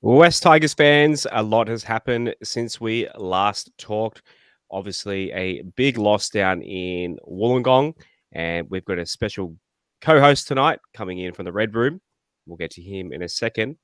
West Tigers fans, a lot has happened since we last talked. Obviously, a big loss down in Wollongong, and we've got a special co-host tonight coming in from the Red Room. We'll get to him in a second.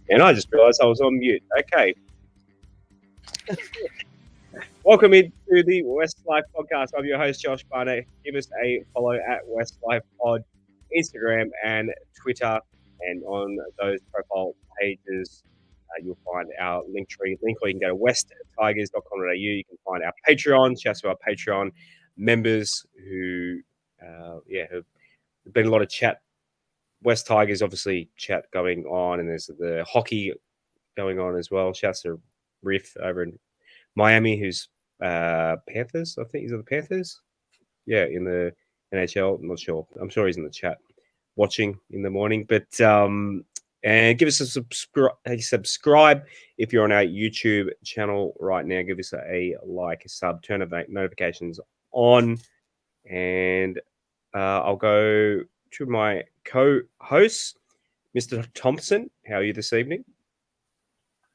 And I just realised I was on mute. Okay. Welcome into the WestsLife Podcast. I'm your host, Josh Barnett. Give us a follow at WestsLife Pod, Instagram and Twitter. And on those profile pages, you'll find our link tree. Or you can go to westtigers.com.au. You can find our Patreon. Shout out to our Patreon members who, have been a lot of chat. West Tigers, obviously, chat going on, and there's the hockey going on as well. Shouts to Riff over in Miami, who's Panthers, I think. Is it the Panthers? Yeah, in the NHL. I'm not sure. I'm sure he's in the chat watching in the morning. But and give us a subscribe if you're on our YouTube channel right now. Give us a like, a sub, turn the notifications on, and I'll go to my co-host, Mr. Thompson. How are you this evening?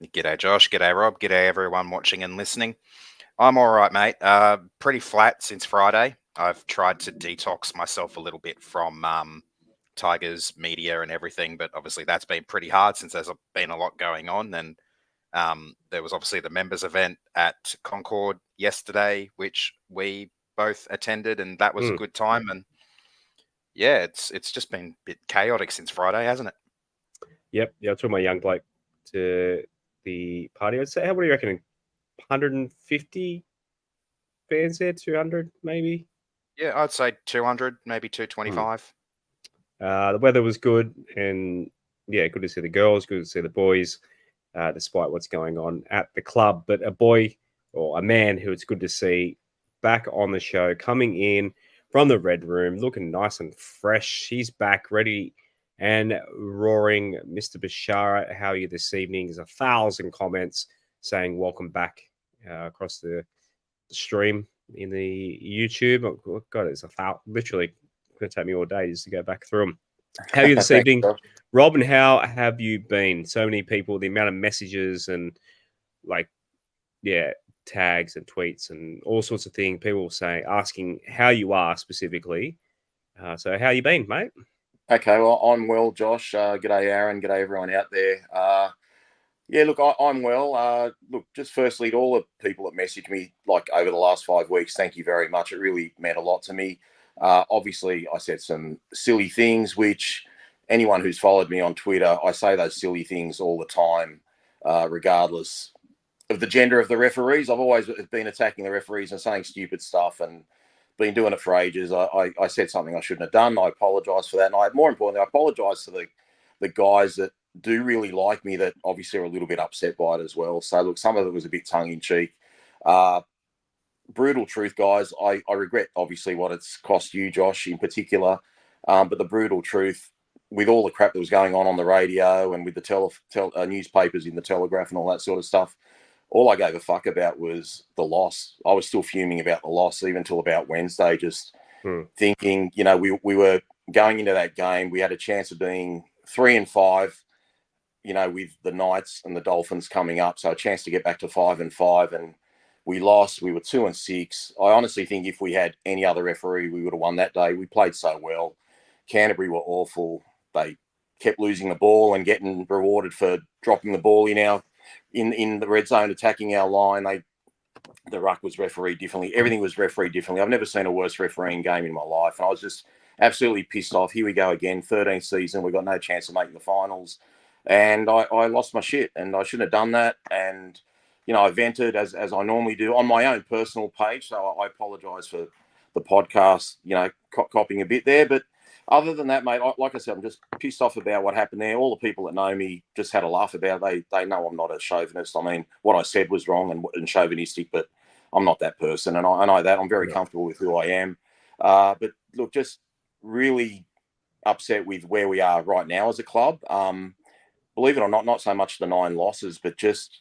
G'day, Josh. G'day, Rob. G'day, everyone watching and listening. I'm all right, mate. Pretty flat since Friday. I've tried to detox myself a little bit from Tigers media and everything, but obviously that's been pretty hard since there's been a lot going on. And there was obviously the members event at Concord yesterday, which we both attended, and that was a good time. And yeah, it's just been a bit chaotic since Friday, hasn't it? Yep. Yeah, I took my young bloke to the party. I'd say, what do you reckon? 150 fans there? 200 maybe? Yeah, I'd say 200, maybe 225. The weather was good, and yeah, good to see the girls, good to see the boys, despite what's going on at the club. But a man who it's good to see back on the show, coming in from the Red Room, looking nice and fresh. He's back, ready and roaring. Mr. Bechara, how are you this evening? There's 1,000 comments saying welcome back across the stream in the YouTube. Oh, God, it's literally going to take me all day just to go back through them. How are you this evening, Rob? And how have you been? So many people, the amount of messages and tags and tweets and all sorts of things. People asking how you are specifically. So how you been, mate? Okay, well, I'm well, Josh. G'day, Aaron. G'day, everyone out there. Look, I'm well. Look, just firstly, to all the people that messaged me over the last 5 weeks, thank you very much. It really meant a lot to me. Obviously, I said some silly things, which anyone who's followed me on Twitter, I say those silly things all the time, regardless of the gender of the referees. I've always been attacking the referees and saying stupid stuff and been doing it for ages. I said something I shouldn't have done. I apologise for that. And more importantly, I apologise to the guys that do really like me that obviously are a little bit upset by it as well. So, look, some of it was a bit tongue-in-cheek. Brutal truth, guys. I regret, obviously, what it's cost you, Josh, in particular. But the brutal truth, with all the crap that was going on the radio and with the newspapers in the Telegraph and all that sort of stuff, all I gave a fuck about was the loss. I was still fuming about the loss even till about Wednesday, just thinking, we were going into that game. We had a chance of being 3-5, with the Knights and the Dolphins coming up. So a chance to get back to 5-5. And We lost. We were 2-6. I honestly think if we had any other referee, we would have won that day. We played so well. Canterbury were awful. They kept losing the ball and getting rewarded for dropping the ball in the red zone, attacking our line. The ruck was refereed differently. Everything was refereed differently. I've never seen a worse refereeing game in my life. And I was just absolutely pissed off. Here we go again, 13th season. We've got no chance of making the finals. And I lost my shit, and I shouldn't have done that. And, I vented as I normally do on my own personal page. So I apologise for the podcast, copying a bit there. But other than that, mate, like I said, I'm just pissed off about what happened there. All the people that know me just had a laugh about it. They know I'm not a chauvinist. I mean, what I said was wrong and chauvinistic, but I'm not that person. And I know that. I'm very comfortable with who I am. But look, just really upset with where we are right now as a club. Believe it or not so much the 9 losses, but just,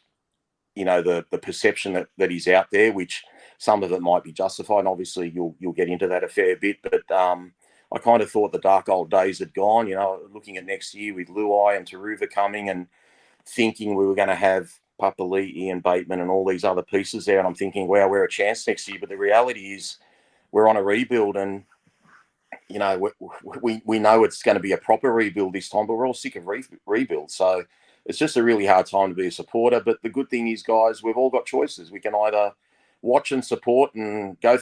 the perception that is out there, which some of it might be justified. And obviously you'll get into that a fair bit, but I kind of thought the dark old days had gone, looking at next year with Luai and Taruva coming and thinking we were going to have Papali'i and Bateman and all these other pieces there. And I'm thinking, wow, we're a chance next year. But the reality is we're on a rebuild, and, we know it's going to be a proper rebuild this time, but we're all sick of rebuild. So it's just a really hard time to be a supporter. But the good thing is, guys, we've all got choices. We can either watch and support and go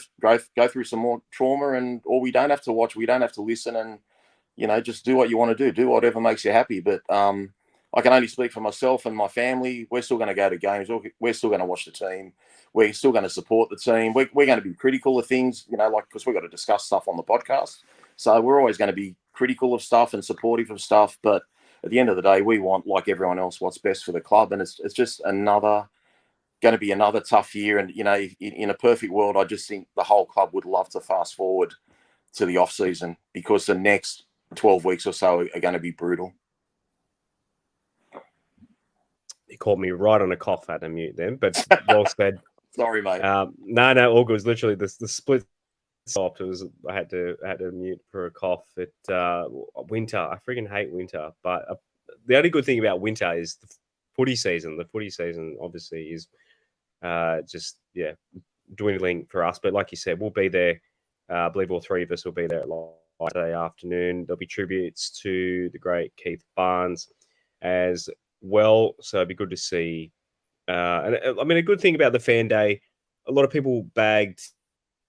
through some more trauma, or we don't have to watch, we don't have to listen, and just do what you want to do whatever makes you happy. But I can only speak for myself and my family. We're still going to go to games. We're still going to watch the team. We're still going to support the team. We're going to be critical of things, because we've got to discuss stuff on the podcast. So we're always going to be critical of stuff and supportive of stuff. But at the end of the day, we want, like everyone else, what's best for the club. And it's just going to be another tough year. And, in a perfect world, I just think the whole club would love to fast forward to the off season, because the next 12 weeks or so are going to be brutal. You caught me right on a cough. I had to mute them, but well said. Sorry, mate. No, all good. It was literally the split stopped. It was I had to mute for a cough. Winter. I freaking hate winter. But the only good thing about winter is the footy season. The footy season obviously is just dwindling for us. But like you said, we'll be there. I believe all 3 of us will be there at Saturday afternoon. There'll be tributes to the great Keith Barnes as well. So it'd be good to see. And I mean, a good thing about the fan day, a lot of people bagged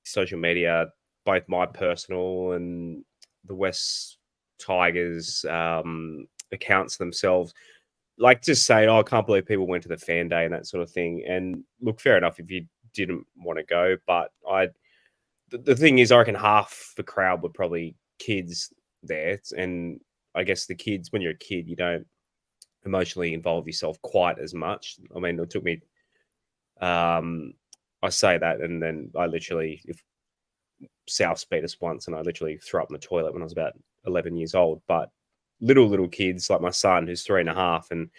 social media, both my personal and the West Tigers accounts themselves, like just saying, I can't believe people went to the fan day and that sort of thing. And look, fair enough if you didn't want to go, but the thing is, I reckon half the crowd were probably kids there. And I guess the kids, when you're a kid, you don't emotionally involve yourself quite as much. I mean, it took me, I say that, and then I literally, if South beat us once, and I literally threw up in the toilet when I was about 11 years old. But little kids like my son, who's 3.5, and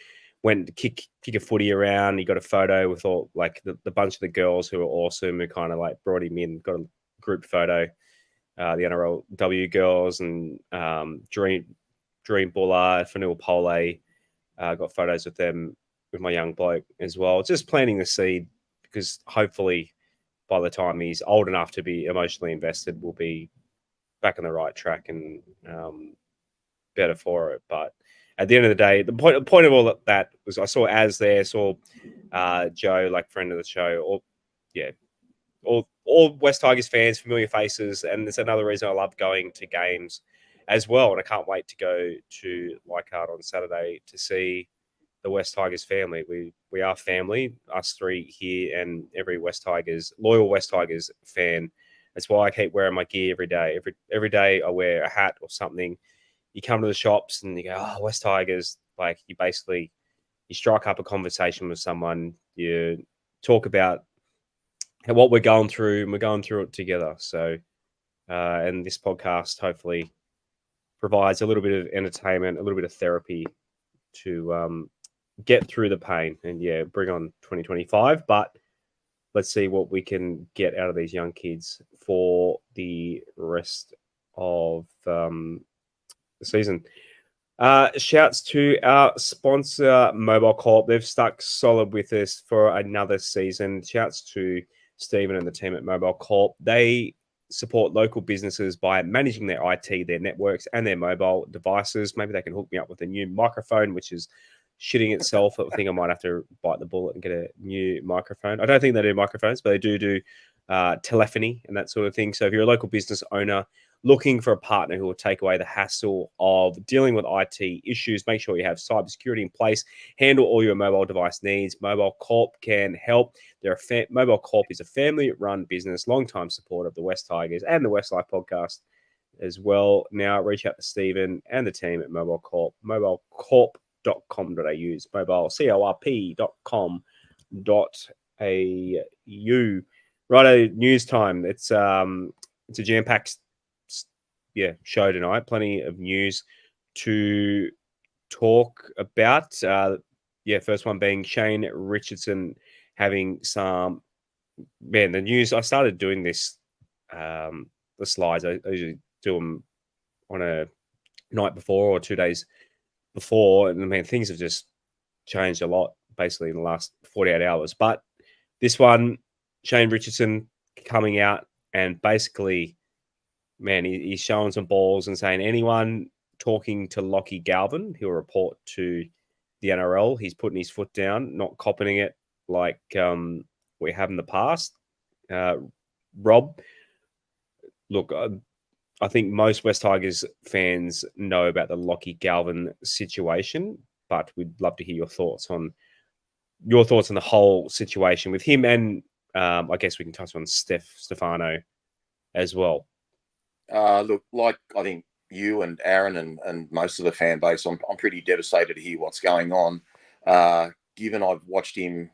went to kick a footy around. He got a photo with all like the bunch of the girls who were awesome, who kind of like brought him in, got a group photo. The NRLW girls and Dream Bullard, Fanil Pole, got photos with them, with my young bloke as well. Just planting the seed, because hopefully by the time he's old enough to be emotionally invested, we'll be back on the right track and better for it. But at the end of the day, the point of all of that was I saw Az there, saw Joe, like friend of the show, all West Tigers fans, familiar faces, and it's another reason I love going to games as well. And I can't wait to go to Leichhardt on Saturday to see the West Tigers family. We are family, us 3 here, and every loyal West Tigers fan. That's why I keep wearing my gear every day. Every day I wear a hat or something. You come to the shops and you go, oh, West Tigers. Like you strike up a conversation with someone. You talk about what we're going through, and we're going through it together. So, and this podcast hopefully provides a little bit of entertainment, a little bit of therapy to get through the pain and bring on 2025. But let's see what we can get out of these young kids for the rest of the season. Shouts to our sponsor, Mobile Corp. They've stuck solid with us for another season. Shouts to Stephen and the team at Mobile Corp. They support local businesses by managing their IT, their networks, and their mobile devices. Maybe they can hook me up with a new microphone, which is shitting itself. I think I might have to bite the bullet and get a new microphone. I don't think they do microphones, but they do telephony and that sort of thing. So if you're a local business owner looking for a partner who will take away the hassle of dealing with IT issues, make sure you have cybersecurity in place, handle all your mobile device needs. Mobile Corp can help. Mobile Corp is a family-run business, long-time support of the West Tigers and the WestsLife Podcast as well. Now reach out to Stephen and the team at Mobile Corp, mobilecorp.com.au, mobilecorp.com.au. Righto, news time. It's a jam-packed show tonight. Plenty of news to talk about. First one being Shane Richardson having some the news. I started doing this the slides. I usually do them on a night before or 2 days before, and things have just changed a lot basically in the last 48 hours. But this one, Shane Richardson coming out and basically, he's showing some balls and saying anyone talking to Lockie Galvin, he'll report to the NRL. He's putting his foot down, not copying it like we have in the past. Rob, look, I think most West Tigers fans know about the Lockie Galvin situation, but we'd love to hear your thoughts on the whole situation with him, and I guess we can touch on Stefano as well. Look, like I think you and Aaron and most of the fan base, I'm pretty devastated to hear what's going on. Given I've watched him,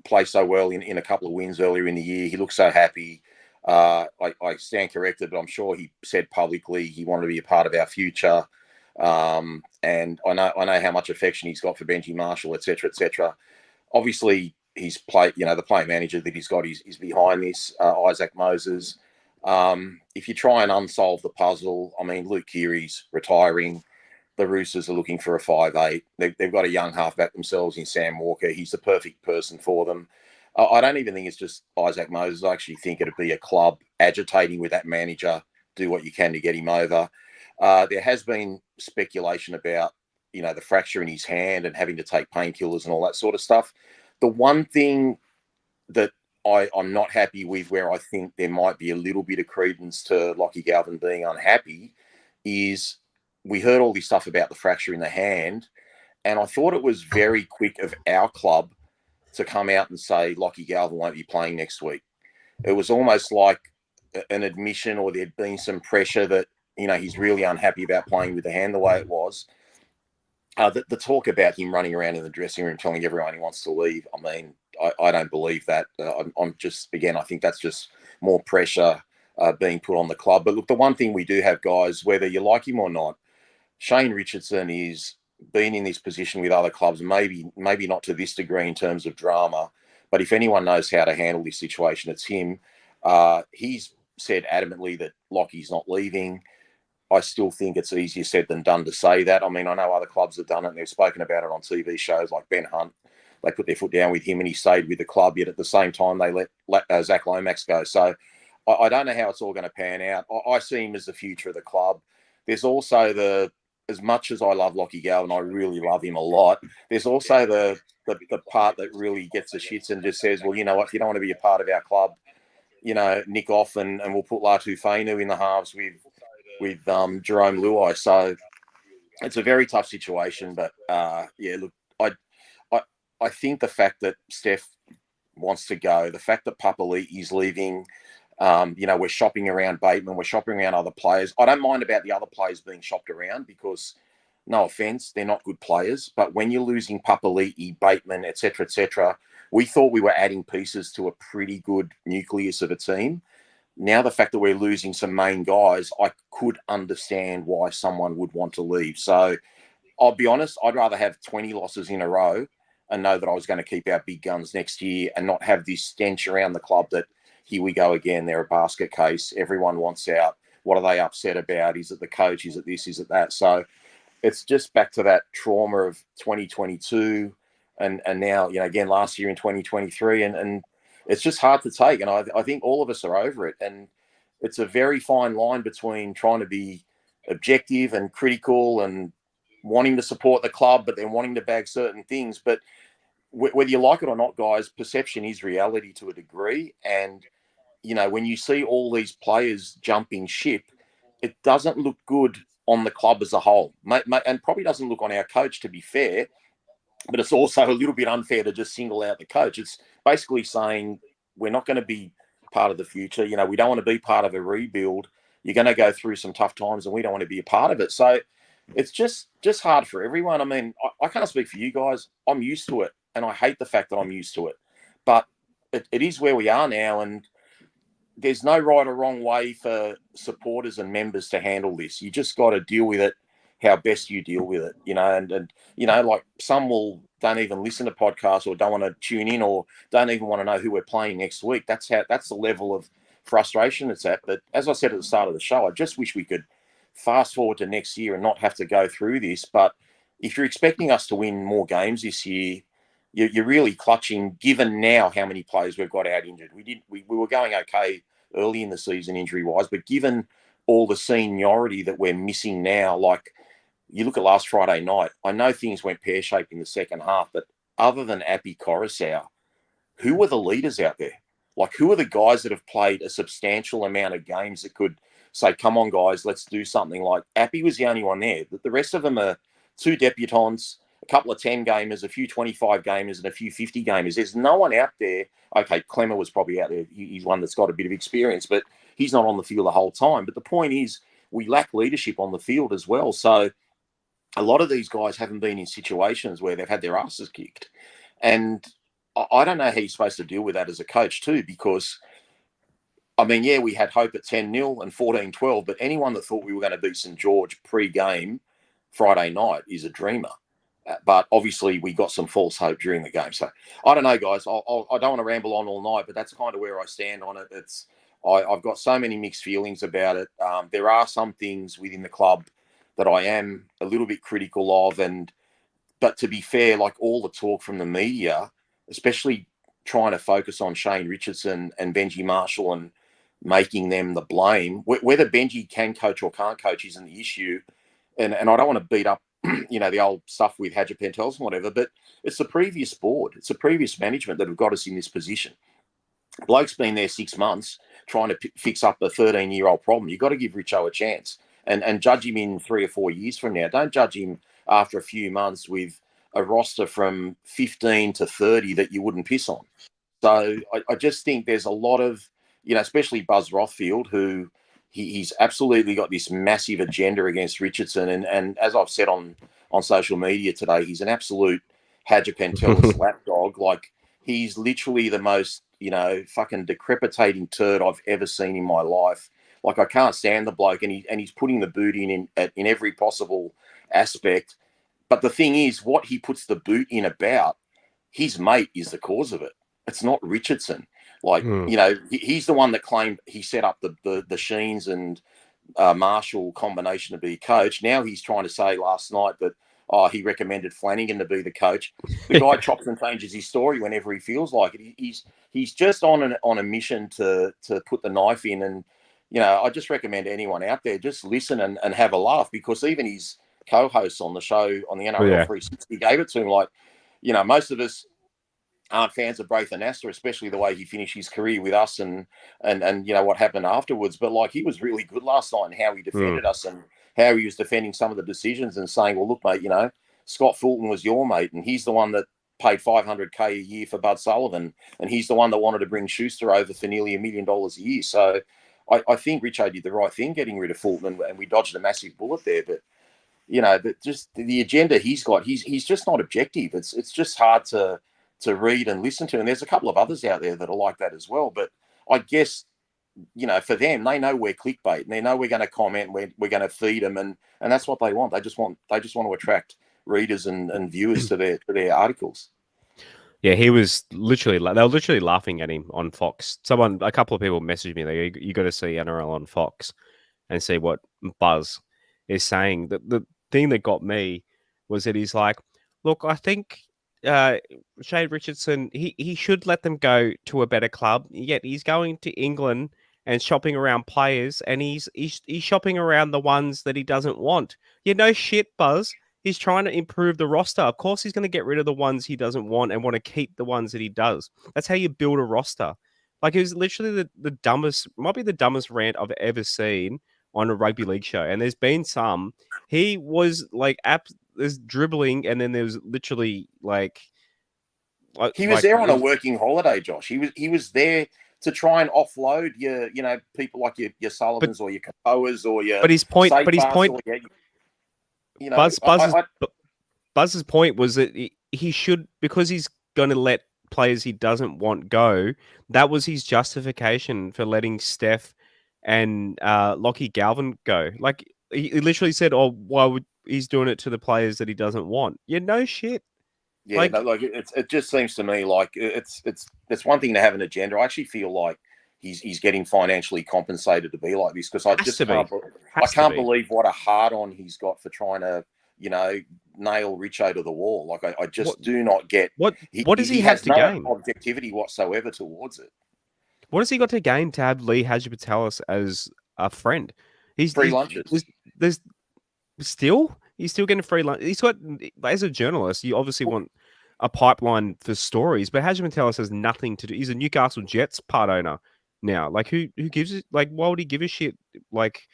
play so well in a couple of wins earlier in the year, he looks so happy. I stand corrected, but I'm sure he said publicly he wanted to be a part of our future. And I know how much affection he's got for Benji Marshall, etc., etc. Obviously, he's the player manager that he's got is behind this, Isaac Moses. If you try and unsolve the puzzle, Luke Keary's retiring. The Roosters are looking for a 5'8". They've got a young halfback themselves in Sam Walker. He's the perfect person for them. I don't even think it's just Isaac Moses. I actually think it'd be a club agitating with that manager, do what you can to get him over. There has been speculation about, the fracture in his hand and having to take painkillers and all that sort of stuff. The one thing that I'm not happy with, where I think there might be a little bit of credence to Lockie Galvin being unhappy, is we heard all this stuff about the fracture in the hand, and I thought it was very quick of our club to come out and say Lockie Galvin won't be playing next week. It was almost like an admission, or there'd been some pressure that, he's really unhappy about playing with the hand the way it was. The talk about him running around in the dressing room telling everyone he wants to leave, I don't believe that. I'm just, again, I think that's just more pressure being put on the club. But look, the one thing we do have, guys, whether you like him or not, Shane Richardson is been in this position with other clubs, maybe not to this degree in terms of drama, but if anyone knows how to handle this situation, it's him. He's said adamantly that Lockie's not leaving. I still think it's easier said than done to say that. I know other clubs have done it, and they've spoken about it on TV shows like Ben Hunt. They put their foot down with him and he stayed with the club, yet at the same time they let Zach Lomax go. So I don't know how it's all going to pan out. I see him as the future of the club. There's also as much as I love Lockie Galvin, I really love him a lot. There's also the part that really gets the shits and just says, well, you know what, if you don't want to be a part of our club, nick off and we'll put Latu Fainu in the halves with Jerome Luai. So it's a very tough situation, but look, I think the fact that Steph wants to go, the fact that Papali'i's leaving, we're shopping around Bateman, we're shopping around other players. I don't mind about the other players being shopped around because, no offense, they're not good players. But when you're losing Papali'i, Bateman, etc., we thought we were adding pieces to a pretty good nucleus of a team. Now the fact that we're losing some main guys, I could understand why someone would want to leave. So I'll be honest, I'd rather have 20 losses in a row and know that I was going to keep our big guns next year and not have this stench around the club that here we go again, they're a basket case. Everyone wants out. What are they upset about? Is it the coach? Is it this? Is it that? So it's just back to that trauma of 2022 and now, again, last year in 2023. And it's just hard to take. And I think all of us are over it. And it's a very fine line between trying to be objective and critical and wanting to support the club, but then wanting to bag certain things. But whether you like it or not, guys, perception is reality to a degree. And, when you see all these players jumping ship, it doesn't look good on the club as a whole, and probably doesn't look on our coach, to be fair. But it's also a little bit unfair to just single out the coach. It's basically saying we're not going to be part of the future. We don't want to be part of a rebuild. You're going to go through some tough times, and we don't want to be a part of it. So it's just hard for everyone. I mean, I can't speak for you guys. I'm used to it, and I hate the fact that I'm used to it. But it is where we are now, and there's no right or wrong way for supporters and members to handle this. You just got to deal with it how best you deal with it, and like some don't even listen to podcasts or don't want to tune in or don't even want to know who we're playing next week. That's the level of frustration it's at. But as I said at the start of the show, I just wish we could fast forward to next year and not have to go through this. But if you're expecting us to win more games this year, you're really clutching, given now how many players we've got out injured. We were going okay early in the season injury-wise, but given all the seniority that we're missing now, like you look at last Friday night, I know things went pear-shaped in the second half, but other than Appy Coruscant, who were the leaders out there? Like, who are the guys that have played a substantial amount of games that could say, come on, guys, let's do something? Like, Appy was the only one there. The rest of them are two debutants, a couple of 10-gamers, a few 25-gamers, and a few 50-gamers. There's no one out there. Okay, Clemmer was probably out there. He's one that's got a bit of experience, but he's not on the field the whole time. But the point is, we lack leadership on the field as well. So a lot of these guys haven't been in situations where they've had their asses kicked. And I don't know how you're supposed to deal with that as a coach too, because, I mean, yeah, we had hope at 10-0 and 14-12, but anyone that thought we were going to beat St. George pre-game Friday night is a dreamer. But obviously we got some false hope during the game. So I don't know, guys. I don't want to ramble on all night, but that's kind of where I stand on it. I've got so many mixed feelings about it. There are some things within the club that I am a little bit critical of, but to be fair, like all the talk from the media, especially trying to focus on Shane Richardson and Benji Marshall and making them the blame, whether Benji can coach or can't coach isn't the issue. And I don't want to beat up, the old stuff with Hadja Pentels and whatever, but it's the previous board, it's the previous management that have got us in this position. Bloke's been there 6 months trying to fix up a 13-year-old problem. You've got to give Richo a chance and judge him in 3 or 4 years from now. Don't judge him after a few months with a roster from 15 to 30 that you wouldn't piss on. So I just think there's a lot of, especially Buzz Rothfield, who he's absolutely got this massive agenda against Richardson. And as I've said on social media today, he's an absolute Hadja Pentelis lapdog. Like, he's literally the most, fucking decrepitating turd I've ever seen in my life. Like, I can't stand the bloke, and he's putting the boot in every possible aspect. But the thing is, what he puts the boot in about, his mate is the cause of it. It's not Richardson. Like, he's the one that claimed he set up the Sheens and Marshall combination to be coach. Now he's trying to say last night that, he recommended Flanagan to be the coach. The guy chops and changes his story whenever he feels like it. He's just on a mission to put the knife in. And, I just recommend anyone out there, just listen and have a laugh, because even his co-hosts on the show on the NRL 360 gave it to him. Like, most of us aren't fans of Braithen Astor, especially the way he finished his career with us and what happened afterwards. But like, he was really good last night and how he defended us and how he was defending some of the decisions and saying, well, look, mate, Scott Fulton was your mate, and he's the one that paid $500K a year for Bud Sullivan, and he's the one that wanted to bring Schuster over for nearly $1 million a year. So I think Richo did the right thing getting rid of Fulton, and we dodged a massive bullet there. But but just the agenda he's got, he's just not objective. It's just hard to read and listen to. And there's a couple of others out there that are like that as well. But I guess, for them, they know we're clickbait, and they know we're going to comment, we're going to feed them, and that's what they want. They just want to attract readers and viewers to their articles. Yeah, they were literally laughing at him on Fox. A couple of people messaged me, you got to see NRL on Fox and see what Buzz is saying. thing that got me was that he's like, look, I think Shane Richardson, he should let them go to a better club. Yet he's going to England and shopping around players, and he's shopping around the ones that he doesn't want. Yeah, no shit, Buzz. He's trying to improve the roster. Of course, he's going to get rid of the ones he doesn't want and want to keep the ones that he does. That's how you build a roster. Like, it was literally the dumbest, might be the dumbest rant I've ever seen on a rugby league show. And there's been some. He was like, there's dribbling, and then there was literally he was there on a working holiday, Josh. He was there to try and offload your, people like your Sullivans or your Kapoas or your. But his point, Buzz's point was that he should, because he's going to let players he doesn't want go. That was his justification for letting Steph and Lockie Galvin go. Like, he literally said, "Oh, why would he's doing it to the players that he doesn't want?" Yeah, no shit. Yeah, it just seems to me like it's one thing to have an agenda. I actually feel like he's getting financially compensated to be like this, because I can't believe what a hard on he's got for trying to nail Richo to the wall. Like I just do not get what does he have to gain? Objectivity whatsoever towards it. What has he got to gain to have Leichhardt Oval as a friend? Free lunches. He's still getting free lunch. He's got, as a journalist, you obviously want a pipeline for stories, but Hadjipantelis has nothing to do. He's a Newcastle Jets part owner now. Like, who gives it? Like, why would he give a shit? Like,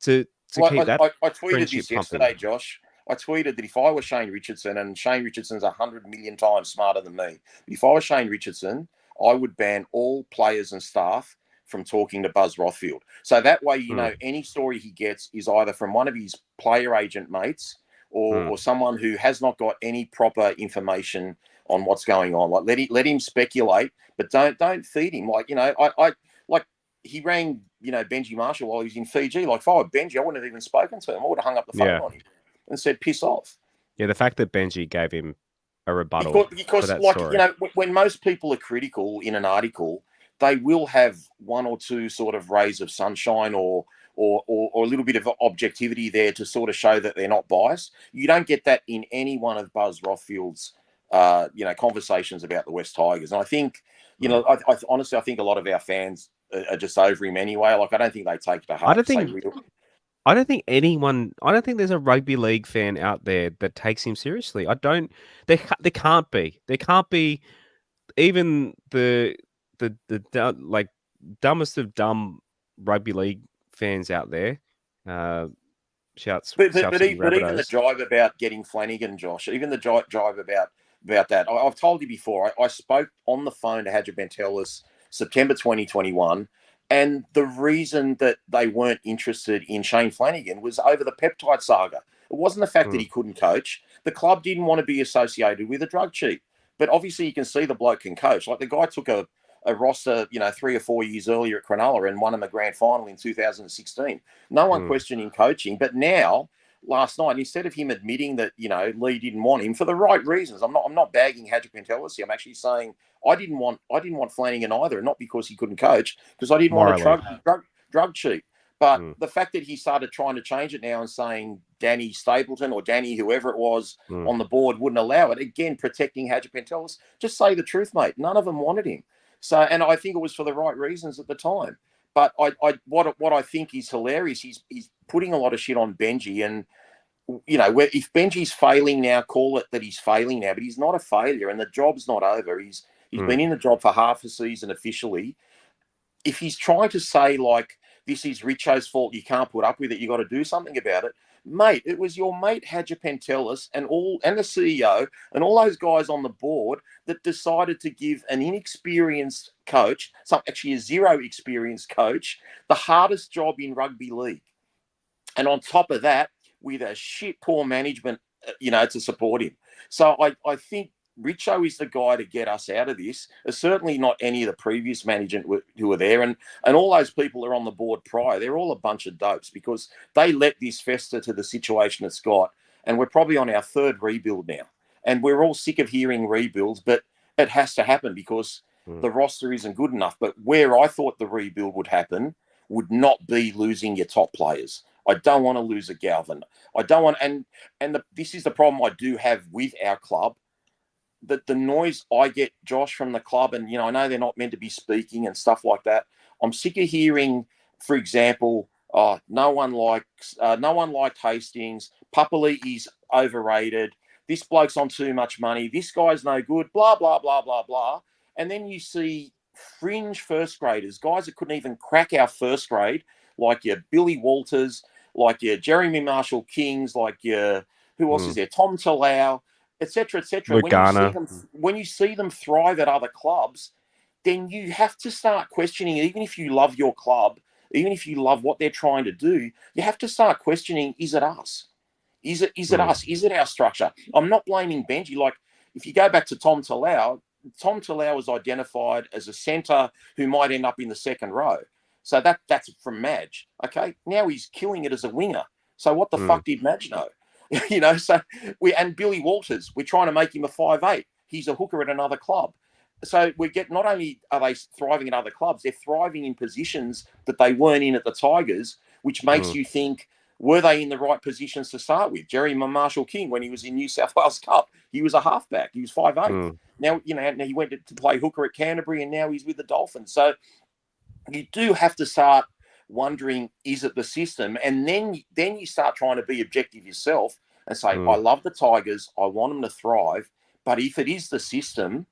to keep that. I tweeted this yesterday, Josh. I tweeted that if I were Shane Richardson, and Shane Richardson's 100 million times smarter than me, if I was Shane Richardson, I would ban all players and staff from talking to Buzz Rothfield. So that way, any story he gets is either from one of his player agent mates or someone who has not got any proper information on what's going on. Like, let him speculate, but don't feed him. Like, he rang, Benji Marshall while he was in Fiji. Like, if I were Benji, I wouldn't have even spoken to him. I would have hung up the phone on him and said, piss off. Yeah, the fact that Benji gave him a rebuttal. Because when most people are critical in an article, they will have one or two sort of rays of sunshine or a little bit of objectivity there to sort of show that they're not biased. You don't get that in any one of Buzz Rothfield's, conversations about the West Tigers. And I think, I honestly, I think a lot of our fans are just over him anyway. Like, I don't think they take it to heart. I don't think there's a rugby league fan out there that takes him seriously. There can't be. There can't be even the dumbest of dumb rugby league fans out there. Shouts. But even the drive about getting Flanagan, Josh, even the drive about that. I've told you before, I spoke on the phone to Hadjipantelis September 2021, and the reason that they weren't interested in Shane Flanagan was over the peptide saga. It wasn't the fact that he couldn't coach. The club didn't want to be associated with a drug cheat. But obviously you can see the bloke can coach. Like, the guy took a roster, 3 or 4 years earlier at Cronulla and won him a grand final in 2016. No one questioning coaching. But now, last night, instead of him admitting that, Lee didn't want him for the right reasons, I'm not bagging Hadjipantelis here. I'm actually saying I didn't want Flanagan either, and not because he couldn't coach, because I didn't want a drug cheat. But the fact that he started trying to change it now and saying Danny Stapleton or Danny, whoever it was on the board, wouldn't allow it, again, protecting Hadjipantelis, just say the truth, mate. None of them wanted him. So, and I think it was for the right reasons at the time. But what I think is hilarious, he's putting a lot of shit on Benji. And, if Benji's failing now, call it that he's failing now, but he's not a failure and the job's not over. He's been in the job for half a season officially. If he's trying to say, like, this is Richo's fault, you can't put up with it, you got to do something about it, mate, it was your mate Hadjipantelis and the CEO and all those guys on the board that decided to give an inexperienced coach, actually a zero experienced coach, the hardest job in rugby league. And on top of that, with a shit poor management, to support him. So I think Richo is the guy to get us out of this. Certainly not any of the previous management who were there. And all those people are on the board prior. They're all a bunch of dopes because they let this fester to the situation it's got. And we're probably on our third rebuild now. And we're all sick of hearing rebuilds, but it has to happen because the roster isn't good enough. But where I thought the rebuild would happen would not be losing your top players. I don't want to lose a Galvin. I don't want, this is the problem I do have with our club. The noise I get, Josh, from the club, and I know they're not meant to be speaking and stuff like that. I'm sick of hearing, for example, no one liked Hastings. Papali'i's overrated. This bloke's on too much money. This guy's no good. Blah blah blah blah blah. And then you see fringe first graders, guys that couldn't even crack our first grade, like your Billy Walters, like your Jeremy Marshall Kings, like your who else is there? Tom Talau, etc., etc. When you see them thrive at other clubs, then you have to start questioning. Even if you love your club, even if you love what they're trying to do, you have to start questioning: is it us? Is it us? Is it our structure? I'm not blaming Benji. Like if you go back to Tom Talau was identified as a centre who might end up in the second row. So that's from Madge. Okay, now he's killing it as a winger. So what the fuck did Madge know? So and Billy Walters, we're trying to make him a 5'8". He's a hooker at another club. So we get, not only are they thriving at other clubs, they're thriving in positions that they weren't in at the Tigers, which makes you think, were they in the right positions to start with? Jerry Marshall King, when he was in New South Wales Cup, he was a halfback. He was 5'8". Now, now he went to play hooker at Canterbury, and now he's with the Dolphins. So you do have to start wondering, is it the system? And then you start trying to be objective yourself and say, I love the Tigers. I want them to thrive. But if it is the system,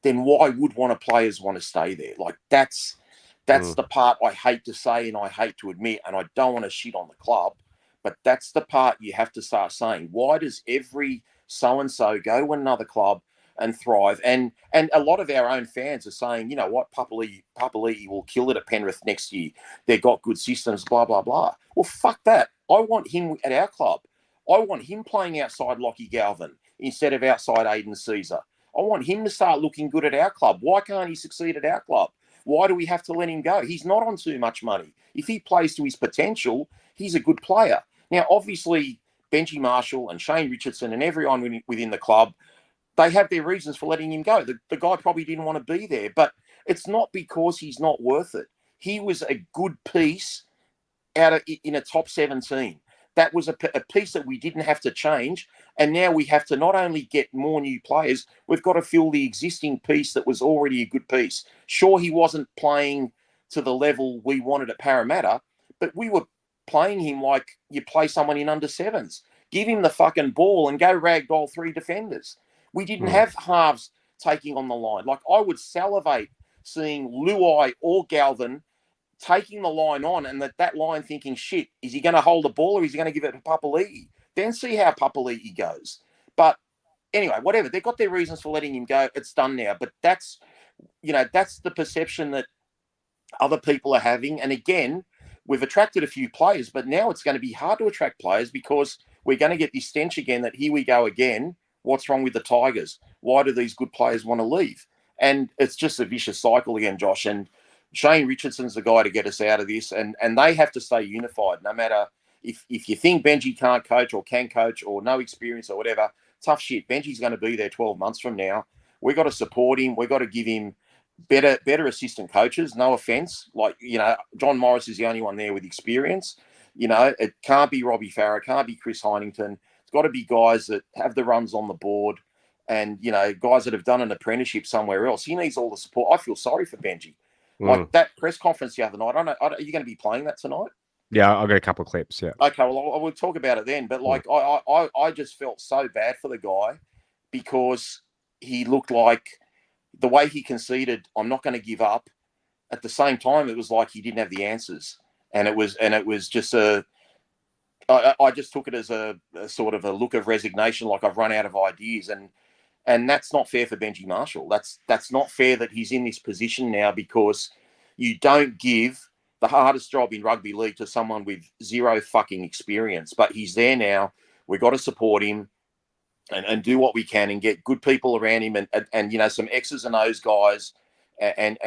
then why would players want to stay there? Like that's the part I hate to say and I hate to admit, and I don't want to shit on the club, but that's the part you have to start saying. Why does every so-and-so go to another club and thrive? And a lot of our own fans are saying, you know what, Papali'i will kill it at Penrith next year. They've got good systems, blah, blah, blah. Well, fuck that. I want him at our club. I want him playing outside Lockie Galvin instead of outside Aiden Caesar. I want him to start looking good at our club. Why can't he succeed at our club? Why do we have to let him go? He's not on too much money. If he plays to his potential, he's a good player. Now, obviously, Benji Marshall and Shane Richardson and everyone within the club, they have their reasons for letting him go. The guy probably didn't want to be there, but it's not because he's not worth it. He was a good piece in a top 17. That was a piece that we didn't have to change. And now we have to not only get more new players, we've got to fill the existing piece that was already a good piece. Sure, he wasn't playing to the level we wanted at Parramatta, but we were playing him like you play someone in under sevens. Give him the fucking ball and go ragdoll 3 defenders. We didn't have halves taking on the line. Like I would salivate seeing Luai or Galvin taking the line on, and that line thinking, shit, is he going to hold the ball or is he going to give it to Papali'i? Then see how Papali'i goes. But anyway, whatever. They've got their reasons for letting him go. It's done now. But that's the perception that other people are having. And again, we've attracted a few players, but now it's going to be hard to attract players because we're going to get this stench again that here we go again. What's wrong with the Tigers? Why do these good players want to leave? And it's just a vicious cycle again, Josh. And Shane Richardson's the guy to get us out of this. And they have to stay unified, no matter if you think Benji can't coach or can coach or no experience or whatever. Tough shit. Benji's going to be there 12 months from now. We've got to support him. We've got to give him better assistant coaches. No offense. Like, John Morris is the only one there with experience. It can't be Robbie Farah, can't be Chris Heinington. It's got to be guys that have the runs on the board and, guys that have done an apprenticeship somewhere else. He needs all the support. I feel sorry for Benji. Like that press conference the other night. I don't know. Are you going to be playing that tonight? Yeah, I've got a couple of clips. Yeah. Okay, well, I will talk about it then. But like, I just felt so bad for the guy because he looked like the way he conceded, I'm not going to give up. At the same time, it was like he didn't have the answers, and it was just I just took it as a sort of a look of resignation, like I've run out of ideas, and that's not fair for Benji Marshall. That's not fair that he's in this position now because you don't give the hardest job in rugby league to someone with zero fucking experience. But he's there now. We've got to support him and do what we can and get good people around him and some X's and O's guys and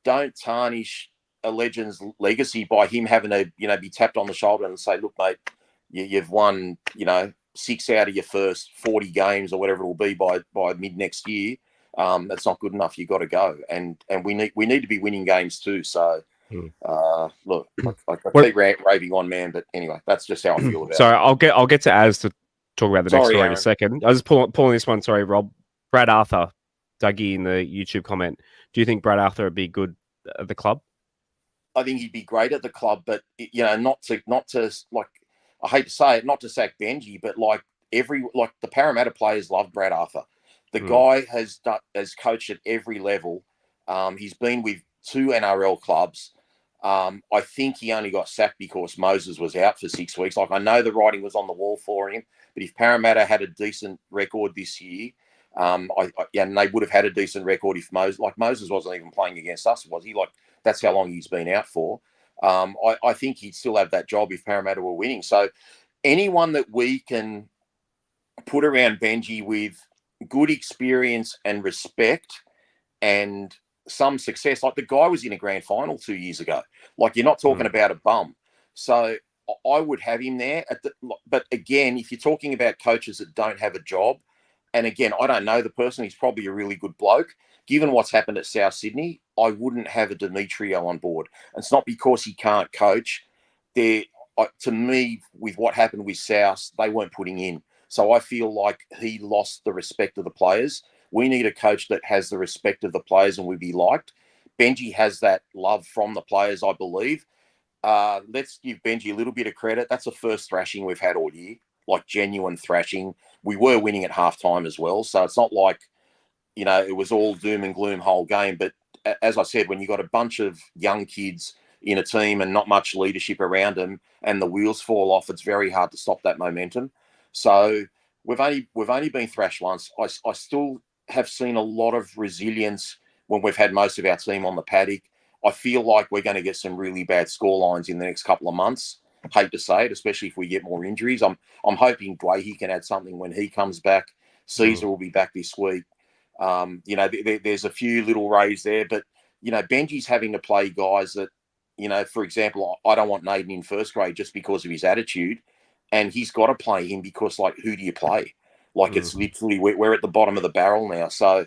don't tarnish a legend's legacy by him having to be tapped on the shoulder and say, look, mate, you've won 6 out of your first 40 games or whatever it will be by mid next year. That's not good enough. You got to go, and we need to be winning games too. So Look, I What- keep raving on, man, but anyway, that's just how I feel about Sorry, it. I'll get to Az to talk about the next Sorry, story in Aaron. a second. I was pulling this one. Sorry, Rob. Brad Arthur, Dougie in the YouTube comment. Do you think Brad Arthur would be good at the club? I think he'd be great at the club, but not to like, I hate to say it, not to sack Benji, but like the Parramatta players love Brad Arthur. The guy has coached at every level. He's been with 2 NRL clubs. I think he only got sacked because Moses was out for 6 weeks. Like, I know the writing was on the wall for him, but if Parramatta had a decent record this year, and they would have had a decent record if Moses wasn't even playing against us, was he? Like, that's how long he's been out for. I think he'd still have that job if Parramatta were winning. So anyone that we can put around Benji with good experience and respect and some success, like the guy was in a grand final 2 years ago. Like, you're not talking about a bum. So I would have him there. But again, if you're talking about coaches that don't have a job, and again, I don't know the person, he's probably a really good bloke. Given what's happened at South Sydney, I wouldn't have a Demetrio on board. And it's not because he can't coach. To me, with what happened with South, they weren't putting in. So I feel like he lost the respect of the players. We need a coach that has the respect of the players and will be liked. Benji has that love from the players, I believe. Let's give Benji a little bit of credit. That's the first thrashing we've had all year, like genuine thrashing. We were winning at halftime as well. So it's not like, it was all doom and gloom whole game. But as I said, when you got a bunch of young kids in a team and not much leadership around them and the wheels fall off, it's very hard to stop that momentum. So we've only been thrashed once. I still have seen a lot of resilience when we've had most of our team on the paddock. I feel like we're going to get some really bad scorelines in the next couple of months. Hate to say it, especially if we get more injuries. I'm hoping Dwayne can add something when he comes back. Caesar will be back this week. There's a few little rays there, but Benji's having to play guys that, for example, I don't want Naden in first grade just because of his attitude, and he's got to play him because, like, who do you play? Like, it's literally we're at the bottom of the barrel now. So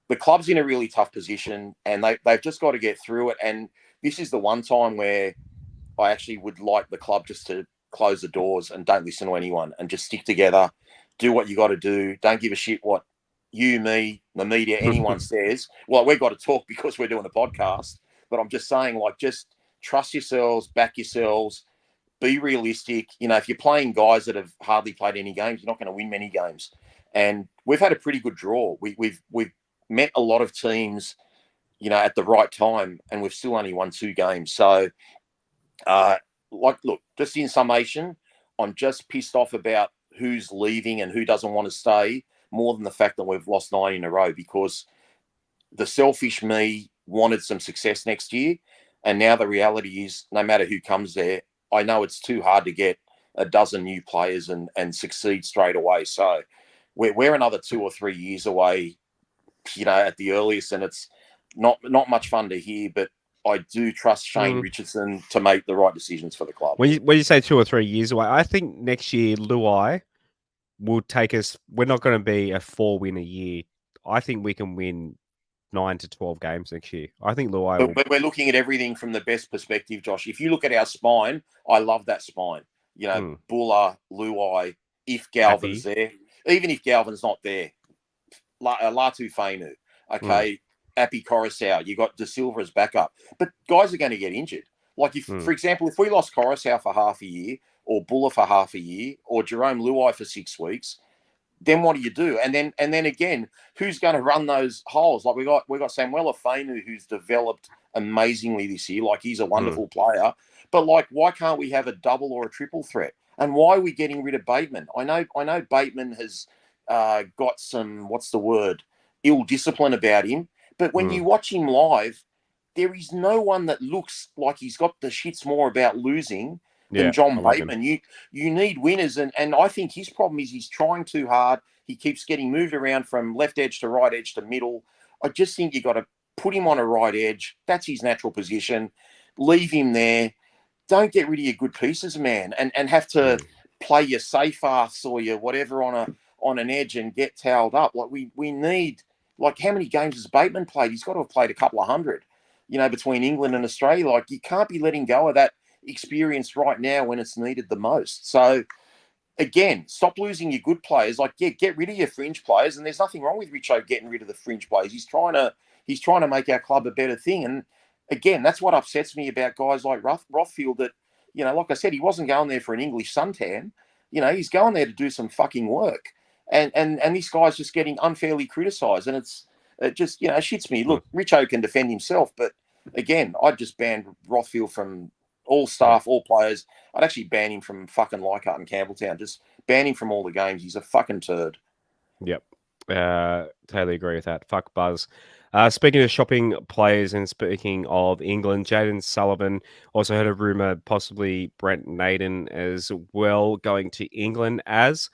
the club's in a really tough position, and they've just got to get through it. And this is the one time where I actually would like the club just to close the doors and don't listen to anyone and just stick together, do what you got to do. Don't give a shit what you, me, the media, anyone says. Well, we've got to talk because we're doing a podcast, but I'm just saying, like, just trust yourselves, back yourselves, be realistic. If you're playing guys that have hardly played any games, you're not going to win many games. And we've had a pretty good draw. We've met a lot of teams, at the right time, and we've still only won 2 games. So, look, just in summation, I'm just pissed off about who's leaving and who doesn't want to stay more than the fact that we've lost 9 in a row, because the selfish me wanted some success next year. And now the reality is, no matter who comes there, I know it's too hard to get a dozen new players and succeed straight away. So we're another 2 or 3 years away, at the earliest, and it's not much fun to hear, but I do trust Shane Richardson to make the right decisions for the club. When you say 2 or 3 years away, I think next year Luai will take us. We're not going to be a 4-win a year. I think we can win 9 to 12 games next year. I think Luai will. But we're looking at everything from the best perspective, Josh. If you look at our spine, I love that spine. Buller, Luai, if Galvin's there, even if Galvin's not there, Latu Fainu, okay, Appy Coruscant, you got De Silva's backup. But guys are going to get injured. Like, for example, if we lost Coruscant for half a year, or Buller for half a year, or Jerome Luai for 6 weeks, then what do you do? And then again, who's going to run those holes? Like, we got Samuela Fainu, who's developed amazingly this year. Like, he's a wonderful player. But, like, why can't we have a double or a triple threat? And why are we getting rid of Bateman? I know Bateman has got some, ill discipline about him. But when you watch him live, there is no one that looks like he's got the shits more about losing than John Bateman. You need winners, and I think his problem is he's trying too hard. He keeps getting moved around from left edge to right edge to middle. I just think you got to put him on a right edge. That's his natural position. Leave him there. Don't get rid of your good pieces, man, and have to play your safe ass or your whatever on an edge and get towelled up. Like, we need, like, how many games has Bateman played? He's got to have played a couple of hundred. between England and Australia. Like, you can't be letting go of that experience right now when it's needed the most. So, again, stop losing your good players. Like, get rid of your fringe players. And there's nothing wrong with Richo getting rid of the fringe players. He's trying to make our club a better thing. And again, that's what upsets me about guys like Rothfield. That, like I said, he wasn't going there for an English suntan. He's going there to do some fucking work. And this guy's just getting unfairly criticised. And it just shits me. Look, Richo can defend himself, but again, I'd just ban Rothfield from all staff, all players. I'd actually ban him from fucking Leichhardt and Campbelltown. Just ban him from all the games. He's a fucking turd. Yep. Totally agree with that. Fuck Buzz. Speaking of shopping players and speaking of England, Jaden Sullivan also heard a rumour possibly Brent Naden as well going to England as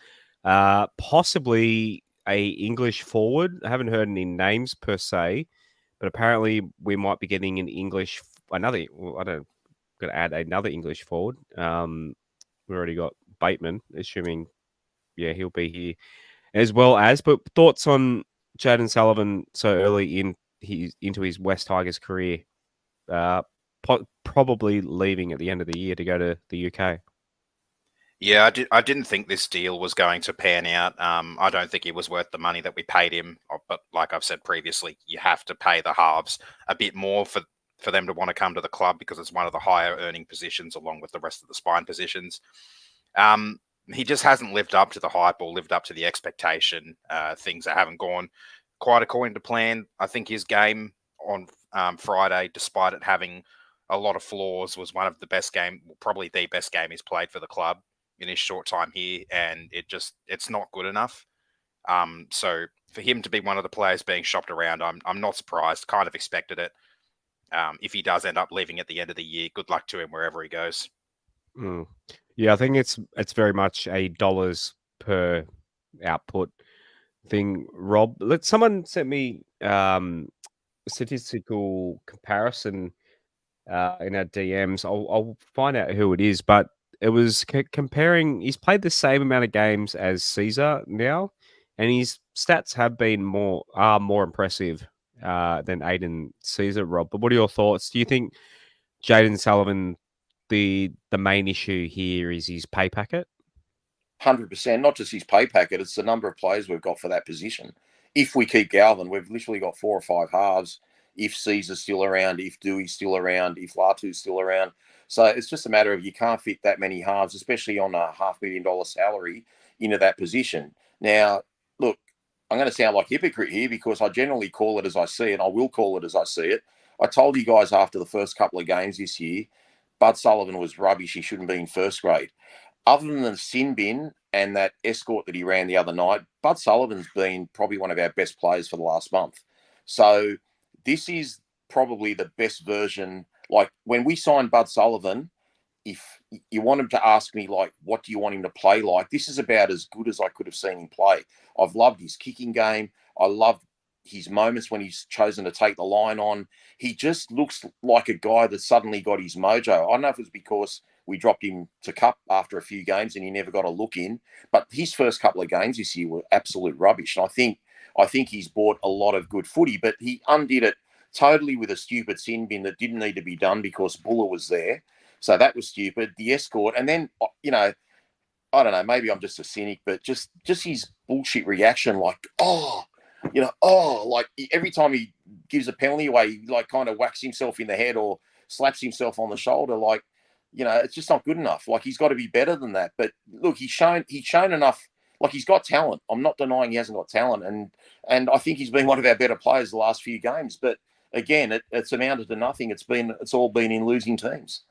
possibly a English forward. I haven't heard any names per se, but apparently we might be getting an English, got to add another English forward. We already got Bateman, assuming, he'll be here as well as. But thoughts on Jaden Sullivan so early into his West Tigers career, probably leaving at the end of the year to go to the UK. Yeah, I didn't think this deal was going to pan out. I don't think it was worth the money that we paid him. But like I've said previously, you have to pay the halves a bit more for them to want to come to the club because it's one of the higher earning positions along with the rest of the spine positions. He just hasn't lived up to the hype or lived up to the expectation. Things that haven't gone quite according to plan. I think his game on Friday, despite it having a lot of flaws, was one of the best game, probably the best game he's played for the club in his short time here, and it's not good enough. So for him to be one of the players being shopped around, I'm not surprised. Kind of expected it. If he does end up leaving at the end of the year, good luck to him wherever he goes. Yeah, I think it's very much a dollars per output thing, Rob. Someone sent me statistical comparison in our DMs. I'll find out who it is, but it was comparing. He's played the same amount of games as Caesar now, and his stats have been more impressive than Aiden Caesar, Rob. But what are your thoughts? Do you think Jaden Sullivan, the main issue here is his pay packet? 100%, not just his pay packet, it's the number of players we've got for that position. If we keep Galvin, we've literally got 4 or 5 halves. If Caesar's still around, if Dewey's still around, if Latu's still around. So it's just a matter of you can't fit that many halves, especially on a $500,000 salary, into that position. Now, look, I'm going to sound like a hypocrite here because I generally call it as I see it. I will call it as I see it. I told you guys after the first couple of games this year, Bud Sullivan was rubbish. He shouldn't be in first grade. Other than the sin bin and that escort that he ran the other night, Bud Sullivan's been probably one of our best players for the last month. So this is probably the best version. Like, when we signed Bud Sullivan, if you want him to ask me, like, what do you want him to play like? This is about as good as I could have seen him play. I've loved his kicking game. I love his moments when he's chosen to take the line on. He just looks like a guy that suddenly got his mojo. I don't know if it was because we dropped him to cup after a few games and he never got a look in, but his first couple of games this year were absolute rubbish. And I think he's bought a lot of good footy, but he undid it totally with a stupid sin bin that didn't need to be done because Buller was there. So that was stupid. The escort, and then, I don't know, maybe I'm just a cynic, but just his bullshit reaction, like, like every time he gives a penalty away, he like kind of whacks himself in the head or slaps himself on the shoulder. Like, it's just not good enough. Like, he's got to be better than that. But look, he's shown enough. Like, he's got talent. I'm not denying he hasn't got talent. And I think he's been one of our better players the last few games. But again, it's amounted to nothing. It's all been in losing teams.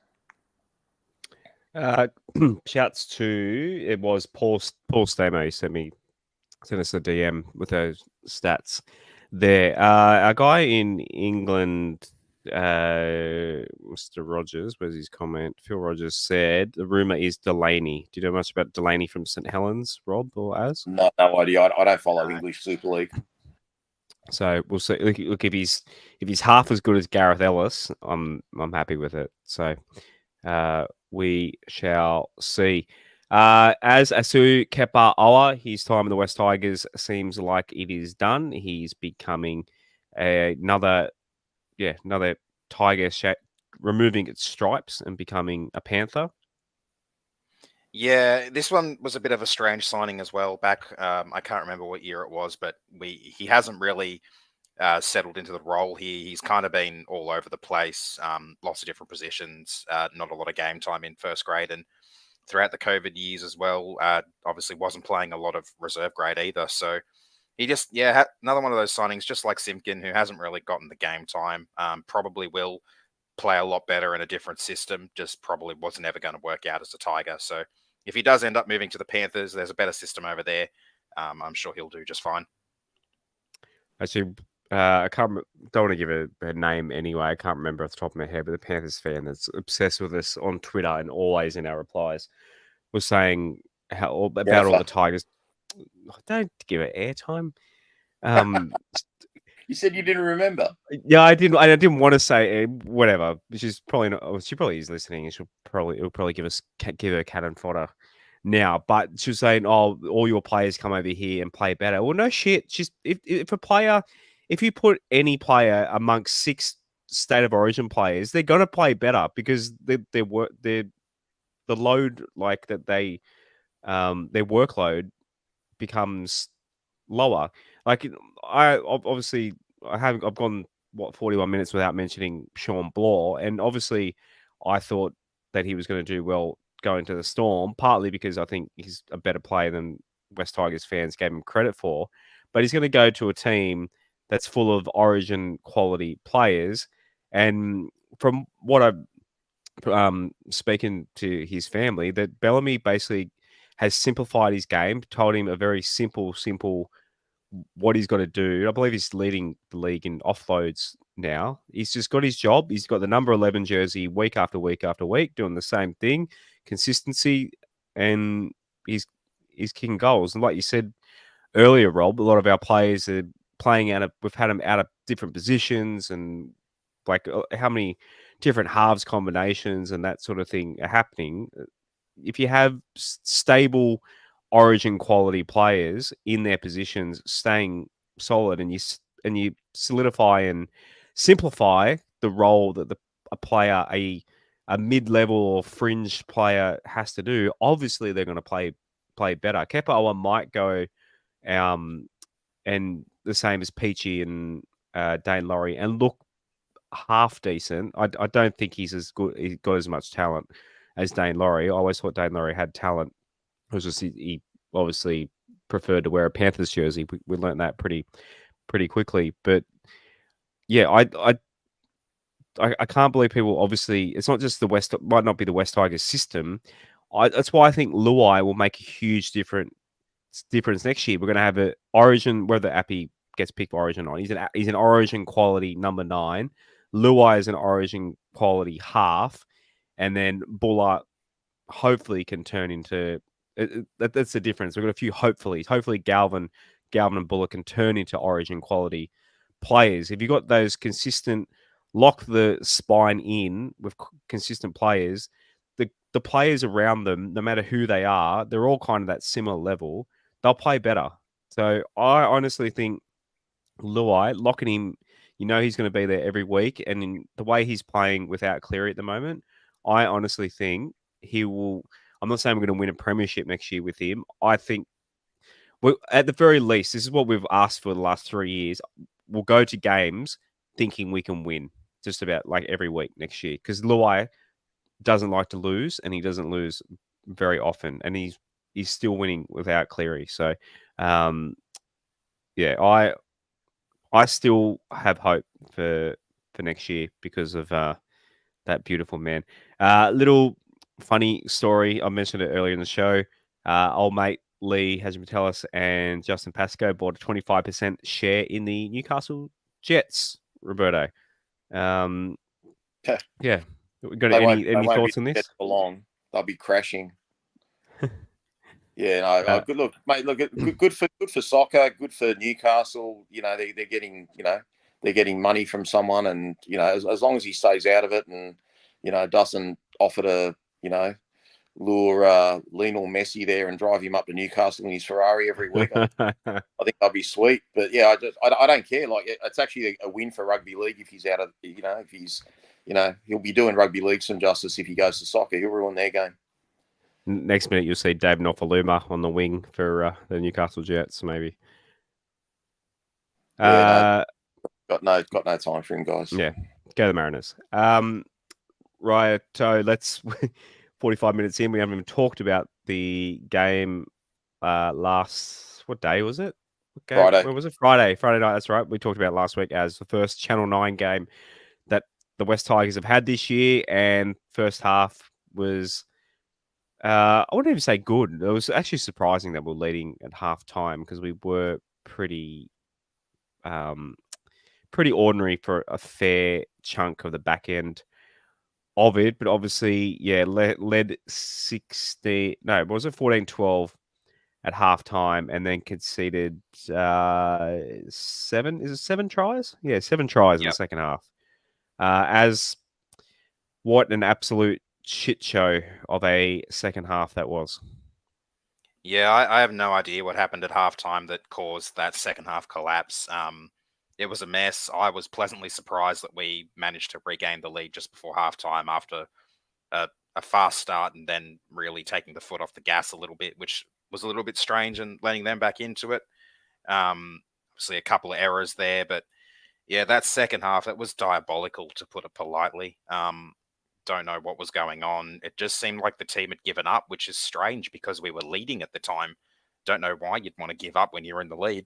Shouts to, it was Paul Stamo sent us a DM with those stats there. A guy in England, Mr. Rogers, where's his comment? Phil Rogers said the rumor is Delaney. Do you know much about Delaney from St. Helens, Rob or Az? No idea. I don't follow English Super League. So we'll see. Look, if he's half as good as Gareth Ellis, I'm happy with it. So we shall see. As Asu Kepa Owa, his time in the West Tigers seems like it is done. He's becoming another Tiger removing its stripes and becoming a Panther? Yeah, this one was a bit of a strange signing as well. Back, I can't remember what year it was, but he hasn't really settled into the role here. He's kind of been all over the place, lots of different positions, not a lot of game time in first grade, and throughout the COVID years as well. Obviously, wasn't playing a lot of reserve grade either. So he just, another one of those signings, just like Simpkin, who hasn't really gotten the game time. Probably will play a lot better in a different system. Just probably wasn't ever going to work out as a Tiger. So if he does end up moving to the Panthers, there's a better system over there. I'm sure he'll do just fine. Actually, I don't want to give a name anyway. I can't remember off the top of my head, but the Panthers fan that's obsessed with us on Twitter and always in our replies was saying about all the Tigers. Don't give it airtime. You said you didn't remember. Yeah, I didn't. I didn't want to say whatever. She's probably not. She probably is listening, and it'll probably give her cannon fodder now. But she was saying, "Oh, all your players come over here and play better." Well, no shit. If you put any player amongst 6 state of origin players, they're gonna play better because the load like that their workload becomes lower. Like I've gone 41 minutes without mentioning Sean Blaw, and obviously I thought that he was going to do well going to the Storm, partly because I think he's a better player than West Tigers fans gave him credit for, but he's going to go to a team that's full of origin quality players. And from what I've speaking to his family, that Bellamy basically has simplified his game, told him a very simple what he's got to do. I believe he's leading the league in offloads now. He's just got his job. He's got the number 11 jersey week after week after week, doing the same thing, consistency, and he's kicking goals. And like you said earlier, Rob, a lot of our players are playing we've had them out of different positions, and like how many different halves combinations and that sort of thing are happening. If you have stable origin quality players in their positions staying solid, and you solidify and simplify the role that a player, a mid-level or fringe player has to do, obviously they're going to play better. Kepa Owen might go and the same as Peachy and Dane Laurie and look half decent. I don't think he's as good. He's got as much talent as Dane Laurie. I always thought Dane Laurie had talent. It was just he obviously preferred to wear a Panthers jersey. We learned that pretty quickly. But yeah, I can't believe people. Obviously, it's not just might not be the West Tigers system. That's why I think Luai will make a huge difference next year. We're going to have an Origin, whether Appy gets picked Origin on. He's an Origin quality number 9. Luai is an Origin quality half, and then Buller hopefully can turn into. That's the difference. We've got a few hopefullys. Hopefully, Galvin and Buller can turn into Origin quality players. If you've got those consistent, lock the spine in with consistent players, the players around them, no matter who they are, they're all kind of that similar level. They'll play better. So I honestly think Luai, locking him, he's going to be there every week. And in the way he's playing without Cleary at the moment, I honestly think he will. I'm not saying we're going to win a premiership next year with him. I think, at the very least, this is what we've asked for the last 3 years. We'll go to games thinking we can win just about like every week next year, because Luai doesn't like to lose, and he doesn't lose very often, and he's still winning without Cleary. So, I still have hope for next year because of that beautiful man. Little funny story. I mentioned it earlier in the show. Old mate Lee Hadjimatellus and Justin Pascoe bought a 25% share in the Newcastle Jets, Roberto. Yeah. Got any thoughts on this? For long. They'll be crashing. Yeah, good look, mate. Look, good for soccer. Good for Newcastle. They're getting money from someone, and as long as he stays out of it, and doesn't offer to lure Lionel Messi there and drive him up to Newcastle in his Ferrari every week. I think that'd be sweet. But yeah, I don't care. Like, it's actually a win for rugby league if he's out of, if he's, he'll be doing rugby league some justice if he goes to soccer. He'll ruin their game. Next minute, you'll see Dave Nofaluma on the wing for the Newcastle Jets, maybe. Yeah, got no time for him, guys. Yeah, go the Mariners. Right, so let's 45 minutes in. We haven't even talked about the game what day was it? What game? Friday. When was it? Friday night, that's right. We talked about it last week as the first Channel 9 game that the West Tigers have had this year, and first half was, I wouldn't even say good. It was actually surprising that we're leading at half time because we were pretty ordinary for a fair chunk of the back end of it, but obviously, yeah, led 60. No, was it 14-12 at halftime, and then conceded 7? Is it 7 tries? Yeah, 7 tries in the second half. As what an absolute shit show of a second half that was. Yeah, I have no idea what happened at halftime that caused that second half collapse. It was a mess. I was pleasantly surprised that we managed to regain the lead just before halftime after a fast start and then really taking the foot off the gas a little bit, which was a little bit strange, and letting them back into it. Obviously, a couple of errors there, but yeah, that second half, it was diabolical, to put it politely. Don't know what was going on. It just seemed like the team had given up, which is strange because we were leading at the time. Don't know why you'd want to give up when you're in the lead.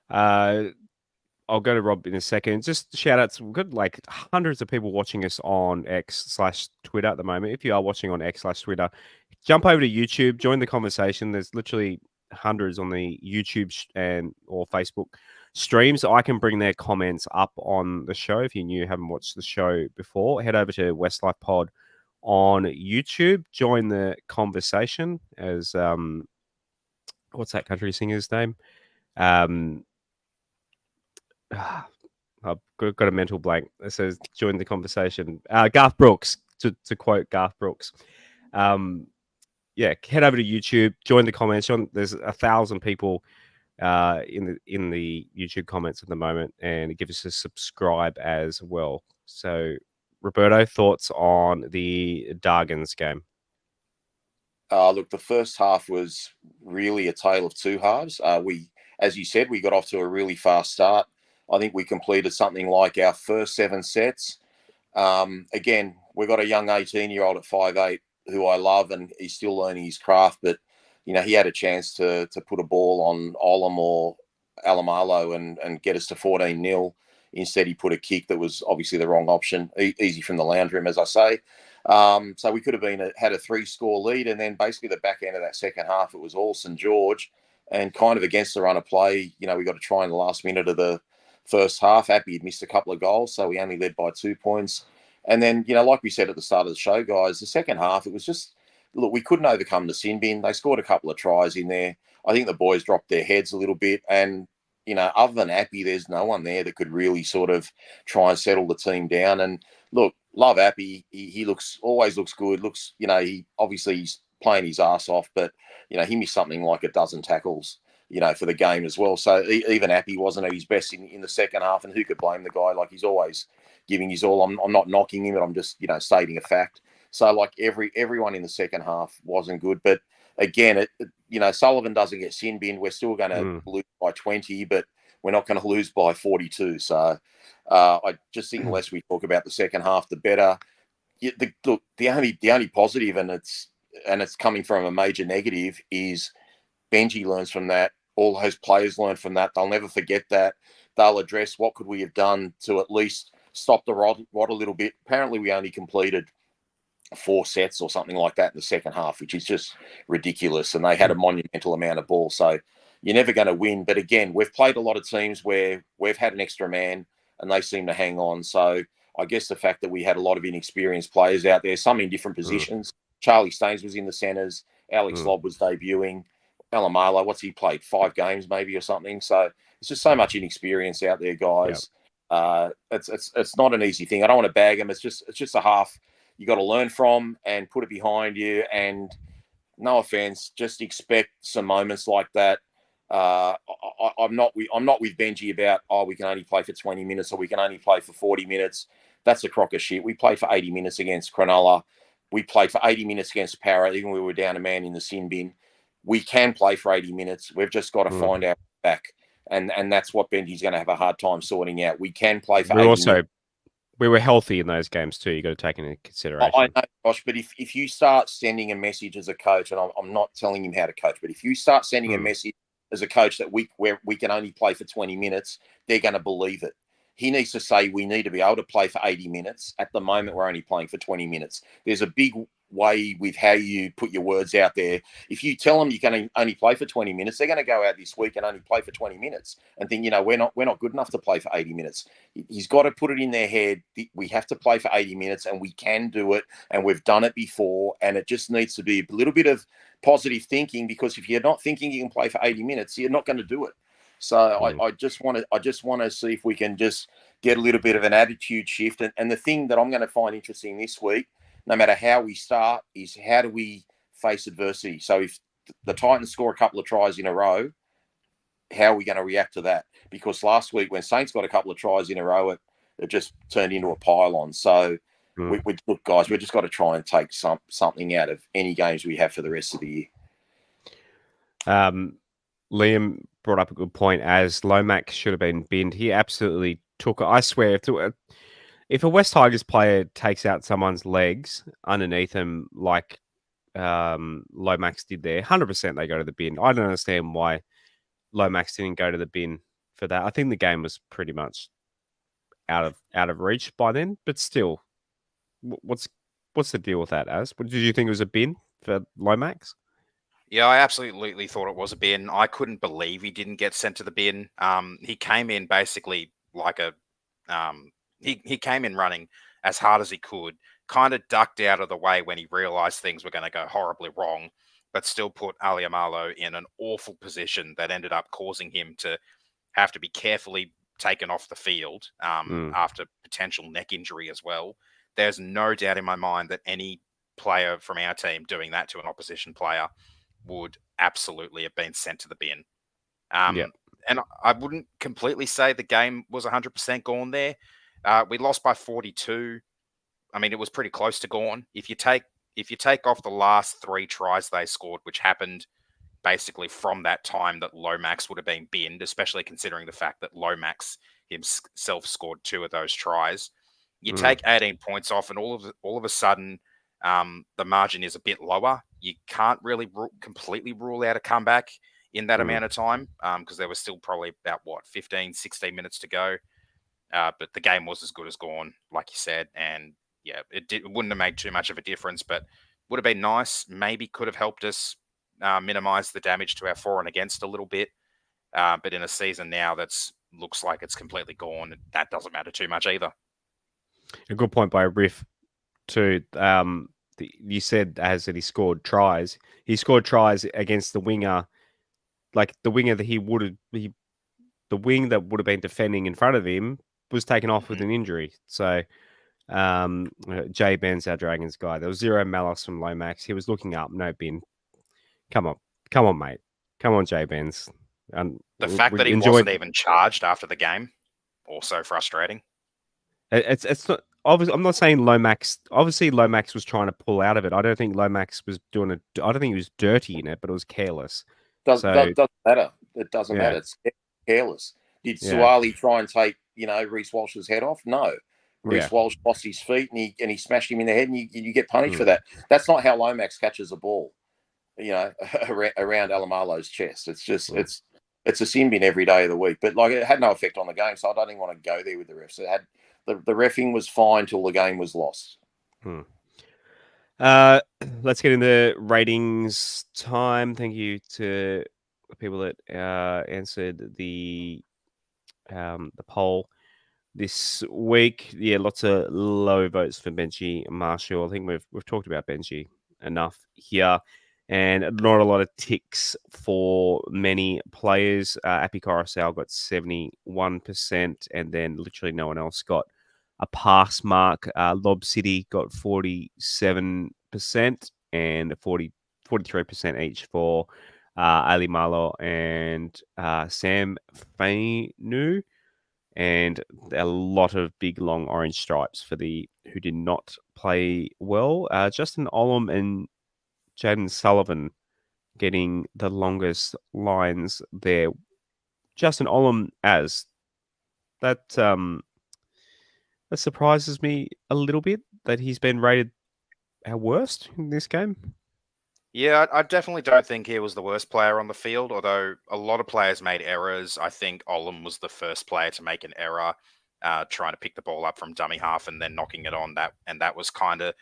I'll go to Rob in a second. Just shout outs. We've got like hundreds of people watching us on X/Twitter at the moment. If you are watching on X/Twitter, jump over to YouTube, join the conversation. There's literally hundreds on the YouTube or Facebook streams. I can bring their comments up on the show. If you haven't watched the show before, head over to WestsLife Pod on YouTube. Join the conversation as what's that country singer's name? I've got a mental blank. It says join the conversation. Garth Brooks, to quote Garth Brooks. Yeah, head over to YouTube, join the comments. There's 1,000 people in the YouTube comments at the moment, and give us a subscribe as well. So, Roberto, thoughts on the Dargans game? Look, the first half was really a tale of two halves. As you said, we got off to a really fast start. I think we completed something like our first 7 sets. Again, we've got a young 18-year-old at 5'8" who I love, and he's still learning his craft. But, he had a chance to put a ball on Olam or Alamalo and get us to 14-0. Instead, he put a kick that was obviously the wrong option, easy from the lounge room, as I say. So we could have had a 3-score lead. And then basically the back end of that second half, it was all St. George. And kind of against the run of play, we got to try in the last minute of the first half. Appy had missed a couple of goals, so we only led by 2 points. And then, like we said at the start of the show, guys, the second half, it was just, look, we couldn't overcome the sin bin. They scored a couple of tries in there. I think the boys dropped their heads a little bit. And, other than Appy, there's no one there that could really sort of try and settle the team down. And look, love Appy. He always looks good. He's playing his ass off, but, he missed something like a dozen tackles, for the game as well. So even Appy wasn't at his best in the second half, and who could blame the guy? Like, he's always giving his all. I'm not knocking him, but I'm just, stating a fact. So, like, everyone in the second half wasn't good. But again, Sullivan doesn't get sin bin. We're still going to lose by 20, but we're not going to lose by 42. So I just think the less we talk about the second half, the better. The only positive, and it's coming from a major negative, is Benji learns from that. All those players learn from that. They'll never forget that. They'll address what could we have done to at least stop the rod a little bit. Apparently, we only completed 4 sets or something like that in the second half, which is just ridiculous. And they had a monumental amount of ball. So you're never going to win. But again, we've played a lot of teams where we've had an extra man and they seem to hang on. So I guess the fact that we had a lot of inexperienced players out there, some in different positions. Charlie Staines was in the centres. Alex Lobb was debuting. Alamalo, what's he played? 5 games maybe or something. So it's just so much inexperience out there, guys. Yep. It's not an easy thing. I don't want to bag them. It's just a half. you got to learn from and put it behind you. And no offense, just expect some moments like that. I'm not with Benji about, we can only play for 20 minutes or we can only play for 40 minutes. That's a crock of shit. We played for 80 minutes against Cronulla. We played for 80 minutes against Para, even when we were down a man in the sin bin. We can play for 80 minutes. We've just got to find our back. And that's what Benji's going to have a hard time sorting out. We can play for 80 minutes. We were healthy in those games too. You got to take into consideration. I know, Josh, but if you start sending a message as a coach, and I'm not telling him how to coach, but if you start sending a message as a coach that we can only play for 20 minutes, they're going to believe it. He needs to say we need to be able to play for 80 minutes. At the moment, we're only playing for 20 minutes. There's a big way with how you put your words out there. If you tell them you can only play for 20 minutes, they're going to go out this week and only play for 20 minutes and think, we're not good enough to play for 80 minutes. He's got to put it in their head. We have to play for 80 minutes and we can do it. And we've done it before. And it just needs to be a little bit of positive thinking, because if you're not thinking you can play for 80 minutes, you're not going to do it. So I just want to see if we can just get a little bit of an attitude shift. And the thing that I'm going to find interesting this week, no matter how we start, is how do we face adversity? So if the Titans score a couple of tries in a row, how are we going to react to that? Because last week when Saints got a couple of tries in a row, it just turned into a pile-on. So look, guys, we've just got to try and take something out of any games we have for the rest of the year. Liam brought up a good point, as Lomax should have been binned. He absolutely took it. I swear, if a West Tigers player takes out someone's legs underneath him like Lomax did there, 100% they go to the bin. I don't understand why Lomax didn't go to the bin for that. I think the game was pretty much out of reach by then, but still, what's the deal with that, Az? Did you think it was a bin for Lomax? Yeah, I absolutely thought it was a bin. I couldn't believe he didn't get sent to the bin. He came in basically like he came in running as hard as he could, kind of ducked out of the way when he realised things were going to go horribly wrong, but still put Aliamalo in an awful position that ended up causing him to have to be carefully taken off the field after potential neck injury as well. There's no doubt in my mind that any player from our team doing that to an opposition player would absolutely have been sent to the bin. And I wouldn't completely say the game was 100% gone there. We lost by 42. I mean, it was pretty close to gone. If you take off the last 3 tries they scored, which happened basically from that time that Lomax would have been binned, especially considering the fact that Lomax himself scored 2 of those tries, you take 18 points off, and all of a sudden, the margin is a bit lower. You can't really completely rule out a comeback in that amount of time, because there was still probably about 15, 16 minutes to go. But the game was as good as gone, like you said. And yeah, it wouldn't have made too much of a difference, but would have been nice. Maybe could have helped us minimize the damage to our for and against a little bit. But in a season now that's looks like it's completely gone, that doesn't matter too much either. A good point by Riff too. You said as that he scored tries. He scored tries against the winger, like the winger that the wing that would have been defending in front of him was taken off with an injury. So Jay Ben's our Dragons guy. There was 0 malice from Lomax. He was looking up, no bin. Come on, mate. Come on, Jay Ben's. The fact that he wasn't even charged after the game, also frustrating. It's not. Obviously, I'm not saying Lomax. Obviously, Lomax was trying to pull out of it. I don't think Lomax was doing it. I don't think he was dirty in it, but it was careless. Doesn't matter. It doesn't matter. It's careless. Did Suwali try and take Reece Walsh's head off? No. Reece Walsh lost his feet and he smashed him in the head, and you get punished for that. That's not how Lomax catches a ball. Around Alamalo's chest. It's just it's a sin bin every day of the week. But it had no effect on the game, so I don't even want to go there with the refs. It had the reffing was fine till the game was lost. Let's get into ratings time. Thank you to the people that answered the poll this week. Yeah, lots of low votes for Benji Marshall. I think we've talked about Benji enough here, and not a lot of ticks for many players. Api Coruscant got 71%, and then literally no one else got a pass mark. Lob City got 47% and 43% each for Ali Malo and Sam Fainu, and a lot of big long orange stripes for the who did not play well. Justin Olam and Jaden Sullivan getting the longest lines there. Justin Olam that surprises me a little bit that he's been rated our worst in this game. Yeah, I definitely don't think he was the worst player on the field, although a lot of players made errors. I think Olam was the first player to make an error, trying to pick the ball up from dummy half and then knocking it on. That was kind of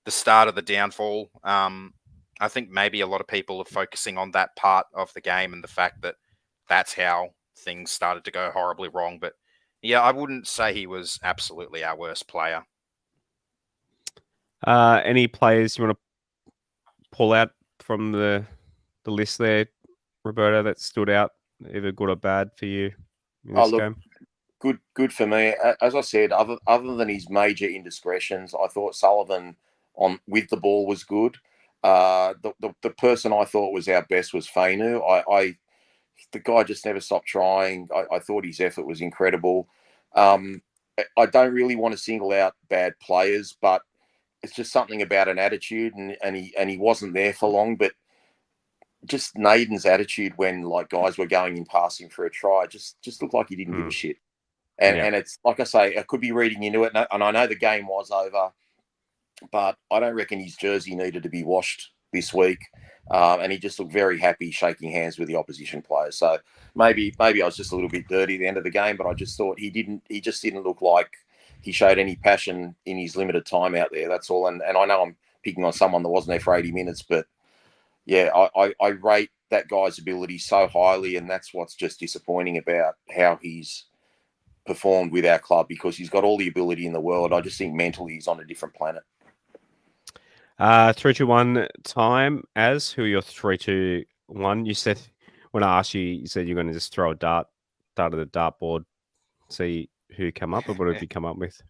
the start of the downfall. I think maybe a lot of people are focusing on that part of the game and the fact that that's how things started to go horribly wrong. But yeah, I wouldn't say he was absolutely our worst player. Any players you want to pull out from the list there, Roberto, that stood out, either good or bad for you in this game? Good for me. As I said, other than his major indiscretions, I thought Sullivan with the ball was good. The person I thought was our best was Fainu. The guy just never stopped trying. I thought his effort was incredible. I don't really want to single out bad players, but it's just something about an attitude, and he wasn't there for long. But just Naden's attitude when like guys were going in passing for a try just looked like he didn't give a shit. And it's like I say, I could be reading into it, and I know the game was over, but I don't reckon his jersey needed to be washed this week. And he just looked very happy shaking hands with the opposition players. So maybe I was just a little bit dirty at the end of the game, but I just thought he just didn't look like he showed any passion in his limited time out there. That's all. And I know I'm picking on someone that wasn't there for 80 minutes, but yeah, I rate that guy's ability so highly, and that's what's just disappointing about how he's performed with our club, because he's got all the ability in the world. I just think mentally he's on a different planet. 3-2-1 time. As who are your 3-2-1? You said, when I asked you, you said you're going to just throw a dart at the dartboard, see who come up, or what have you come up with?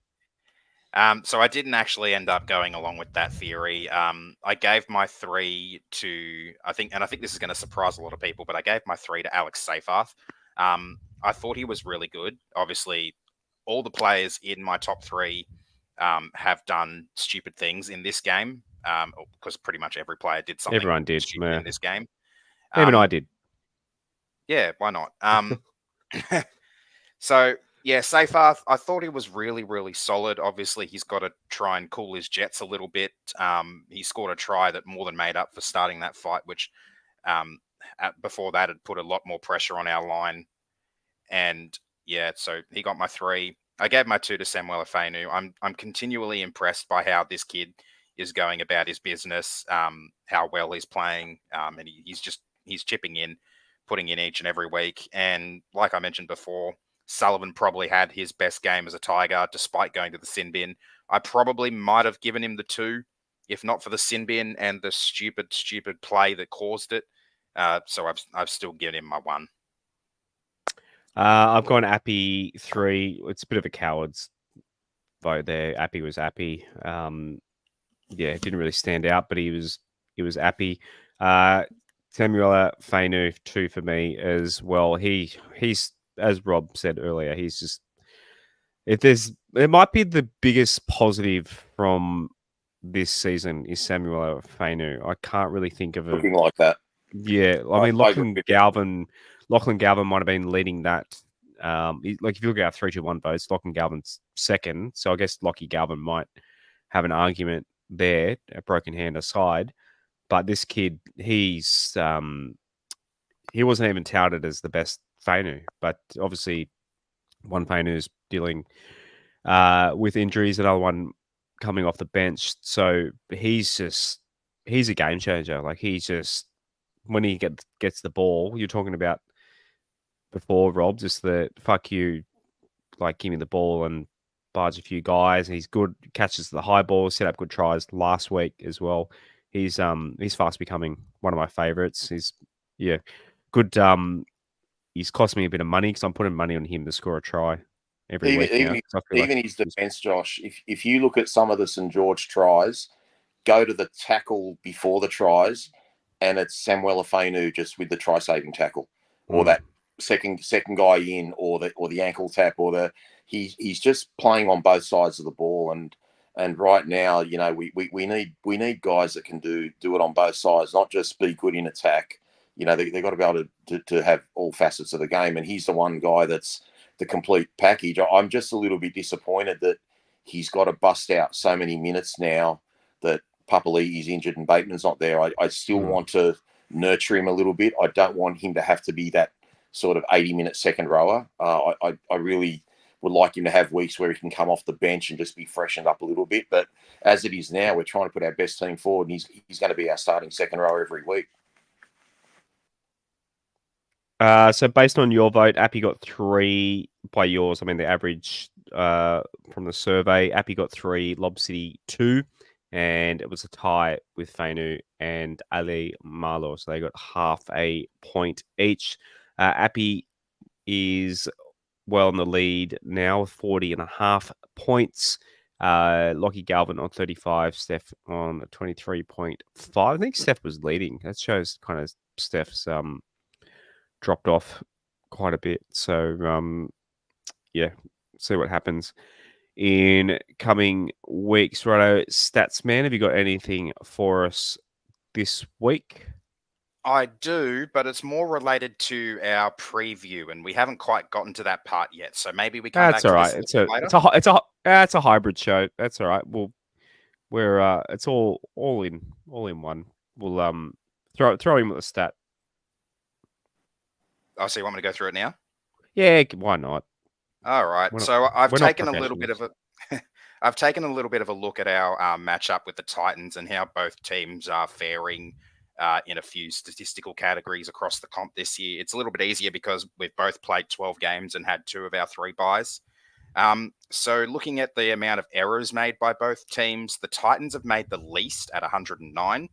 So I didn't actually end up going along with that theory. I gave my 3 to, I think this is going to surprise a lot of people, but I gave my 3 to Alex Seyfarth. I thought he was really good. Obviously, all the players in my top 3 have done stupid things in this game, because pretty much every player did something stupid in this game. Even I did. Yeah, why not? So, yeah, Seyfarth, I thought he was really, really solid. Obviously, he's got to try and cool his jets a little bit. He scored a try that more than made up for starting that fight, which before that had put a lot more pressure on our line. And yeah, so he got my 3. I gave my 2 to Samuel Fainu. I'm continually impressed by how this kid is going about his business, how well he's playing, and he's chipping in, putting in each and every week. And like I mentioned before, Sullivan probably had his best game as a Tiger, despite going to the sin bin. I probably might have given him the 2, if not for the sin bin and the stupid play that caused it. So I've still given him my 1. I've gone Appy 3. It's a bit of a coward's vote there. Appy was Appy. Yeah, it didn't really stand out, but he was Appy. Samuel Fainu 2 for me as well. He's, as Rob said earlier, he's just, it might be the biggest positive from this season is Samuel Fainu. I can't really think of looking like that. Yeah, I mean Lachlan Galvin might have been leading that. Like if you look at our 3-2-1 votes, Lachlan Galvin's second. So I guess Lockie Galvin might have an argument there, a broken hand aside. But this kid, he wasn't even touted as the best Fainu. But obviously, one Fainu is dealing with injuries, another one coming off the bench. So he's a game changer. Like when he gets the ball, you're talking about before, Rob, just the fuck you, like give me the ball and barge a few guys. He's good, catches the high ball, set up good tries last week as well. He's fast becoming one of my favorites. He's good. He's cost me a bit of money because I'm putting money on him to score a try every week now. 'Cause I feel like Even his defence, Josh, if you look at some of the St George tries, go to the tackle before the tries, and it's Samuel Afenu just with the try-saving tackle, or that second guy in, or the ankle tap, or he's just playing on both sides of the ball, and right now, you know, we need guys that can do it on both sides, not just be good in attack. You know, they've got to be able to have all facets of the game, and he's the one guy that's the complete package. I'm just a little bit disappointed that he's got to bust out so many minutes now that Papali'i's injured and Bateman's not there. I still want to nurture him a little bit. I don't want him to have to be that sort of 80-minute second rower. I really would like him to have weeks where he can come off the bench and just be freshened up a little bit. But as it is now, we're trying to put our best team forward, and he's going to be our starting second rower every week. So based on your vote, Appy got 3 by yours. I mean, the average from the survey, Appy got 3, Lob City 2, and it was a tie with Fainu and Ali Marlow. So they got half a point each. Appy is well in the lead now with 40.5 points. Lockie Galvin on 35, Steph on 23.5. I think Steph was leading. That shows kind of Steph's dropped off quite a bit. So, yeah, see what happens in coming weeks. Righto, Statsman, have you got anything for us this week? I do, but it's more related to our preview, and we haven't quite gotten to that part yet. So maybe we come back to this later. It's a hybrid show. That's all right. It's all in one. We'll throw him with a stat. Oh, so you want me to go through it now? Yeah, why not? All right. So I've taken a little bit of a look at our matchup with the Titans and how both teams are faring in a few statistical categories across the comp this year. It's a little bit easier because we've both played 12 games and had 2 of our 3 buys. So looking at the amount of errors made by both teams, the Titans have made the least at 109.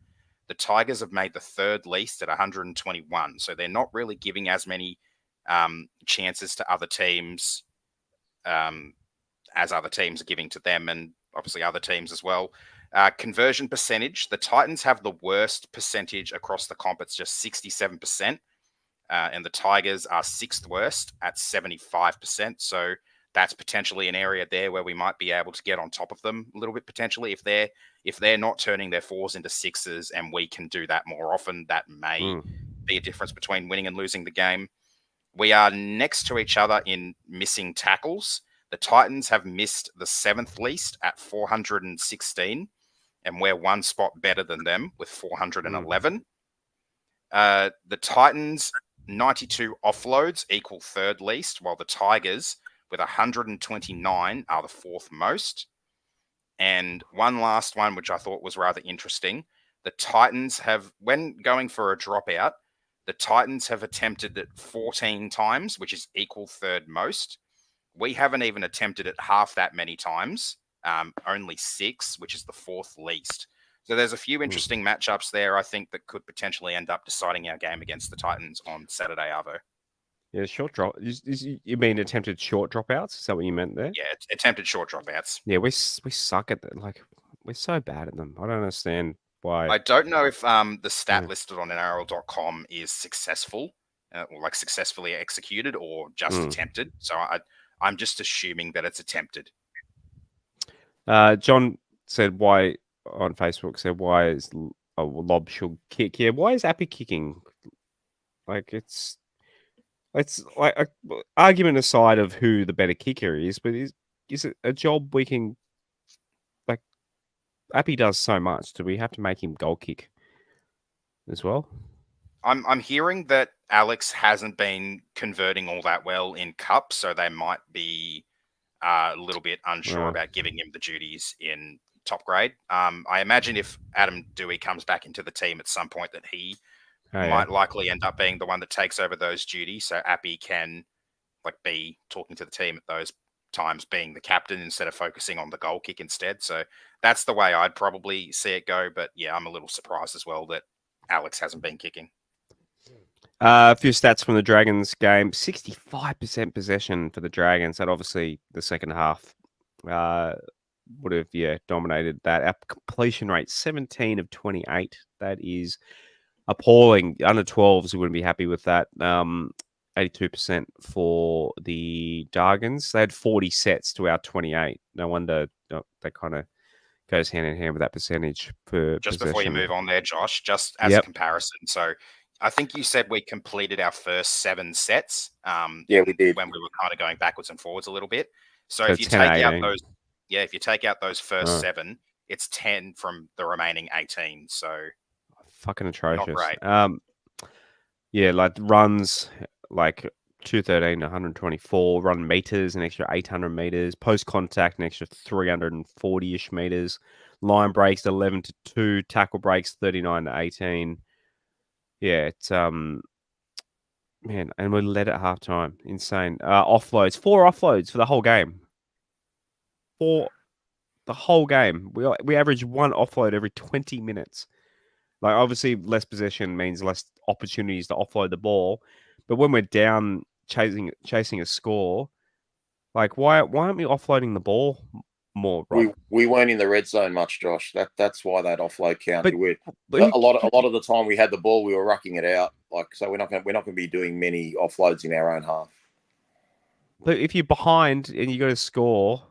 The Tigers have made the 3rd least at 121. So they're not really giving as many chances to other teams as other teams are giving to them, and obviously other teams as well. Conversion percentage, the Titans have the worst percentage across the comp. It's just 67%. And the Tigers are 6th worst at 75%. So that's potentially an area there where we might be able to get on top of them a little bit potentially. If they're not turning their 4s into 6s and we can do that more often, that may be a difference between winning and losing the game. We are next to each other in missing tackles. The Titans have missed the 7th least at 416, and we're 1 spot better than them with 411. The Titans, 92 offloads equal 3rd least, while the Tigers with 129 are the 4th most. And one last one, which I thought was rather interesting. The Titans have, when going for a dropout, the Titans have attempted it 14 times, which is equal 3rd most. We haven't even attempted it half that many times, only 6, which is the 4th least. So there's a few interesting matchups there, I think, that could potentially end up deciding our game against the Titans on Saturday, Arvo. Yeah, short drop. You mean attempted short dropouts? Is that what you meant there? Yeah, attempted short dropouts. Yeah, we suck at that. Like, we're so bad at them. I don't understand why. I don't know if the stat listed on NRL.com is successful, or like successfully executed, or just attempted. So I'm just assuming that it's attempted. John said why on Facebook why is Lob should kick? Yeah, why is Appy kicking? Like it's like argument aside of who the better kicker is, but is it a job we can like? Appy does so much. Do we have to make him goal kick as well? I'm hearing that Alex hasn't been converting all that well in Cup, so they might be a little bit unsure about giving him the duties in top grade. I imagine if Adam Dewey comes back into the team at some point, that he might likely end up being the one that takes over those duties. So Appy can be talking to the team at those times, being the captain instead of focusing on the goal kick instead. So that's the way I'd probably see it go. But yeah, I'm a little surprised as well that Alex hasn't been kicking. A few stats from the Dragons game: 65% possession for the Dragons. That obviously the second half would have dominated that. Our completion rate 17 of 28. That is appalling. Under 12s wouldn't be happy with that. 82% for the Dragons. They had 40 sets to our 28. No wonder that kind of goes hand in hand with that percentage for Just possession. before you move on there, Josh, just as a comparison. So I think you said we completed our first 7 sets. Yeah, we did. When we were kind of going backwards and forwards a little bit. So So if you 10 take out 18. those, if you take out those first Oh. 7, it's 10 from the remaining 18. So Fucking atrocious. great. Yeah, like runs, like 213, 124, run meters, an extra 800 meters, post contact, an extra 340-ish meters, line breaks 11 to 2, tackle breaks 39 to 18. Yeah, it's man, and we led at halftime. Insane. Offloads, 4 offloads for the whole game. 4 the whole game. We averaged 1 offload every 20 minutes. Like, obviously, less possession means less opportunities to offload the ball. But when we're down chasing a score, like, why aren't we offloading the ball more, Rob? We weren't in the red zone much, Josh. That's why that offload count. But a lot of the time we had the ball, we were rucking it out. Like, so we're not going to be doing many offloads in our own half. But if you're behind and you got to score,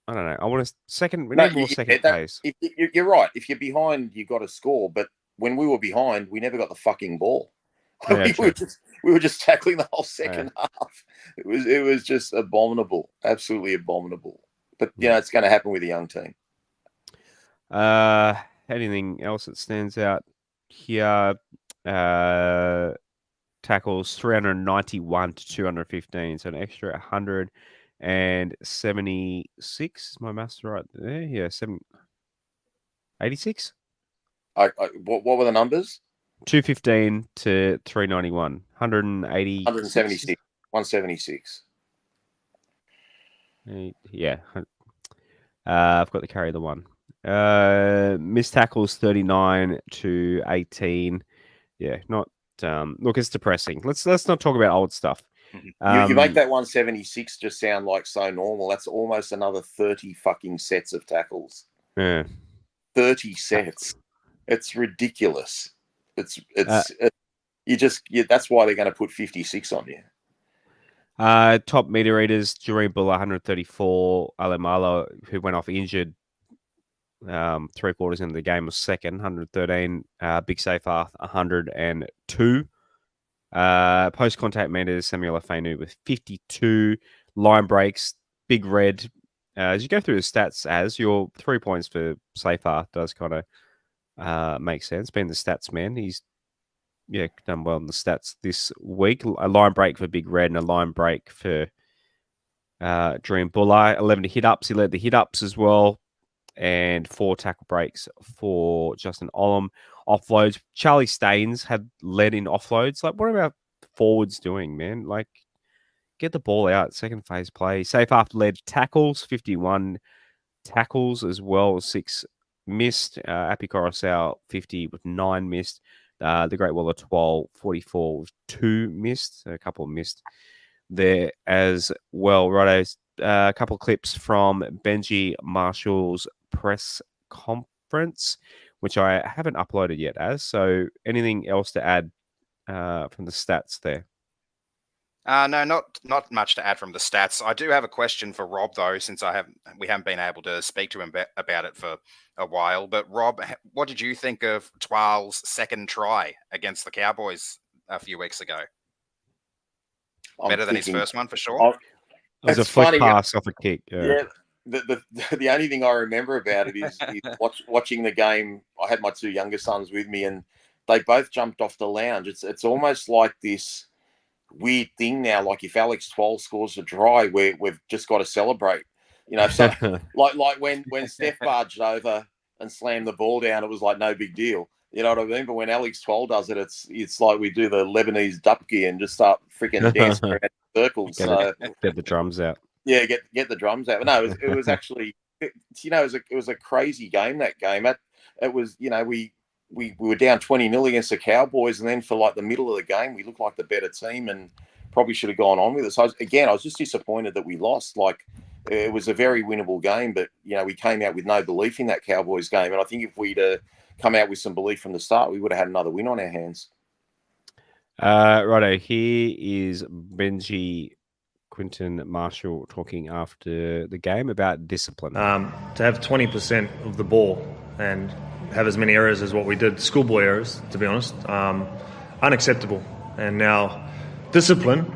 I don't know. I want we need more second pace. You're right. If you're behind, you got to score. But when we were behind, we never got the fucking ball. Yeah, we were just tackling the whole second half. It was just abominable, absolutely abominable. But it's going to happen with a young team. Anything else that stands out here? Tackles 391 to 215, so an extra 176. Is my maths right there? Yeah, 86. What were the numbers? 215 to 391. 180. 176. 176. Yeah. I've got the carry of the one. Missed tackles 39 to 18. Yeah, not. Look, it's depressing. Let's not talk about old stuff. You make that 176 just sound like so normal. That's almost another 30 fucking sets of tackles. Yeah. 30 sets. It's ridiculous. That's why they're going to put 56 on you. Top meter readers: Jareen Buller 134, Alemalo, who went off injured 3/4 into the game, was second, 113. Big Seyfarth 102. Post contact meters: Samuel Afenu with 52. Line breaks: Big Red. As you go through the stats, your 3 points for Seyfarth does kind of make sense. Being the stats man, he's done well in the stats this week. A line break for Big Red and a line break for Dream Bulleye. 11 hit ups. He led the hit ups as well. And 4 tackle breaks for Justin Olam. Offloads. Charlie Staines had led in offloads. Like, what are our forwards doing, man? Like, get the ball out. Second phase play. Seyfarth led tackles. 51 tackles as well. 6 missed. Api Coruscant 50 with 9 missed. The Great Waller 12, 44 with 2 missed. A couple missed there as well. Righto. A couple of clips from Benji Marshall's press conference, which I haven't uploaded yet. So anything else to add from the stats there? No, not much to add from the stats. I do have a question for Rob, though, since we haven't been able to speak to him about it for a while. But Rob, what did you think of Twal's second try against the Cowboys a few weeks ago? Better than his first one, for sure. It was a flick pass off a kick. Yeah. The only thing I remember about it is watching the game. I had my 2 younger sons with me, and they both jumped off the lounge. It's almost like this weird thing now. Like, if Alex Twal scores a try, we've just got to celebrate. So like when Steph barged over and slammed the ball down, it was like no big deal. You know what I mean? But when Alex Twal does it, it's like we do the Lebanese dupki and just start freaking dancing around in circles. Get the drums out. Yeah, get the drums out. But no, it was actually, it was a crazy game. That game, it was, we were down 20-0 against the Cowboys, and then for like the middle of the game, we looked like the better team and probably should have gone on with it. So I was just disappointed that we lost. Like, it was a very winnable game, but we came out with no belief in that Cowboys game. And I think if we'd come out with some belief from the start, we would have had another win on our hands. Righto, here is Benji Quinton Marshall talking after the game about discipline. To have 20% of the ball and have as many errors as what we did, schoolboy errors, to be honest, unacceptable. And now, discipline,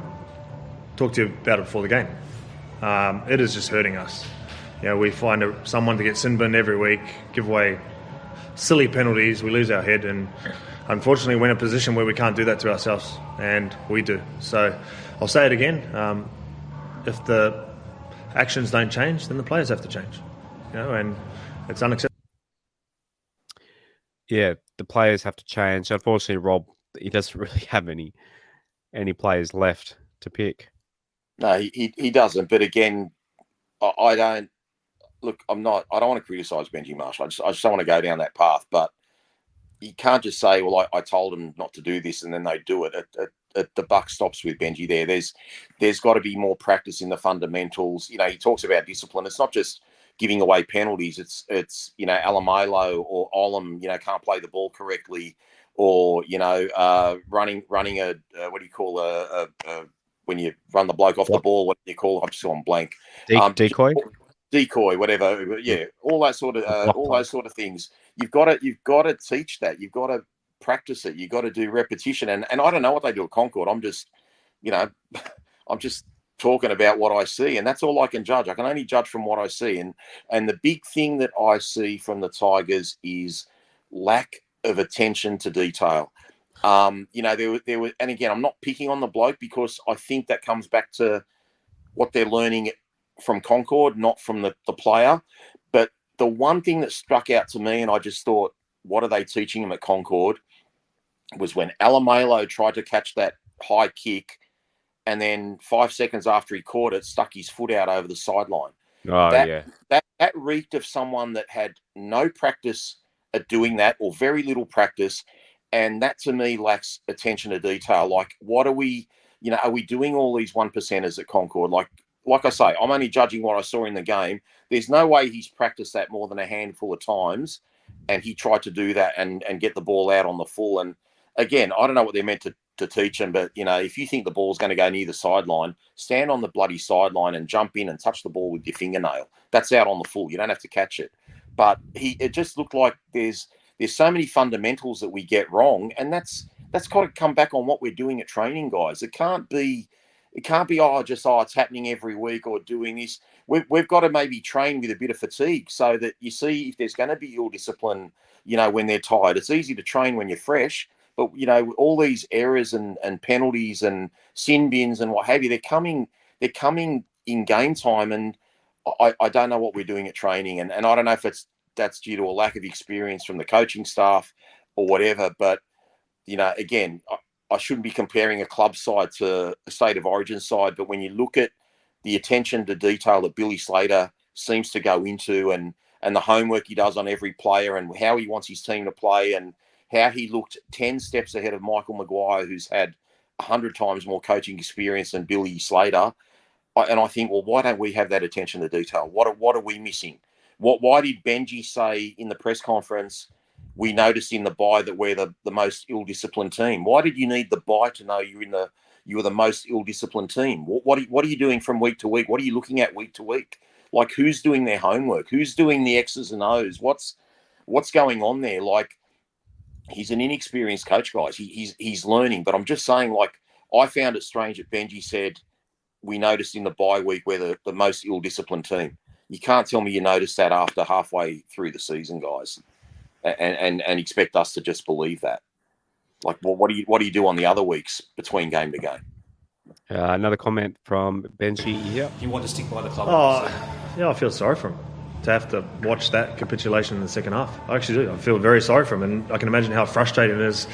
talked to you about it before the game. It is just hurting us. We find someone to get sin-binned every week, give away silly penalties, we lose our head, and unfortunately we're in a position where we can't do that to ourselves, and we do. So I'll say it again, if the actions don't change, then the players have to change, and it's unacceptable. Yeah, the players have to change. Unfortunately, Rob, he doesn't really have any players left to pick. No, he doesn't. But again, I don't want to criticise Benji Marshall. I just don't want to go down that path. But you can't just say, well, I told them not to do this, and then they do it. The buck stops with Benji there. There's got to be more practice in the fundamentals. He talks about discipline. It's not just giving away penalties. It's Alamelo or Olam, can't play the ball correctly, or running a what do you call a when you run the bloke off the ball? What do you call? I'm just on blank. Decoy, whatever. Yeah, all those sort of things. You've got to teach that. You've got to practice it. You've got to do repetition. And I don't know what they do at Concord. I'm just talking about what I see, and that's all I can judge. I can only judge from what I see. And the big thing that I see from the Tigers is lack of attention to detail. There were, and again, I'm not picking on the bloke because I think that comes back to what they're learning from Concord, not from the player. But the one thing that struck out to me, and I just thought, what are they teaching him at Concord, was when Alamelo tried to catch that high kick, and then 5 seconds after he caught it, stuck his foot out over the sideline. That reeked of someone that had no practice at doing that, or very little practice. And that to me lacks attention to detail. Like, what are we doing all these 1%ers at Concord? Like I say, I'm only judging what I saw in the game. There's no way he's practiced that more than a handful of times, and he tried to do that and get the ball out on the full. And again, I don't know what they're meant to teach him, but if you think the ball's going to go near the sideline, stand on the bloody sideline and jump in and touch the ball with your fingernail. That's out on the full. You don't have to catch it. But it just looked like there's so many fundamentals that we get wrong, and that's got to come back on what we're doing at training, guys. It can't be it's happening every week or doing this. We've got to maybe train with a bit of fatigue so that you see if there's going to be ill discipline, when they're tired. It's easy to train when you're fresh, but all these errors and penalties and sin bins and what have you, they're coming in game time, and I don't know what we're doing at training, and I don't know if that's due to a lack of experience from the coaching staff or whatever. But again, I shouldn't be comparing a club side to a state of origin side, but when you look at the attention to detail that Billy Slater seems to go into, and the homework he does on every player, and how he wants his team to play, and how he looked 10 steps ahead of Michael Maguire, who's had 100 times more coaching experience than Billy Slater. And I think, well, why don't we have that attention to detail? What are we missing? Why did Benji say in the press conference, we noticed in the bye that we're the most ill-disciplined team? Why did you need the bye to know you were the most ill-disciplined team? What are you doing from week to week? What are you looking at week to week? Like, who's doing their homework? Who's doing the X's and O's? What's going on there? Like, he's an inexperienced coach, guys. He's learning. But I'm just saying, like, I found it strange that Benji said, we noticed in the bye week we're the most ill-disciplined team. You can't tell me you noticed that after halfway through the season, guys, and expect us to just believe that. Like, well, what do you do on the other weeks between game to game? Another comment from Benji here. You want to stick by the club? I feel sorry for him to have to watch that capitulation in the second half. I actually do. I feel very sorry for him, and I can imagine how frustrating it is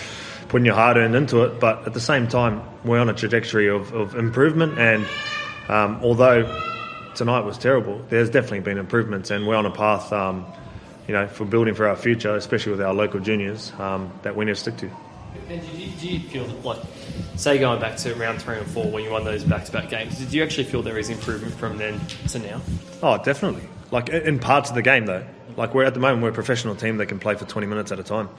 putting your hard-earned into it. But at the same time, we're on a trajectory of improvement, and although tonight was terrible, there's definitely been improvements, and we're on a path for building for our future, especially with our local juniors, that we need to stick to. And do you feel like, say going back to round 3 and 4 when you won those back-to-back games, did you actually feel there is improvement from then to now? Oh, definitely. Like in parts of the game though. Like we're a professional team that can play for 20 minutes at a time.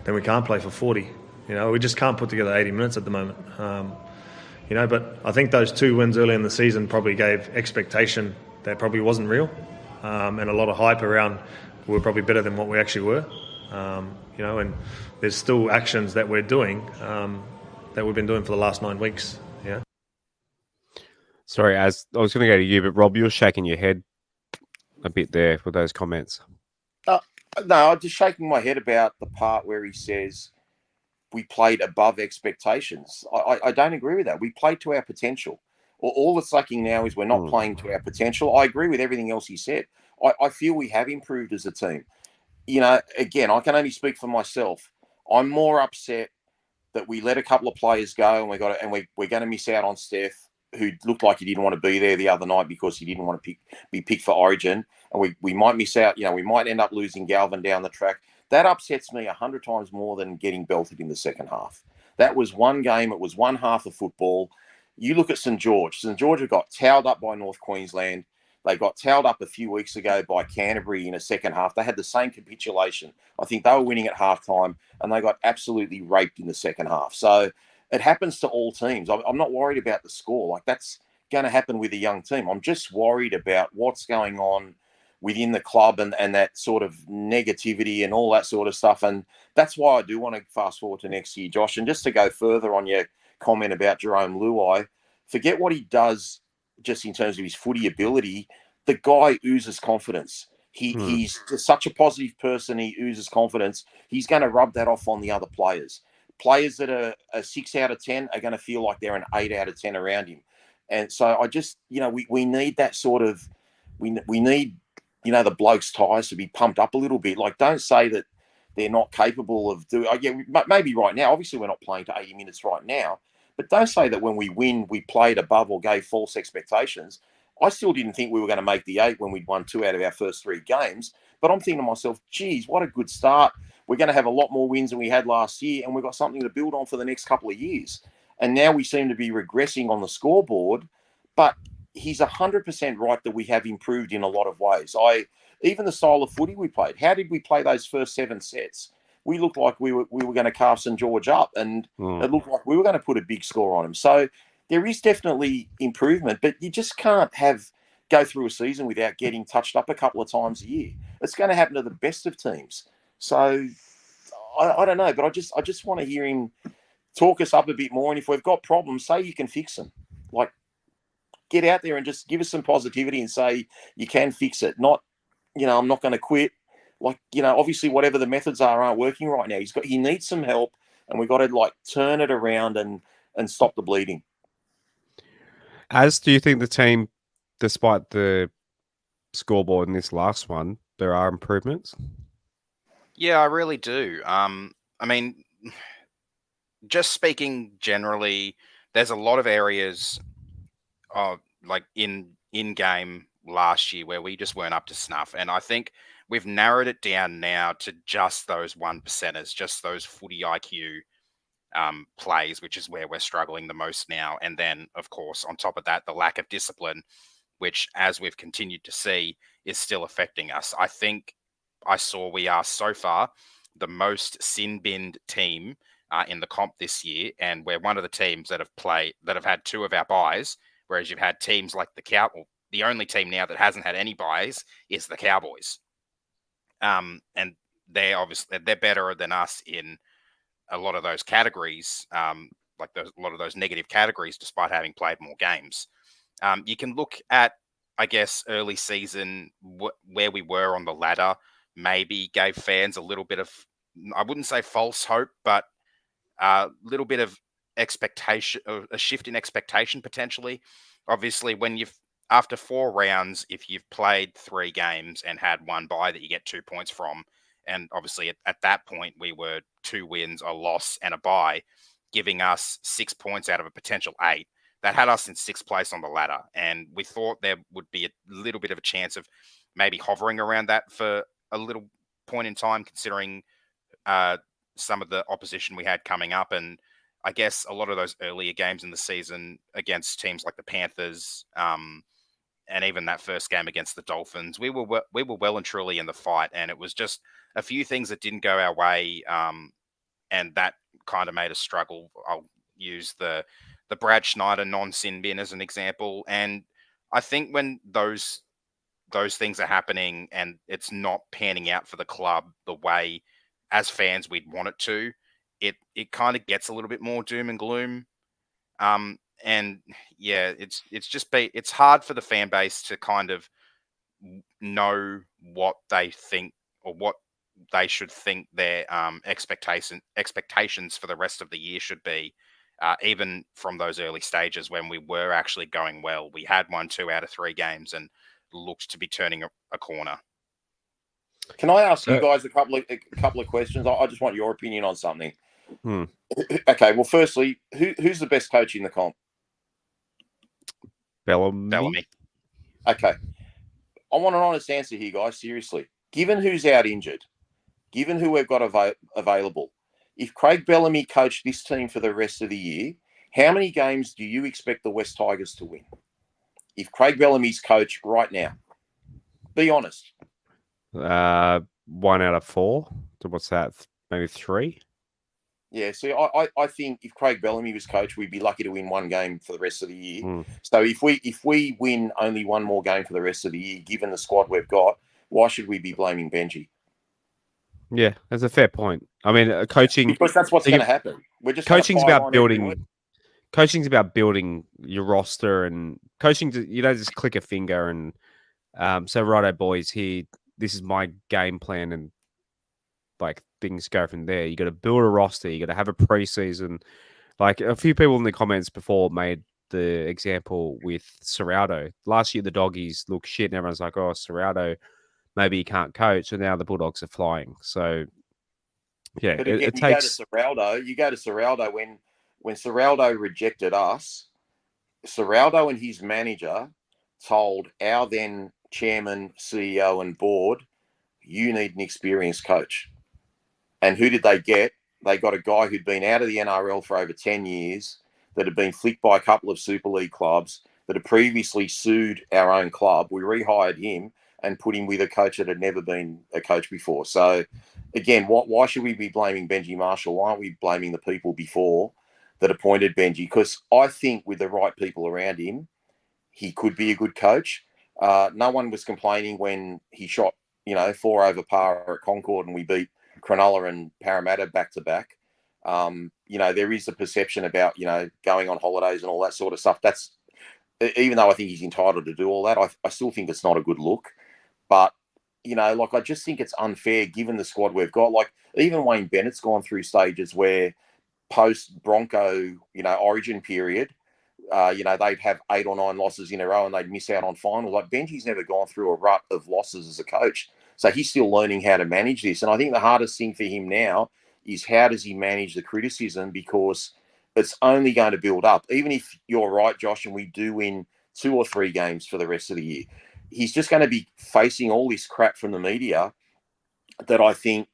Then we can't play for 40. We just can't put together 80 minutes at the moment. But I think those 2 wins early in the season probably gave expectation that probably wasn't real, and a lot of hype around we're probably better than what we actually were. And there's still actions that we're doing that we've been doing for the last 9 weeks. Yeah. Sorry, I was going to go to you, but Rob, you're shaking your head a bit there with those comments. No, I'm just shaking my head about the part where he says we played above expectations. I don't agree with that. We played to our potential. All that's lacking now is we're not playing to our potential. I agree with everything else he said. I feel we have improved as a team. Again, I can only speak for myself. I'm more upset that we let a couple of players go and we're going to miss out on Steph, who looked like he didn't want to be there the other night because he didn't want to be picked for Origin. And we might miss out. We might end up losing Galvin down the track. That upsets me 100 times more than getting belted in the second half. That was one game. It was one half of football. You look at St. George. St. George got towed up by North Queensland. They got towed up a few weeks ago by Canterbury in a second half. They had the same capitulation. I think they were winning at halftime, and they got absolutely raped in the second half. So it happens to all teams. I'm not worried about the score. Like, that's going to happen with a young team. I'm just worried about what's going on within the club and that sort of negativity and all that sort of stuff. And that's why I do want to fast forward to next year, Josh. And just to go further on your comment about Jerome Luai, forget what he does just in terms of his footy ability. The guy oozes confidence. He's just such a positive person. He oozes confidence. He's going to rub that off on the other players. Players that are a 6 out of 10 are going to feel like they're an 8 out of 10 around him. And so I just, we need that sort of, we need, the blokes' tires to be pumped up a little bit. Like, don't say that they're not capable of doing. Maybe right now. Obviously, we're not playing to 80 minutes right now. But don't say that when we win, we played above or gave false expectations. I still didn't think we were going to make the 8 when we'd won 2 out of our first 3 games. But I'm thinking to myself, geez, what a good start. We're going to have a lot more wins than we had last year, and we've got something to build on for the next couple of years. And now we seem to be regressing on the scoreboard. But he's 100% right that we have improved in a lot of ways. Even the style of footy we played. How did we play those first 7 sets? We looked like we were going to carve St. George up, and it looked like we were going to put a big score on him. So there is definitely improvement, but you just can't go through a season without getting touched up a couple of times a year. It's going to happen to the best of teams. So I don't know, but I just want to hear him talk us up a bit more. And if we've got problems, say you can fix them. Like, get out there and just give us some positivity and say you can fix it. Not, I'm not going to quit. Like, obviously whatever the methods aren't working right now. He needs some help, and we've got to turn it around and stop the bleeding. Do you think the team, despite the scoreboard in this last one, there are improvements? Yeah, I really do. Just speaking generally, there's a lot of areas like in game last year where we just weren't up to snuff. And I think we've narrowed it down now to just those 1%ers, just those footy IQ plays, which is where we're struggling the most now. And then, of course, on top of that, the lack of discipline, which, as we've continued to see, is still affecting us. I think we are so far the most sin-binned team in the comp this year, and we're one of the teams that have had 2 of our buys, whereas you've had teams like the only team now that hasn't had any buys is the Cowboys. And they're better than us in a lot of those categories, a lot of those negative categories, despite having played more games. You can look at, I guess, early season where we were on the ladder, maybe gave fans a little bit of, I wouldn't say false hope, but a little bit of expectation, a shift in expectation potentially. Obviously, after 4 rounds, if you've played 3 games and had 1 bye that you get 2 points from, and obviously at that point we were 2 wins, a loss, and a bye, giving us 6 points out of a potential 8. That had us in 6th place on the ladder, and we thought there would be a little bit of a chance of maybe hovering around that for a little point in time, considering some of the opposition we had coming up, and I guess a lot of those earlier games in the season against teams like the Panthers, and even that first game against the Dolphins, we were well and truly in the fight, and it was just a few things that didn't go our way, and that kind of made us struggle. I'll use the Brad Schneider non-sin bin as an example, and I think when those things are happening and it's not panning out for the club the way as fans we'd want it to, it kind of gets a little bit more doom and gloom. And yeah, it's hard for the fan base to kind of know what they think or what they should think their expectations for the rest of the year should be. Even from those early stages when we were actually going well, we had won 2 out of 3 games and looked to be turning a corner. Can I ask you guys a couple of questions? I just want your opinion on something. Okay, well, firstly, who's the best coach in the comp? Bellamy. Okay. I want an honest answer here, guys, seriously. Given who's out injured, given who we've got available, if Craig Bellamy coached this team for the rest of the year, how many games do you expect the West Tigers to win? If Craig Bellamy's coach right now, be honest. 1 out of 4. So what's that? Maybe 3? Yeah, see, I think if Craig Bellamy was coach, we'd be lucky to win 1 game for the rest of the year. So if we win only 1 more game for the rest of the year, given the squad we've got, why should we be blaming Benji? Yeah, that's a fair point. I mean, coaching, because that's what's going to happen. We're just coaching's about building. Coaching's about building your roster, and coaching. You don't just click a finger and say, "Righto, boys, here. This is my game plan," and like things go from there. You got to build a roster. You got to have a preseason. Like a few people in the comments before made the example with Serraldo. Last year, the Doggies looked shit, and everyone's like, "Oh, Serraldo, maybe he can't coach." And now the Bulldogs are flying. So, yeah, but again, it takes. You go to Serraldo when Serraldo rejected us. Serraldo and his manager told our then chairman, CEO, and board, "You need an experienced coach." And who did they get? They got a guy who'd been out of the NRL for over 10 years, that had been flicked by a couple of Super League clubs, that had previously sued our own club. We rehired him and put him with a coach that had never been a coach before. So, again, why should we be blaming Benji Marshall? Why aren't we blaming the people before that appointed Benji? Because I think with the right people around him, he could be a good coach. No one was complaining when he shot, 4 over par at Concord and we beat Cronulla and Parramatta back to back. There is a perception about, going on holidays and all that sort of stuff. That's, even though I think he's entitled to do all that, I still think it's not a good look. But, I just think it's unfair given the squad we've got. Like, even Wayne Bennett's gone through stages where post-Bronco, origin period, they'd have 8 or 9 losses in a row and they'd miss out on finals. Like, Benji's never gone through a rut of losses as a coach. So he's still learning how to manage this. And I think the hardest thing for him now is how does he manage the criticism, because it's only going to build up. Even if you're right, Josh, and we do win 2 or 3 games for the rest of the year, he's just going to be facing all this crap from the media that I think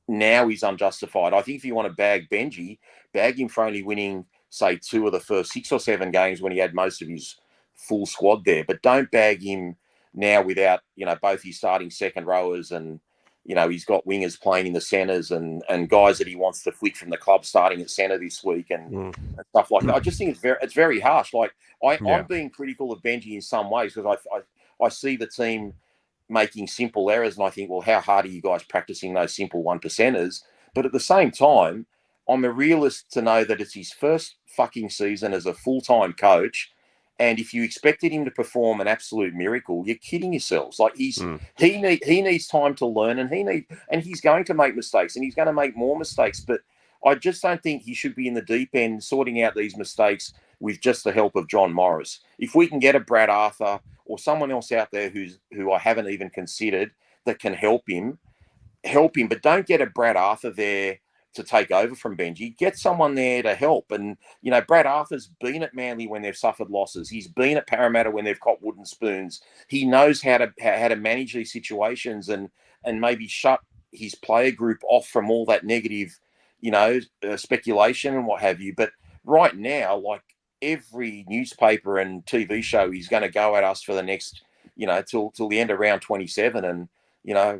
now is unjustified. I think if you want to bag Benji, bag him for only winning, say, 2 of the first 6 or 7 games when he had most of his full squad there. But don't bag him now without, both his starting second rowers and, he's got wingers playing in the centres and guys that he wants to flick from the club starting at centre this week and stuff like that. I just think it's very harsh. Like, I'm being critical of Benji in some ways because I see the team making simple errors and I think, well, how hard are you guys practicing those simple 1%ers? But at the same time, I'm a realist to know that it's his first fucking season as a full-time coach. And if you expected him to perform an absolute miracle, you're kidding yourselves. Like he needs time to learn, and he's going to make mistakes, and he's going to make more mistakes. But I just don't think he should be in the deep end sorting out these mistakes with just the help of John Morris. If we can get a Brad Arthur or someone else out there who I haven't even considered that can help him. But don't get a Brad Arthur there to take over from Benji. Get someone there to help. And, Brad Arthur's been at Manly when they've suffered losses. He's been at Parramatta when they've caught wooden spoons. He knows how to manage these situations and maybe shut his player group off from all that negative, speculation and what have you. But right now, like every newspaper and TV show is going to go at us for the next, till the end of round 27. And,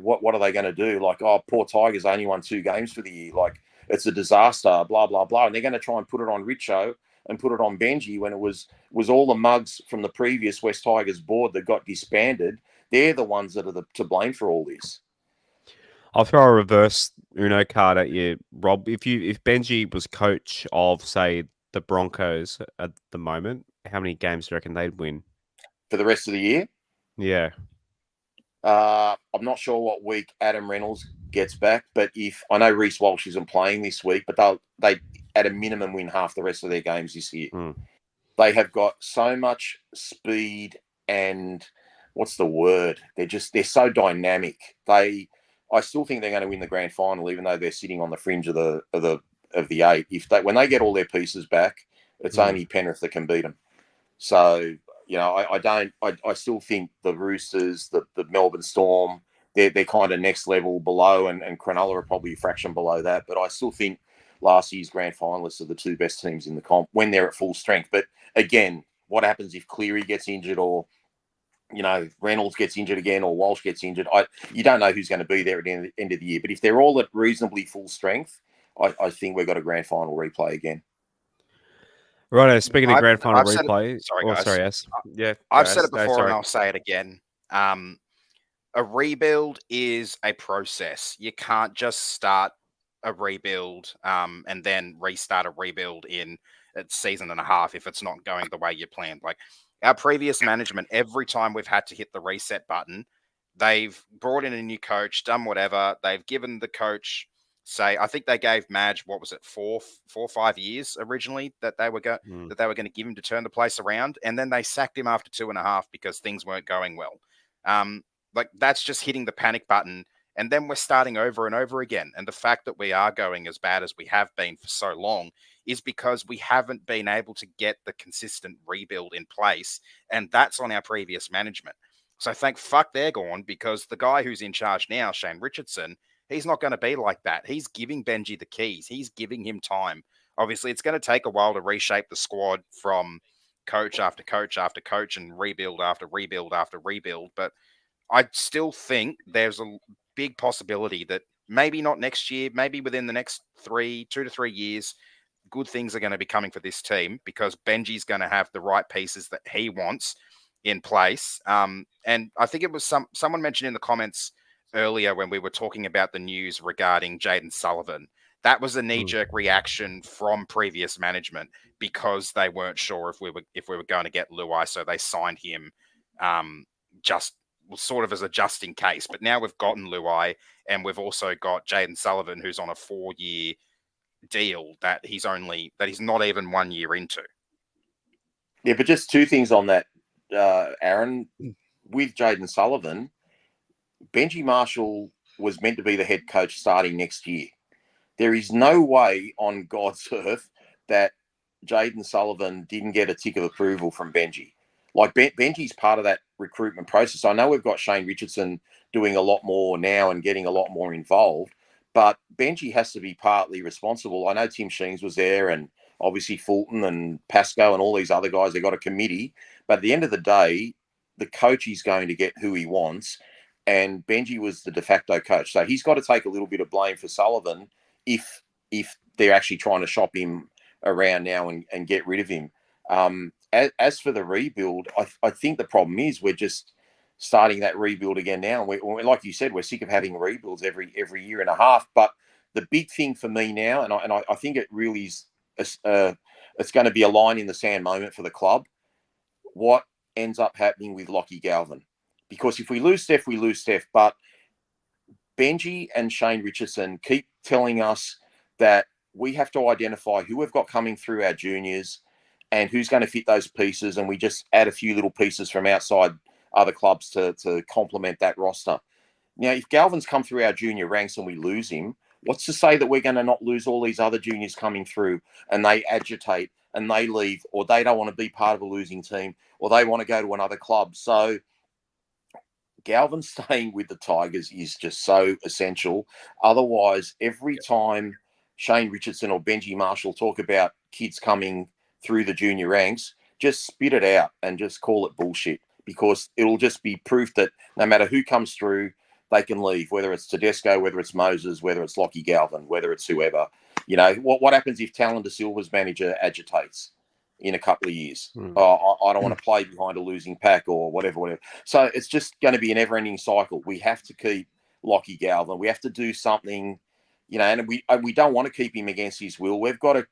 what are they going to do? Like, oh, poor Tigers only won 2 games for the year. Like, it's a disaster, blah, blah, blah. And they're going to try and put it on Richo and put it on Benji when it was all the mugs from the previous West Tigers board that got disbanded. They're the ones that are to blame for all this. I'll throw a reverse Uno card at you, Rob. If Benji was coach of, say, the Broncos at the moment, how many games do you reckon they'd win? For the rest of the year? Yeah. I'm not sure what week Adam Reynolds gets back, but I know Reece Walsh isn't playing this week, but they at a minimum win half the rest of their games this year. They have got so much speed and what's the word? They're so dynamic. I still think they're going to win the grand final, even though they're sitting on the fringe of the 8. When they get all their pieces back, it's only Penrith that can beat them. So, I still think the Roosters, the Melbourne Storm, they're kind of next level below, and Cronulla are probably a fraction below that. But I still think last year's grand finalists are the 2 best teams in the comp when they're at full strength. But again, what happens if Cleary gets injured or, Reynolds gets injured again or Walsh gets injured? You don't know who's going to be there at the end of the year. But if they're all at reasonably full strength, I think we've got a grand final replay again. Right. Speaking of grand final replay, I've said it before and I'll say it again. A rebuild is a process. You can't just start a rebuild and then restart a rebuild in a season and a half if it's not going the way you planned. Like our previous management, every time we've had to hit the reset button, they've brought in a new coach, done whatever. They've given the coach, I think they gave Madge, 4 or 5 years originally that they were going to give him to turn the place around, and then they sacked him after 2.5 because things weren't going well. That's just hitting the panic button, and then we're starting over and over again. And the fact that we are going as bad as we have been for so long is because we haven't been able to get the consistent rebuild in place, and that's on our previous management. So thank fuck they're gone, because the guy who's in charge now, Shane Richardson, he's not going to be like that. He's giving Benji the keys. He's giving him time. Obviously, it's going to take a while to reshape the squad from coach after coach after coach and rebuild after rebuild after rebuild. But I still think there's a big possibility that maybe not next year, maybe within the next 2 to 3 years, good things are going to be coming for this team, because Benji's going to have the right pieces that he wants in place. And I think it was someone mentioned in the comments earlier when we were talking about the news regarding Jaden Sullivan. That was a knee-jerk reaction from previous management because they weren't sure if we were going to get Luai, so they signed him just sort of as a just in case. But now we've gotten Luai, and we've also got Jaden Sullivan, who's on a 4-year deal that he's not even 1 year into. Yeah, but just 2 things on that, Aaron. With Jaden Sullivan, Benji Marshall was meant to be the head coach starting next year. There is no way on God's earth that Jaden Sullivan didn't get a tick of approval from Benji. Like, Benji's part of that recruitment process. I know we've got Shane Richardson doing a lot more now and getting a lot more involved, but Benji has to be partly responsible. I know Tim Sheens was there, and obviously Fulton and Pascoe and all these other guys. They got a committee. But at the end of the day, the coach is going to get who he wants, and Benji was the de facto coach. So he's got to take a little bit of blame for Sullivan if they're actually trying to shop him around now and get rid of him. As for the rebuild, I think the problem is we're just starting that rebuild again now. Like you said, we're sick of having rebuilds every year and a half. But the big thing for me now, and I think it really is, it's going to be a line in the sand moment for the club, what ends up happening with Lockie Galvin. Because if we lose Steph, we lose Steph. But Benji and Shane Richardson keep telling us that we have to identify who we've got coming through our juniors and who's going to fit those pieces. And we just add a few little pieces from outside other clubs to complement that roster. Now, if Galvin's come through our junior ranks and we lose him, what's to say that we're going to not lose all these other juniors coming through and they agitate and they leave, or they don't want to be part of a losing team, or they want to go to another club? So Galvin staying with the Tigers is just so essential. Otherwise, every time Shane Richardson or Benji Marshall talk about kids coming through the junior ranks, just spit it out and just call it bullshit, because it'll just be proof that no matter who comes through, they can leave, whether it's Tedesco, whether it's Moses, whether it's Lockie Galvin, whether it's whoever. You know, what happens if Talon De Silva's manager agitates in a couple of years? I don't want to play behind a losing pack or whatever. So it's just going to be an ever-ending cycle. We have to keep Lockie Galvin. We have to do something, you know, and we don't want to keep him against his will. We've got to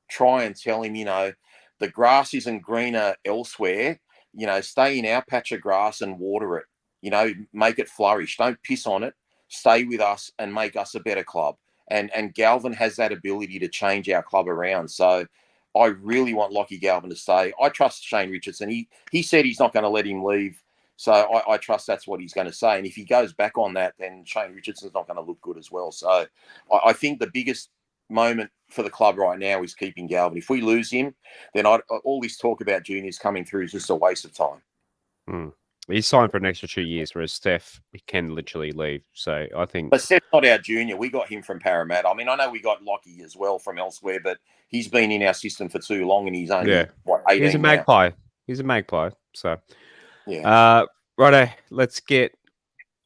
try and tell him, you know, the grass isn't greener elsewhere. You know, stay in our patch of grass and water it. You know, make it flourish. Don't piss on it. Stay with us and make us a better club. And Galvin has that ability to change our club around. So I really want Lockie Galvin to stay. I trust Shane Richardson. He said he's not going to let him leave. So I trust that's what he's going to say. And if he goes back on that, then Shane Richardson's not going to look good as well. So I think the biggest moment for the club right now is keeping Galvin. If we lose him, then all this talk about juniors coming through is just a waste of time. He's signed for an extra 2 years, whereas Steph can literally leave. So I think... But Steph's not our junior. We got him from Parramatta. I mean, I know we got Lockie as well from elsewhere, but he's been in our system for too long, and he's only, 18 He's a magpie. now. He's a magpie. So, yeah. Righto, let's get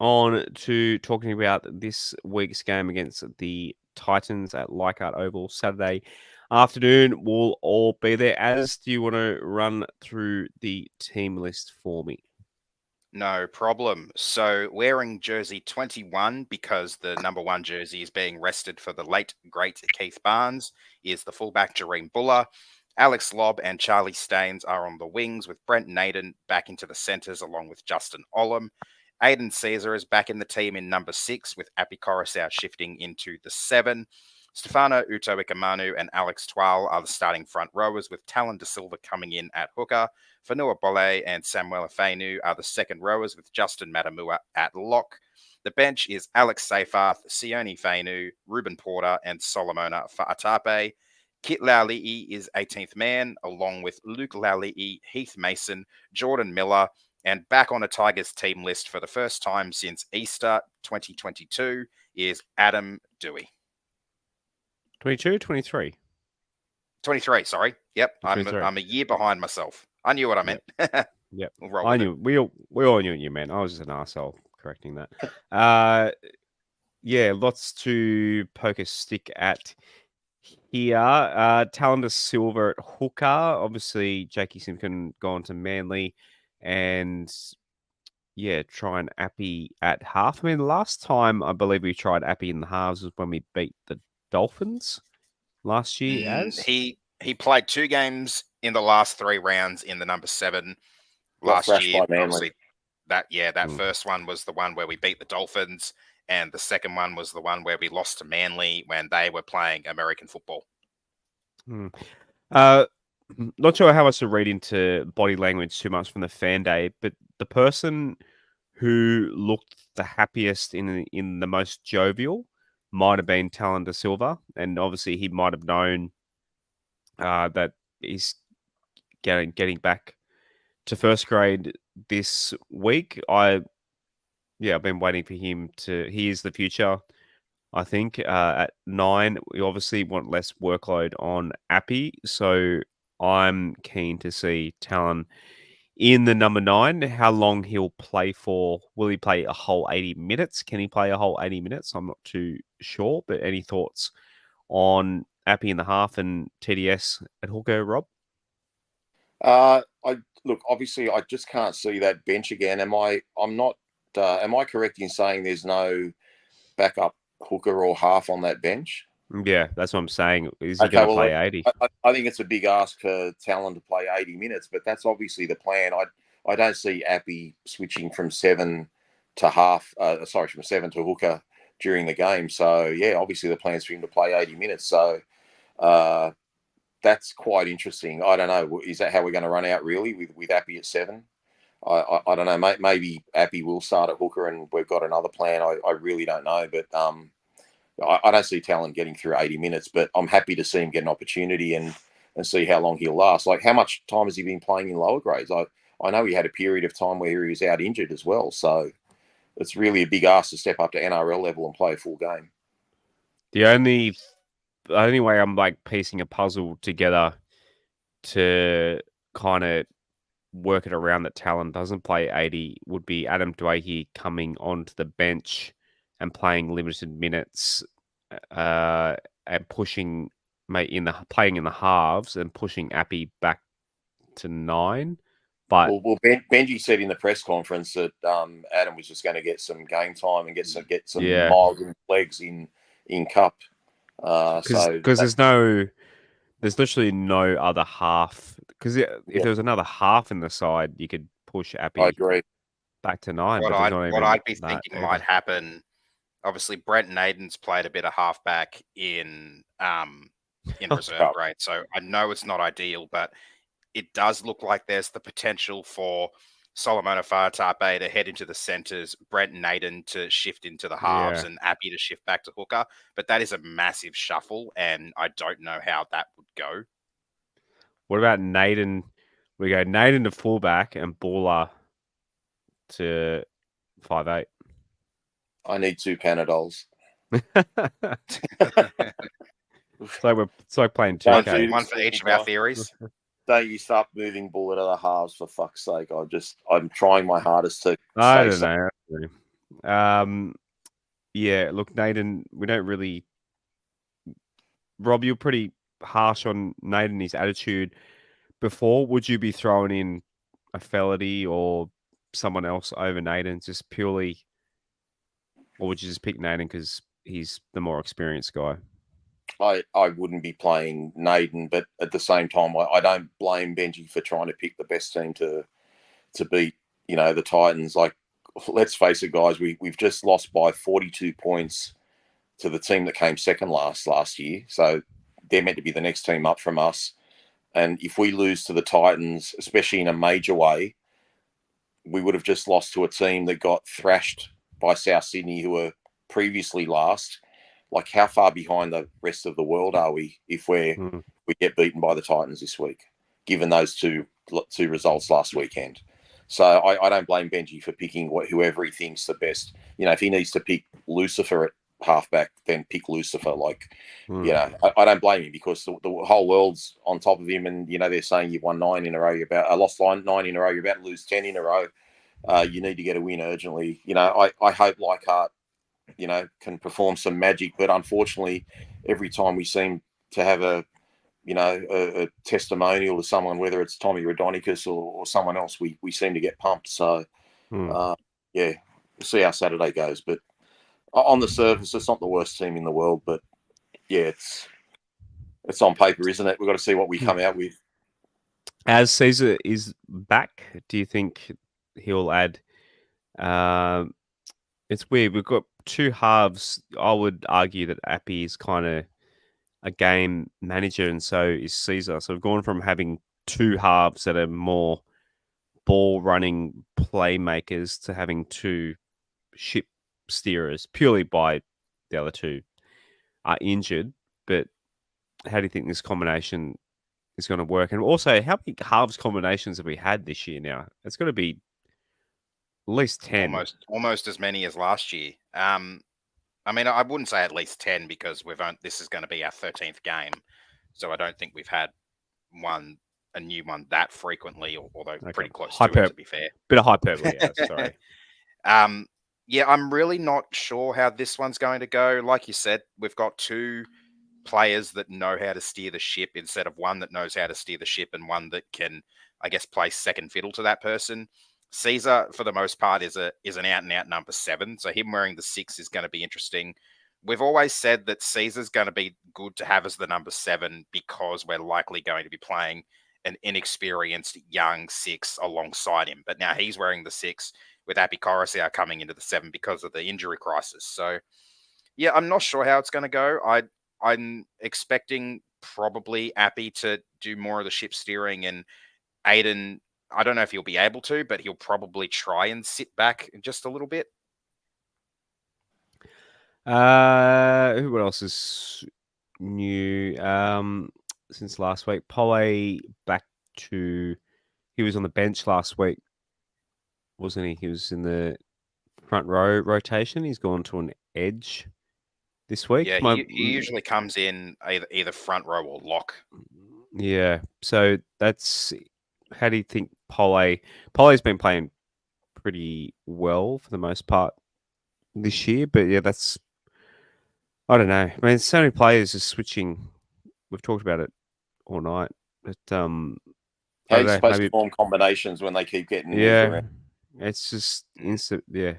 on to talking about this week's game against the Titans at Leichhardt Oval Saturday afternoon. We'll all be there. As do you want to run through the team list for me? No problem. So wearing jersey 21, because the number 1 jersey is being rested for the late, great Keith Barnes, is the fullback Jareem Buller. Alex Lobb and Charlie Staines are on the wings, with Brent Naden back into the centres along with Justin Olam. Aiden Caesar is back in the team in number 6, with Api Coruscant shifting into the 7. Stefano Utoikamanu and Alex Twal are the starting front rowers, with Talon De Silva coming in at hooker. Fanua Bolle and Samuel Afenu are the second rowers, with Justin Matamua at lock. The bench is Alex Seyfarth, Sione Fainu, Ruben Porter, and Solomona Fa'atape. Kit Lauli'i is 18th man, along with Luke Lauli'i, Heath Mason, Jordan Miller, and back on a Tigers team list for the first time since Easter 2022 is Adam Dewey. 22, 23? 23, sorry. Yep, 23. I'm a year behind myself. I knew what I meant. Yep. We'll I knew. We all knew what you meant. I was just an arsehole correcting that. Yeah, lots to poke a stick at here. Talon De Silva at hooker. Obviously, Jakey Simpkin gone to Manly. And yeah, try and Appy at half. I mean, last time I believe we tried Appy in the halves was when we beat the Dolphins last year. He played 2 games in the last 3 rounds in the number 7 last year. Obviously, that first one was the one where we beat the Dolphins, and the second one was the one where we lost to Manly when they were playing American football. Not sure how much to read into body language too much from the fan day, but the person who looked the happiest in the most jovial might have been Talon De Silva, and obviously he might have known that he's getting back to first grade this week. I've been waiting for him to. He is the future. I think at 9, we obviously want less workload on Appy, so I'm keen to see Talon in the number 9. How long he'll play for? Will he play a whole 80 minutes? Can he play a whole 80 minutes? I'm not too sure, but any thoughts on Appy in the half and TDS at hooker, Rob? Obviously, I just can't see that bench again. Am I correct in saying there's no backup hooker or half on that bench? Yeah, that's what I'm saying. Is he going to play 80? I think it's a big ask for Talon to play 80 minutes, but that's obviously the plan. I don't see Appy switching from 7 to hooker during the game. So, yeah, obviously the plan's for him to play 80 minutes. So that's quite interesting. I don't know. Is that how we're going to run out, really, with Appy at 7? I don't know. Maybe Appy will start at hooker and we've got another plan. I really don't know. But I don't see Talon getting through 80 minutes, but I'm happy to see him get an opportunity and see how long he'll last. Like, how much time has he been playing in lower grades? I know he had a period of time where he was out injured as well. So it's really a big ask to step up to NRL level and play a full game. The only way I'm like piecing a puzzle together to kind of work it around that Talon doesn't play 80 would be Adam Dwayhe coming onto the bench and playing limited minutes and pushing playing in the halves and pushing Appy back to 9. But Benji said in the press conference that Adam was just going to get some game time and get some Yeah. miles and legs in cup. Because there's literally no other half. Because if there was another half in the side, you could push Appy I agree. back to 9. What I'd be thinking either. might happen. Obviously, Brent Naden's played a bit of halfback in reserve grade, so I know it's not ideal, but it does look like there's the potential for Solomon Afar-Tape to head into the centres, Brent Naden to shift into the halves, and Appy to shift back to hooker. But that is a massive shuffle, and I don't know how that would go. What about Naden? We go Naden to fullback and Baller to 5'8". I need 2 Panadols. It's like playing 2K. One for each of our theories. Don't you start moving Buller to the halves, for fuck's sake. I'm trying my hardest to I don't know. Yeah, look, Naden, we don't really... Rob, you're pretty harsh on Naden, his attitude. Before, would you be throwing in a Felity or someone else over Naden, just purely... Or would you just pick Naden because he's the more experienced guy? I wouldn't be playing Naden, but at the same time, I don't blame Benji for trying to pick the best team to beat, the Titans. Like, let's face it, guys, we've just lost by 42 points to the team that came second last year. So they're meant to be the next team up from us. And if we lose to the Titans, especially in a major way, we would have just lost to a team that got thrashed by South Sydney, who were previously last. Like, how far behind the rest of the world are we if we get beaten by the Titans this week, given those two results last weekend? So I don't blame Benji for picking whoever he thinks the best. If he needs to pick Lucifer at halfback, then pick Lucifer. I don't blame him because the whole world's on top of him, and they're saying you've won 9 in a row. Lost 9 in a row. You're about to lose 10 in a row. You need to get a win urgently. I hope Leichhardt can perform some magic, but unfortunately, every time we seem to have a testimonial to someone, whether it's Tommy Raudonikis or someone else, we seem to get pumped. So, we'll see how Saturday goes. But on the surface, it's not the worst team in the world, but yeah, it's on paper, isn't it? We've got to see what we come out with. As Caesar is back, do you think he'll add? It's weird. We've got 2 halves. I would argue that Appy is kind of a game manager, and so is Caesar. So we've gone from having 2 halves that are more ball-running playmakers to having 2 ship steerers, purely by the other 2 are injured. But how do you think this combination is going to work? And also, how many halves combinations have we had this year now? It's got to be at least 10. Almost as many as last year. I wouldn't say at least 10 because this is going to be our 13th game. So I don't think we've had a new one that frequently, although pretty close to it, to be fair. Bit of hyperbole, sorry. I'm really not sure how this one's going to go. Like you said, we've got 2 players that know how to steer the ship instead of one that knows how to steer the ship and one that can, I guess, play second fiddle to that person. Caesar, for the most part, is an out-and-out number 7, so him wearing the 6 is going to be interesting. We've always said that Caesar's going to be good to have as the number 7 because we're likely going to be playing an inexperienced young 6 alongside him. But now he's wearing the 6 with Appy Coruscant coming into the 7 because of the injury crisis. So, yeah, I'm not sure how it's going to go. I'm expecting probably Appy to do more of the ship steering, and Aiden, I don't know if he'll be able to, but he'll probably try and sit back just a little bit. Who else is new since last week? Pole back to... He was on the bench last week, wasn't he? He was in the front row rotation. He's gone to an edge this week. Yeah, he usually comes in either front row or lock. Yeah, so that's how do you think Pole's been playing pretty well for the most part this year, but yeah, that's I don't know. I mean, so many players are switching. We've talked about it all night, but How I are don't you know, supposed maybe to form combinations when they keep getting moved yeah, around? it's just instant. Yeah,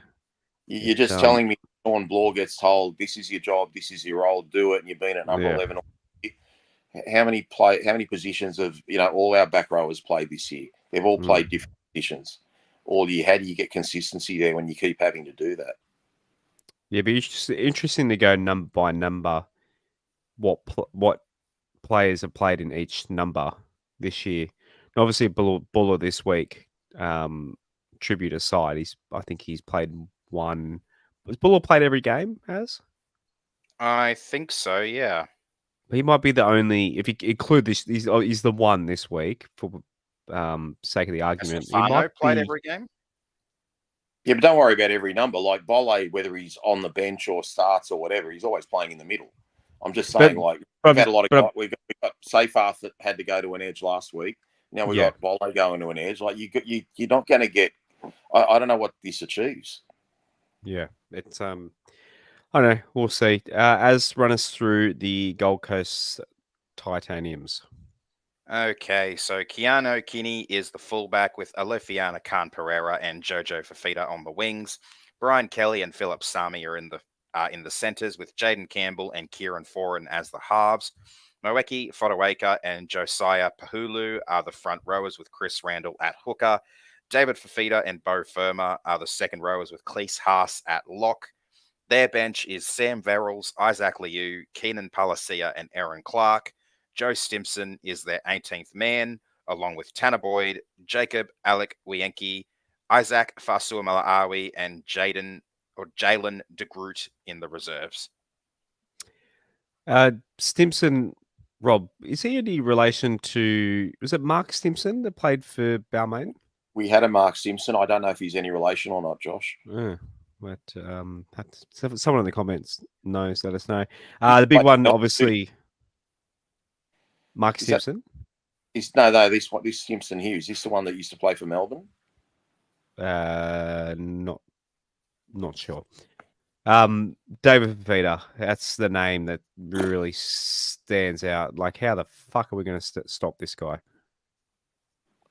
You're just telling me Sean Bloor gets told, this is your job, this is your role, do it, and you've been at number Yeah. 11. How many positions have all our back rowers played this year? They've all played different positions. How do you get consistency there when you keep having to do that? yeah, but it's just interesting to go number by number. What players have played in each number this year? And obviously, Buller this week. Tribute aside, I think he's played one. Has Buller played every game? I think so, yeah. He might be the only. If you include this, he's the one this week for sake of the argument. He might played be, every game. Yeah, but don't worry about every number. Like Bolle, whether he's on the bench or starts or whatever, he's always playing in the middle. I'm just saying, we've had a lot of we've got Seyfarth that had to go to an edge last week. Now we've got Bolle going to an edge. Like you're not going to get. I don't know what this achieves. Yeah, it's I don't know. We'll see. As run us through the Gold Coast Titaniums. Okay, so Keanu Kinney is the fullback with Alefiana Khan Pereira and Jojo Fafita on the wings. Brian Kelly and Philip Sami are in the centres with Jaden Campbell and Kieran Foran as the halves. Moeki Fotuaika and Josiah Pahulu are the front rowers with Chris Randall at hooker. David Fafita and Bo Firma are the second rowers with Cleese Haas at lock. Their bench is Sam Verrills, Isaac Liu, Keenan Palacia and Aaron Clark. Joe Stimson is their 18th man, along with Tanner Boyd, Jacob Alec Wienke, Isaac Fasuamalawi, and Jalen de Groot in the reserves. Stimson, Rob, is he any relation to? Was it Mark Stimson that played for Balmain? We had a Mark Simpson. I don't know if he's any relation or not, Josh. But someone in the comments knows. Let us know. The big one, obviously, Mark Simpson. This Simpson here, is this the one that used to play for Melbourne? Not sure. David Fafita, that's the name that really stands out. Like, how the fuck are we going to stop this guy?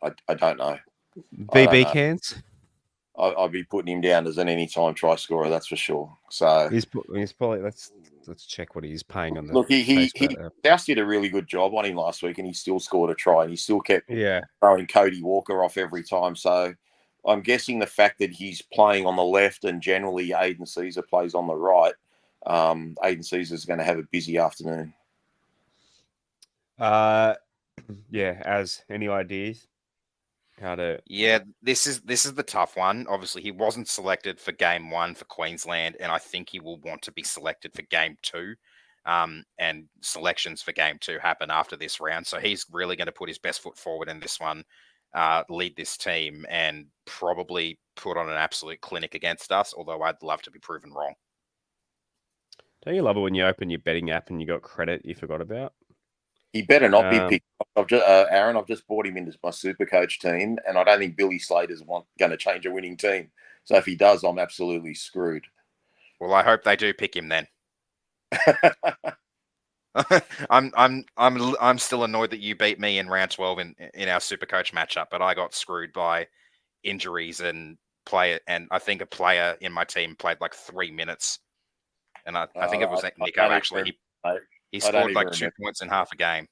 I don't know. VB cans? I'd be putting him down as an anytime try scorer, that's for sure. So he's probably let's check what he's paying on the look. South did a really good job on him last week, and he still scored a try, and he still kept throwing Cody Walker off every time. So I'm guessing the fact that he's playing on the left and generally Aiden Caesar plays on the right, Aiden Caesar is going to have a busy afternoon. As any ideas? Yeah, this is the tough one. Obviously, he wasn't selected for game 1 for Queensland, and I think he will want to be selected for game 2. And selections for game 2 happen after this round, so he's really going to put his best foot forward in this one, lead this team, and probably put on an absolute clinic against us. Although I'd love to be proven wrong. Don't you love it when you open your betting app and you got credit you forgot about? He better not be picked. Aaron, I've just brought him into my super coach team, and I don't think Billy Slater's going to change a winning team. So if he does, I'm absolutely screwed. Well, I hope they do pick him then. I'm still annoyed that you beat me in round 12 in our super coach matchup, but I got screwed by injuries and I think a player in my team played like 3 minutes, and I think it was Nico actually. He scored like 2 points in half a game.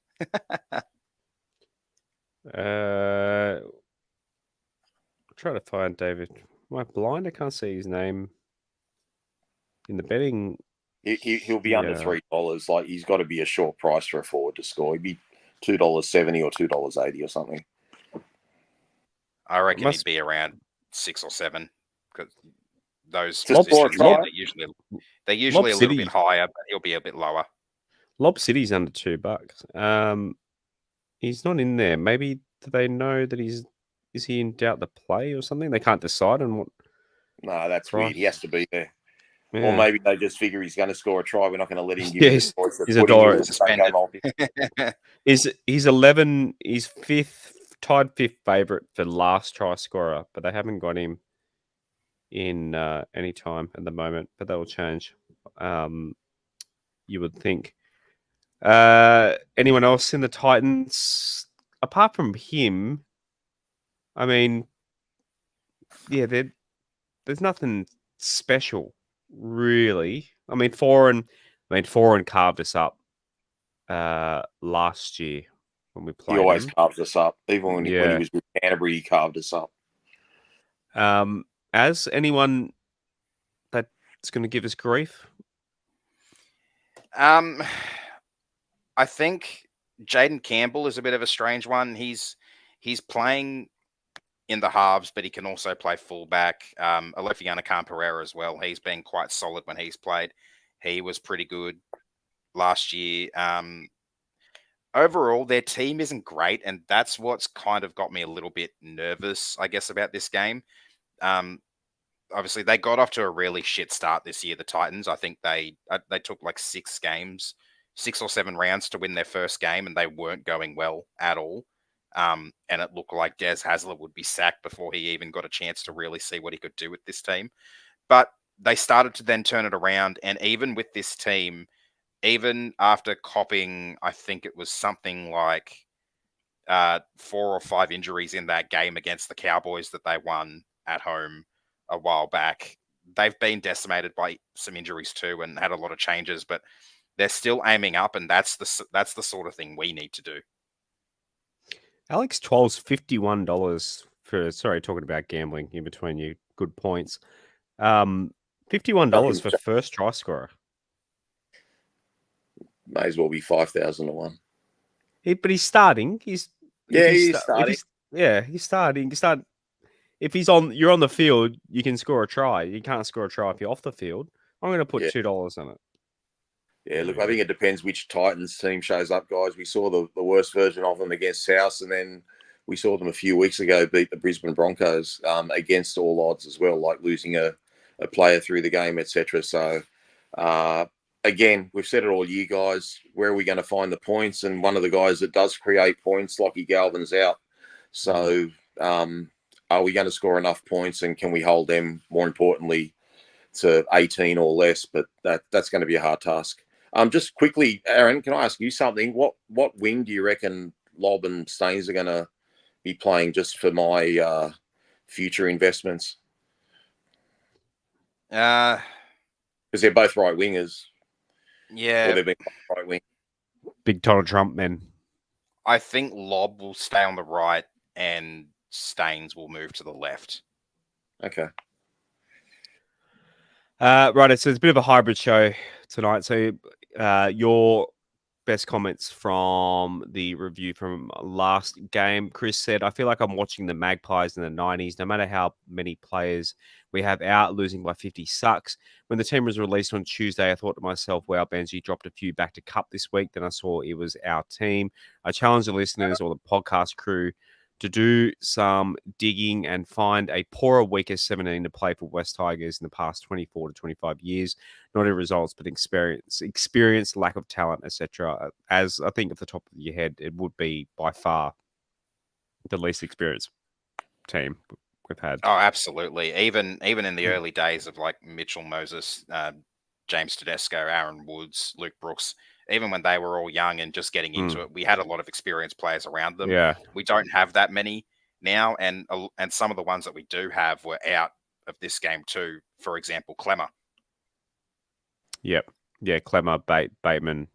Try to find David. Am I blind? I can't see his name in the betting. He'll be under $3. Like, he's got to be a short price for a forward to score. He'd be $2.70 or $2.80 or something. I reckon he'd be around 6 or 7 because those positions they're usually a little bit higher, but he'll be a bit lower. Lob City's under $2. He's not in there. Maybe do they know that is he in doubt to play or something? They can't decide on what. No, that's Right. weird. He has to be there. Yeah. Or maybe they just figure he's going to score a try. We're not going to let him give Yeah, him the choice of he's a putting him dollar. in the same game multi. He's 11. He's tied fifth favorite for last try scorer, but they haven't got him in any time at the moment. But that will change. You would think. Anyone else in the Titans apart from him? I mean, yeah, there's nothing special really. I mean, Foreign carved us up last year when we He played always him. carves us up. Even when he was with Canterbury, he carved us up. As anyone that's going to give us grief? I think Jaden Campbell is a bit of a strange one. He's playing in the halves, but he can also play fullback. Alefiana Khan-Pereira as well. He's been quite solid when he's played. He was pretty good last year. Overall, their team isn't great, and that's what's kind of got me a little bit nervous, I guess, about this game. Obviously, they got off to a really shit start this year, the Titans. I think they took like 6 or 7 rounds to win their first game, and they weren't going well at all. And it looked like Des Hasler would be sacked before he even got a chance to really see what he could do with this team. But they started to then turn it around, and even with this team, even after copping, I think it was something like 4 or 5 injuries in that game against the Cowboys that they won at home a while back, they've been decimated by some injuries too and had a lot of changes, but they're still aiming up, and that's the sort of thing we need to do. Alex Twel's $51 for, sorry, talking about gambling in between you, good points. $51 for first try scorer. May as well be 5,000 to 1. But he's starting. He's starting. He's starting. If you're on the field, you can score a try. You can't score a try if you're off the field. I'm going to put $2 on it. Yeah, look, I think it depends which Titans team shows up, guys. We saw the worst version of them against South, and then we saw them a few weeks ago beat the Brisbane Broncos against all odds as well, like losing a player through the game, etc. So, again, we've said it all year, guys. Where are we going to find the points? And one of the guys that does create points, Lockie Galvin's out. So, are we going to score enough points, and can we hold them, more importantly, to 18 or less? But that's going to be a hard task. Just quickly, Aaron, can I ask you something? What wing do you reckon Lob and Staines are going to be playing, just for my future investments? Because they're both right wingers. Yeah. Or they've been right wing. Big Donald Trump men. I think Lob will stay on the right and Staines will move to the left. Okay. Right, so it's a bit of a hybrid show tonight. So your best comments from the review from last game. Chris said, I feel like I'm watching the Magpies in the 90s. No matter how many players we have out, losing by 50 sucks. When the team was released on Tuesday, I thought to myself, wow, Benji dropped a few back to cup this week. Then I saw it was our team. I challenged the listeners or the podcast crew to do some digging and find a poorer, weaker 17 to play for West Tigers in the past 24 to 25 years. Not in results, but experience, lack of talent, etc. As I think at the top of your head, it would be by far the least experienced team we've had. Oh, absolutely. Even in the early days of like Mitchell Moses, James Tedesco, Aaron Woods, Luke Brooks, even when they were all young and just getting into it, we had a lot of experienced players around them. Yeah. We don't have that many now, and some of the ones that we do have were out of this game too. For example, Clemmer. Yep. Yeah, Clemmer, Bateman,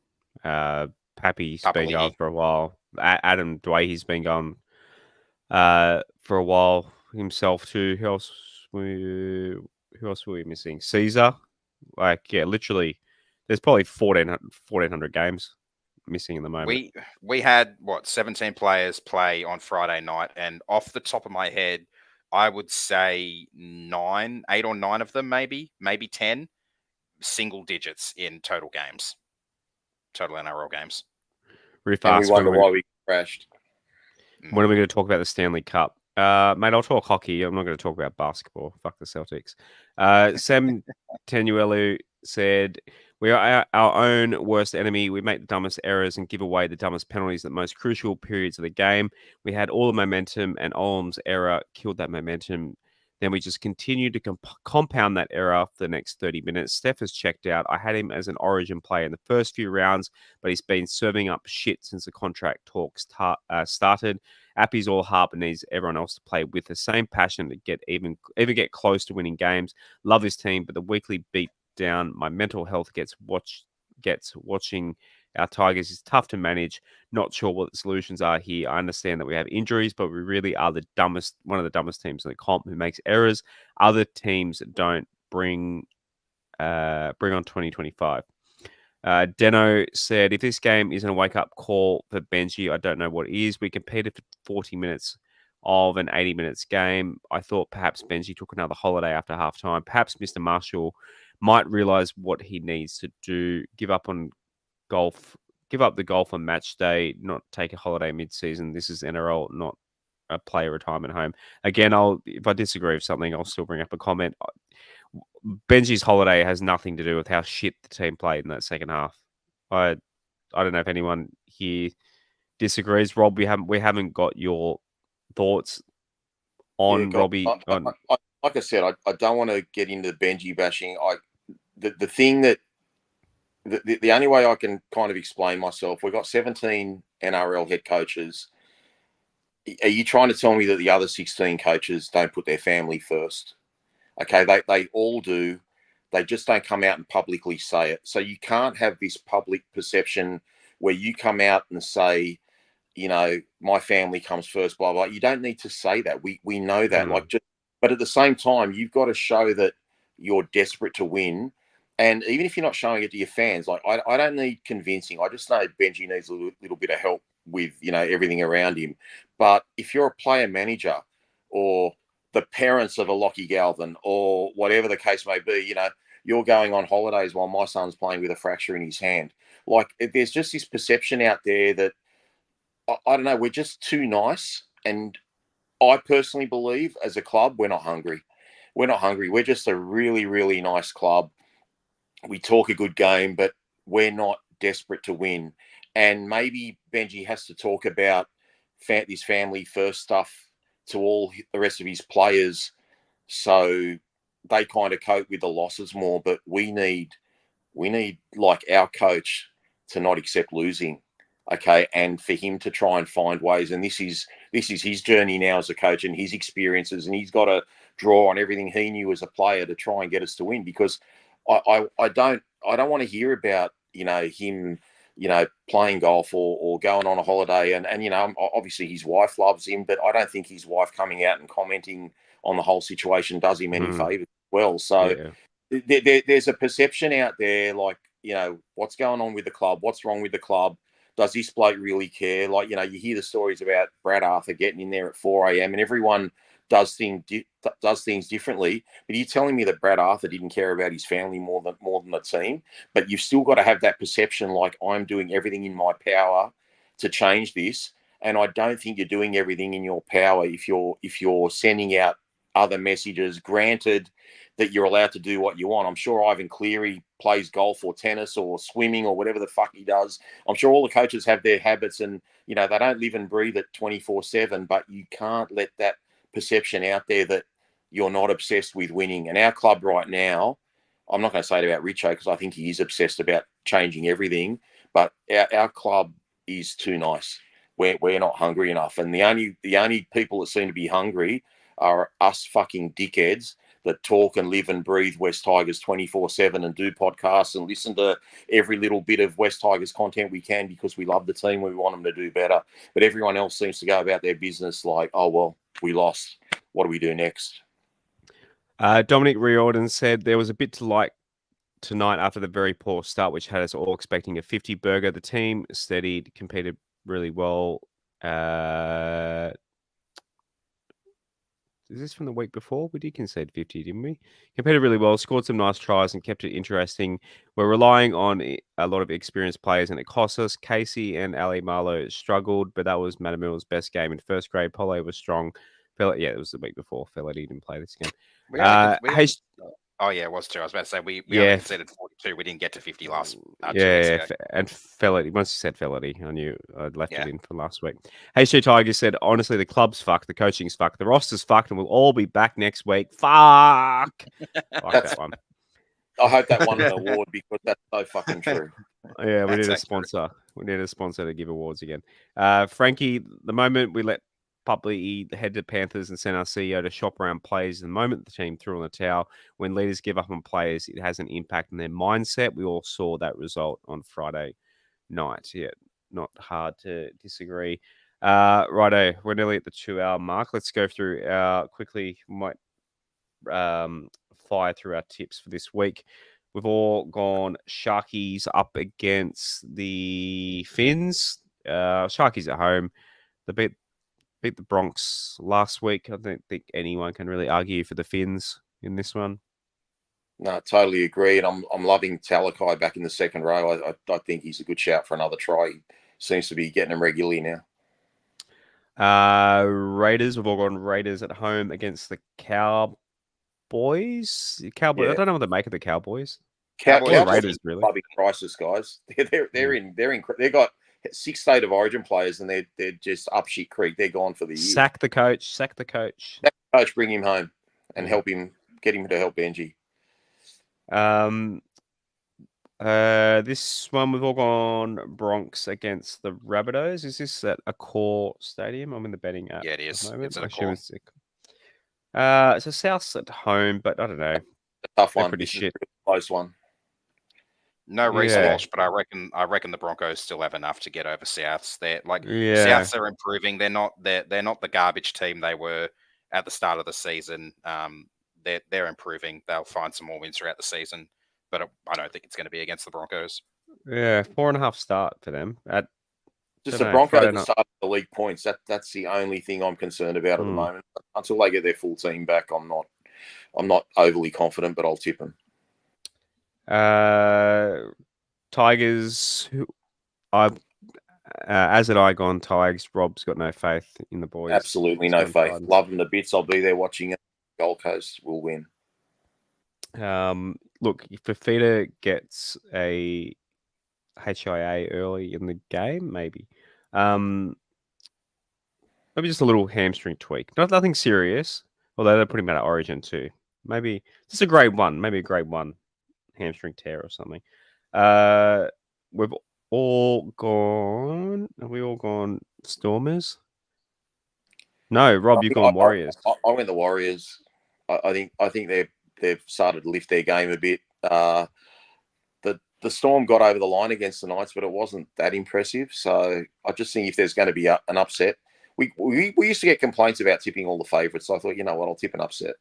Pappy's been going for a while. Adam Dwayhe's been going for a while himself too. Who else were we missing? Caesar. Like, yeah, literally, there's probably 1,400 games missing at the moment. We had 17 players play on Friday night, and off the top of my head, I would say 8 or 9 of them, maybe 10, single digits in total games, total NRL games. Really And fast. we wonder why we crashed. When are we going to talk about the Stanley Cup? Mate, I'll talk hockey. I'm not going to talk about basketball. Fuck the Celtics. Sam Tenuelu said, "We are our own worst enemy. We make the dumbest errors and give away the dumbest penalties at the most crucial periods of the game. We had all the momentum, and Olm's error killed that momentum. Then we just continued to compound that error for the next 30 minutes. Steph has checked out. I had him as an Origin player in the first few rounds, but he's been serving up shit since the contract talks started. Appy's all heart and needs everyone else to play with the same passion to get even get close to winning games. Love this team, but the weekly beat down my mental health gets watching our Tigers is tough to manage. Not sure what the solutions are here. I understand that we have injuries, but we really are one of the dumbest teams in the comp who makes errors. Other teams don't bring on 2025. Deno said, if this game isn't a wake-up call for Benji, I don't know what is. We competed for 40 minutes of an 80 minutes game. I thought perhaps Benji took another holiday after halftime. Perhaps Mr. Marshall might realize what he needs to do, give up the golf on match day, not take a holiday mid-season. This is NRL, not a player retirement home. Again, if I disagree with something, I'll still bring up a comment. Benji's holiday has nothing to do with how shit the team played in that second half. I don't know if anyone here disagrees. Rob, we haven't got your thoughts on Robbie. Like I said, I don't want to get into Benji bashing. The thing that the only way I can kind of explain myself, we've got 17 NRL head coaches. Are you trying to tell me that the other 16 coaches don't put their family first? Okay, they all do. They just don't come out and publicly say it. So you can't have this public perception where you come out and say, you know, my family comes first, blah, blah. You don't need to say that. We know that. But at the same time, you've got to show that you're desperate to win. And even if you're not showing it to your fans, like I don't need convincing. I just know Benji needs a little bit of help with, you know, everything around him. But if you're a player manager or the parents of a Lockie Galvin or whatever the case may be, you know, you're going on holidays while my son's playing with a fracture in his hand. Like, there's just this perception out there that, I don't know, we're just too nice. And I personally believe as a club, we're not hungry. We're not hungry. We're just a really, really nice club. We talk a good game, but we're not desperate to win. And maybe Benji has to talk about this family first stuff to all the rest of his players so they kind of cope with the losses more. But we need like our coach to not accept losing, okay, and for him to try and find ways. And this is his journey now as a coach and his experiences, and he's got to draw on everything he knew as a player to try and get us to win. Because I don't want to hear about, you know, him, you know, playing golf or going on a holiday. And, you know, obviously his wife loves him, but I don't think his wife coming out and commenting on the whole situation does him any favors as well. So there's a perception out there, like, you know, what's going on with the club? What's wrong with the club? Does this bloke really care? Like, you know, you hear the stories about Brad Arthur getting in there at 4 a.m. and everyone does things differently. But you're telling me that Brad Arthur didn't care about his family more than the team? But you've still got to have that perception, like, I'm doing everything in my power to change this. And I don't think you're doing everything in your power if you're sending out other messages. Granted that you're allowed to do what you want. I'm sure Ivan Cleary plays golf or tennis or swimming or whatever the fuck he does. I'm sure all the coaches have their habits and, you know, they don't live and breathe it 24/7, but you can't let that perception out there that you're not obsessed with winning. And our club right now, I'm not going to say it about Richo because I think he is obsessed about changing everything, but our club is too nice. We're not hungry enough. And the only people that seem to be hungry are us fucking dickheads that talk and live and breathe West Tigers 24/7 and do podcasts and listen to every little bit of West Tigers content we can because we love the team. We want them to do better. But everyone else seems to go about their business like, oh, well, we lost. What do we do next? Dominic Riordan said there was a bit to like tonight after the very poor start, which had us all expecting a 50 burger. The team steadied, competed really well. Is this from the week before? We did concede 50, didn't we? Competed really well, scored some nice tries and kept it interesting. We're relying on a lot of experienced players and it cost us. Casey and Ali Marlowe struggled, but that was Matamil's best game in first grade. Polo was strong. it was the week before. Felity didn't play this game. We only, we Hey, only, oh yeah, it was too. I was about to say we only conceded 42. We didn't get to 50 last 2 weeks ago. And Felity. Once you said Felity, I knew I'd left Yeah. it in for last week. H2 Tiger said, honestly, the club's fucked, the coaching's fucked, the roster's fucked, and we'll all be back next week. Fuck. I like that one. I hope that won an award because that's so fucking true. Yeah, we That's need a accurate. sponsor. We need a sponsor to give awards again. Frankie, the moment we let Pupley head to Panthers and send our CEO to shop around players, the moment the team threw in the towel, when leaders give up on players, it has an impact on their mindset. We all saw that result on Friday night. Yeah, not hard to disagree. Righto, we're nearly at the 2-hour mark. Let's go through quickly. We might fire through our tips for this week. We've all gone Sharkies up against the Finns. Sharkies at home. They beat the Bronx last week. I don't think anyone can really argue for the Finns in this one. No, totally agree. And I'm loving Talakai back in the second row. I think he's a good shout for another try. He seems to be getting them regularly now. Raiders. We've all gone Raiders at home against the Cowboys. Cowboys. Yeah. I don't know what to make of the Cowboys. Cowboys Raiders, really. Clubbing crisis, guys. They've got 6 state of origin players and they're just up shit creek. They're gone for the year. Sack the coach. Coach, bring him home and help him, get him to help Benji. This one we've all gone Bronx against the Rabbitohs. Is this at a core stadium? I'm in the betting app. Yeah, it is. At the moment. It's at I a core. assume so South's at home, but I don't know. A tough They're one. pretty This is shit. a close one. No Reece Yeah. Walsh, but I reckon the Broncos still have enough to get over Souths. They're Yeah. Souths are improving. They're not the garbage team they were at the start of the season. They're improving. They'll find some more wins throughout the season, but I don't think it's going to be against the Broncos. Yeah, 4.5 start for them. Just Dunno, the Broncos Friday at the night. start of the league points. That's the only thing I'm concerned about at the moment. Until they get their full team back, I'm not overly confident, but I'll tip them. Tigers. As had I gone Tigers. Rob's got no faith in the boys. Absolutely He's no gone faith. Titans. Love them to bits. I'll be there watching it. Gold Coast will win. Look, if Fafita gets a HIA early in the game, maybe just a little hamstring tweak. Nothing serious, although they're putting him out of Origin too. Maybe just a grade 1, maybe a grade 1 hamstring tear or something. We've all gone. Have we all gone Stormers? No, Rob, you've gone Warriors. I went the Warriors. I think they've started to lift their game a bit. The Storm got over the line against the Knights, but it wasn't that impressive. So I just think if there's going to be an upset, we used to get complaints about tipping all the favourites. So I thought, you know what, I'll tip an upset.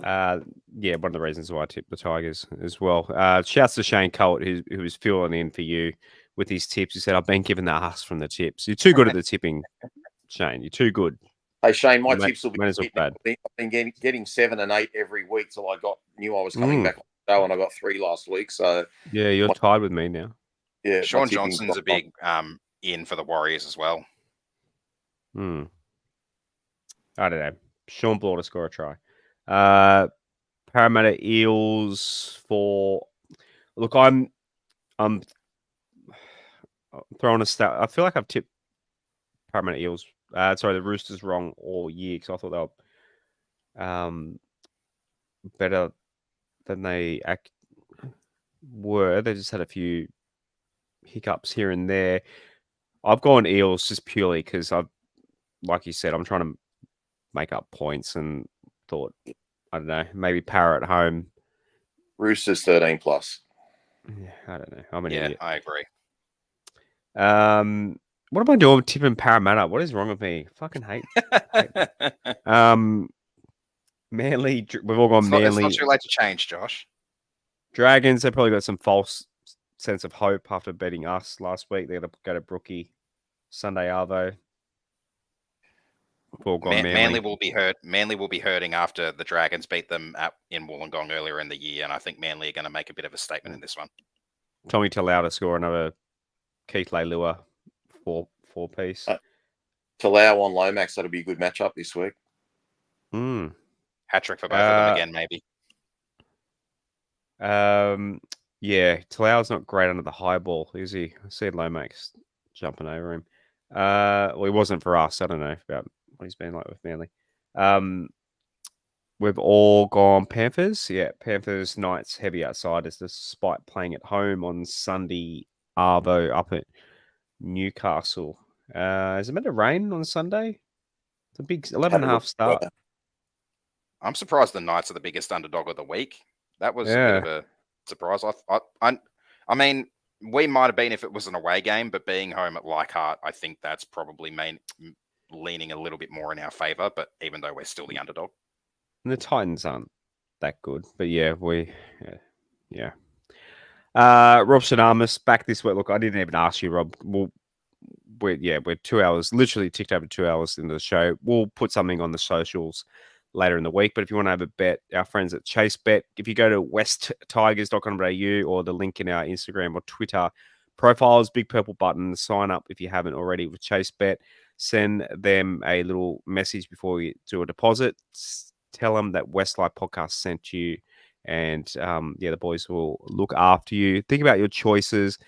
Yeah, one of the reasons why I tipped the Tigers as well. Shouts to Shane Colt, who was filling in for you with his tips. He said, I've been given the ass from the tips. You're too good at the tipping, Shane. You're too good. Hey, Shane, my tips will be bad. I've been getting 7 and 8 every week till I knew I was coming back on the show, and I got 3 last week. So yeah, you're tied with me now. Yeah, Sean Johnson's a big in for the Warriors as well. I don't know. Sean Bloor to score a try. Parramatta Eels for. Look, I'm throwing a stat. I feel like I've tipped Parramatta Eels. The Roosters wrong all year because I thought they were better than they were. They just had a few hiccups here and there. I've gone Eels just purely because like you said, I'm trying to make up points and thought, I don't know, maybe Parra at home. Roosters 13 plus. Yeah, I don't know. I'm an Yeah, idiot. I agree. What am I doing tipping Parramatta? What is wrong with me? Fucking hate. Manly. We've all gone Manly. It's not too late to change, Josh. Dragons. They probably got some false sense of hope after beating us last week. They're going to go to Brookie Sunday Arvo. We've all gone Manly will be hurt. Manly will be hurting after the Dragons beat them in Wollongong earlier in the year, and I think Manly are going to make a bit of a statement in this one. Tommy Talau to score another Keith Leilua four piece. Talau on Lomax, that'll be a good matchup this week. Hat trick for both of them again, maybe. Yeah, Talau's not great under the high ball, is he? I see Lomax jumping over him. Well, he wasn't for us. I don't know about what he's been like with Manly. We've all gone Panthers. Yeah, Panthers Knights heavy outsiders despite playing at home on Sunday Arvo up at Newcastle. Is it meant to rain on Sunday? It's a big 11.5 start. I'm surprised the Knights are the biggest underdog of the week. That was a bit of a surprise. I mean, we might have been if it was an away game, but being home at Leichhardt, I think that's probably leaning a little bit more in our favour. But even though we're still the underdog, and the Titans aren't that good. But yeah. Rob Shanamis back this week. Look, I didn't even ask you, Rob. We're 2 hours, literally ticked over 2 hours into the show. We'll put something on the socials later in the week. But if you want to have a bet, our friends at Chase Bet, if you go to westtigers.com.au or the link in our Instagram or Twitter profiles, big purple button, sign up if you haven't already with Chase Bet. Send them a little message before you do a deposit. Tell them that WestsLife Podcast sent you. And the boys will look after you. Think about your choices.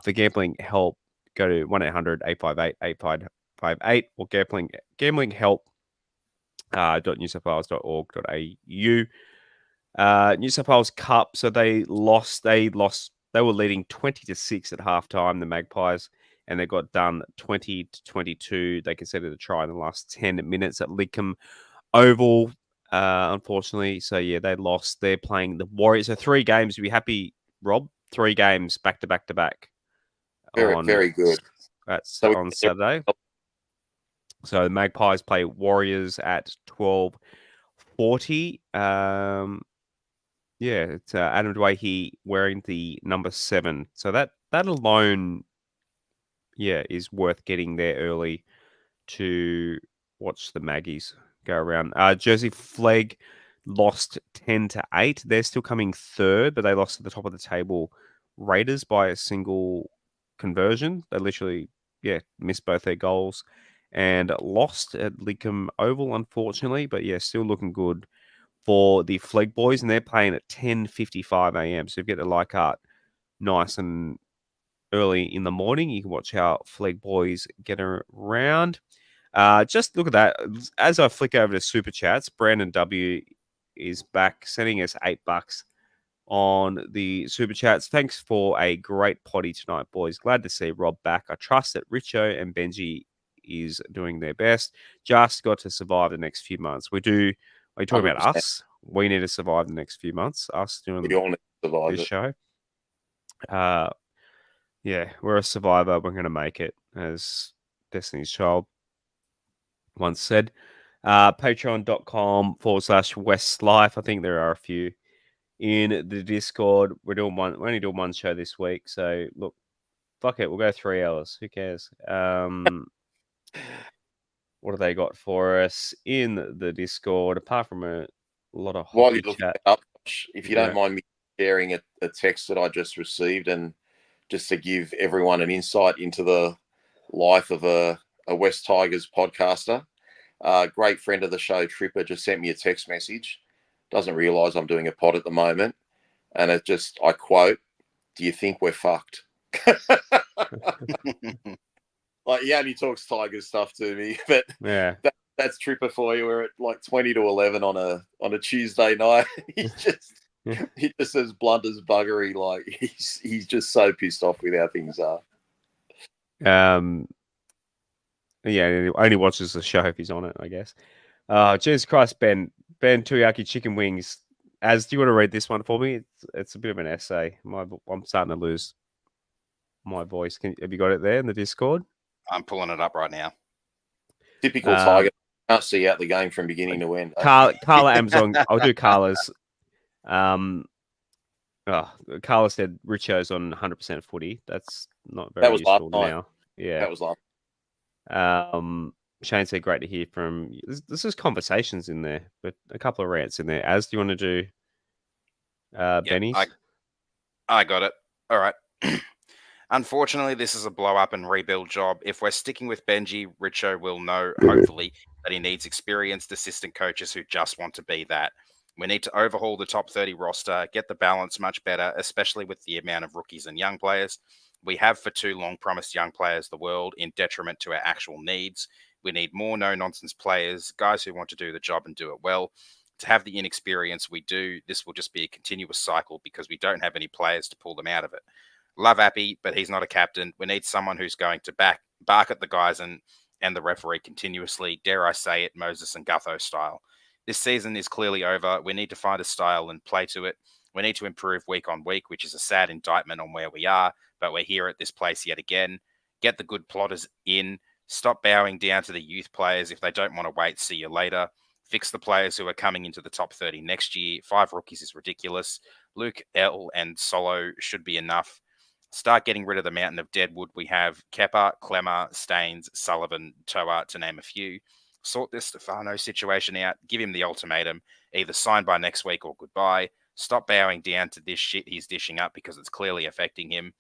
For gambling help, go to 1-800-858-8558 or gamblinghelp.newsouthwales.org.au. New South Wales Cup. So they lost. They were leading 20-6 at halftime, the Magpies, and they got done 20-22. They conceded a try in the last 10 minutes at Leichhardt Oval. Unfortunately, so yeah, they lost. They're playing the Warriors. So 3 games. You'd be happy, Rob. 3 games back to back to back. Very good. That's on Saturday. So the Magpies play Warriors at 12:40. It's Adam Dwayne wearing the number 7. So that alone, is worth getting there early to watch the Maggies go around. Jersey Flegg lost 10-8. They're still coming third, but they lost at the top of the table. Raiders by a single conversion. They literally, missed both their goals and lost at Leichhardt Oval, unfortunately. But still looking good for the Flegg boys, and they're playing at 10:55 a.m. So if you get to Leichhardt nice and early in the morning, you can watch how Flegg boys get around. Just look at that. As I flick over to Super Chats, Brandon W is back, sending us $8 on the Super Chats. Thanks for a great potty tonight, boys. Glad to see Rob back. I trust that Richo and Benji is doing their best. Just got to survive the next few months. Are you talking 100%. About us? We need to survive the next few months. Us doing this show. We're a survivor. We're going to make it, as Destiny's Child once said. Patreon.com/WestsLife. I think there are a few in the Discord. We're only doing one show this week. So look, fuck it. We'll go 3 hours. Who cares? What have they got for us in the Discord? Apart from a lot of while you're looking it up, if you don't mind me sharing a text that I just received, and just to give everyone an insight into the life of a West Tigers podcaster. Great friend of the show, Tripper, just sent me a text message. Doesn't realise I'm doing a pod at the moment. And I quote, "Do you think we're fucked?" Like, he only talks Tigers stuff to me, but that's Tripper for you. We're at like 20-11 on a Tuesday night. He just says blunt as buggery. Like, he's just so pissed off with how things are. He only watches the show if he's on it, I guess. Jesus Christ, Ben Teriyaki Chicken Wings. Do you want to read this one for me? It's a bit of an essay. I'm starting to lose my voice. Have you got it there in the Discord? I'm pulling it up right now. Typical Tiger. Can't see out the game from beginning to end. Carla Amazon. I'll do Carla's. Carla said Richo's on 100% footy. That's not very useful now. Yeah, that was last. Shane said, "Great to hear from you." This is conversations in there, but a couple of rants in there. Do you want to do Benny's? I got it. All right. Unfortunately, this is a blow up and rebuild job. If we're sticking with Benji, Richo will know, hopefully, that he needs experienced assistant coaches who just want to be that. We need to overhaul the top 30 roster, get the balance much better, especially with the amount of rookies and young players. We have for too long promised young players the world in detriment to our actual needs. We need more no-nonsense players, guys who want to do the job and do it well. To have the inexperience we do, this will just be a continuous cycle because we don't have any players to pull them out of it. Love Appy, but he's not a captain. We need someone who's going to bark at the guys and the referee continuously, dare I say it, Moses and Gutho style. This season is clearly over. We need to find a style and play to it. We need to improve week on week, which is a sad indictment on where we are, but we're here at this place yet again. Get the good plotters in. Stop bowing down to the youth players. If they don't want to wait, see you later. Fix the players who are coming into the top 30 next year. 5 rookies is ridiculous. Luke, L, and Solo should be enough. Start getting rid of the mountain of deadwood we have. Kepper, Clemmer, Staines, Sullivan, Toa, to name a few. Sort this Stefano situation out. Give him the ultimatum. Either sign by next week or goodbye. Stop bowing down to this shit he's dishing up because it's clearly affecting him.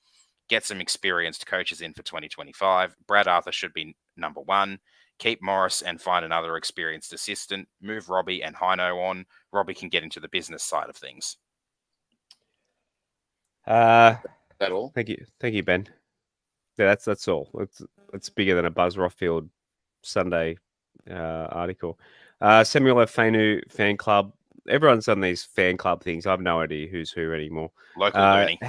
Get some experienced coaches in for 2025. Brad Arthur should be number 1. Keep Morris and find another experienced assistant. Move Robbie and Hino on. Robbie can get into the business side of things. That all? Thank you, Ben. Yeah, that's all. It's bigger than a Buzz Rothfield Sunday article. Samuel F. Fainu fan club. Everyone's done these fan club things. I have no idea who's who anymore. Local learning.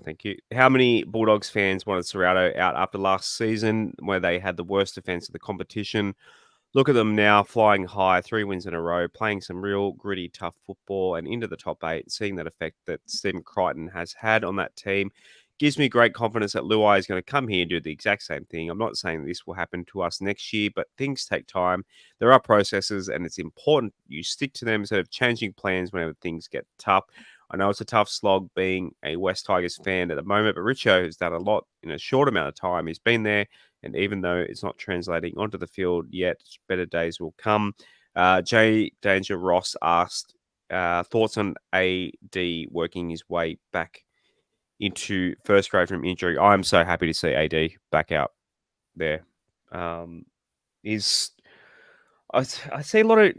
Thank you. How many Bulldogs fans wanted Serrato out after last season, where they had the worst defense of the competition? Look at them now, flying high, 3 wins in a row, playing some real gritty, tough football and into the top 8, seeing that effect that Stephen Crichton has had on that team gives me great confidence that Luai is going to come here and do the exact same thing. I'm not saying this will happen to us next year, but things take time. There are processes, and it's important you stick to them instead of changing plans whenever things get tough. I know it's a tough slog being a West Tigers fan at the moment, but Richo has done a lot in a short amount of time. He's been there, and even though it's not translating onto the field yet, better days will come. J. Danger Ross asked, thoughts on AD working his way back into first grade from injury. I'm so happy to see AD back out there. I see a lot of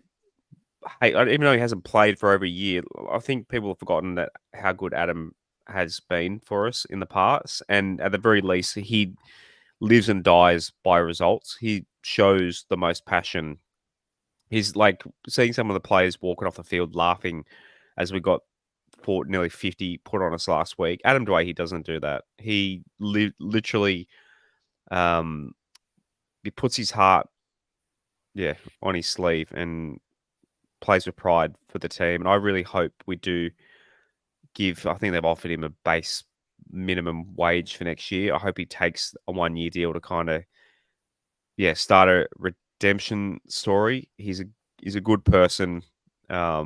hate, even though he hasn't played for over a year. I think people have forgotten that how good Adam has been for us in the past, and at the very least, he lives and dies by results. He shows the most passion. He's like seeing some of the players walking off the field laughing as we got for nearly 50 put on us last week. Adam Dwyer, he doesn't do that. He literally he puts his heart on his sleeve and plays with pride for the team. And I really hope we do I think they've offered him a base minimum wage for next year. I hope he takes a 1-year deal to kind of start a redemption story. He's a good person. I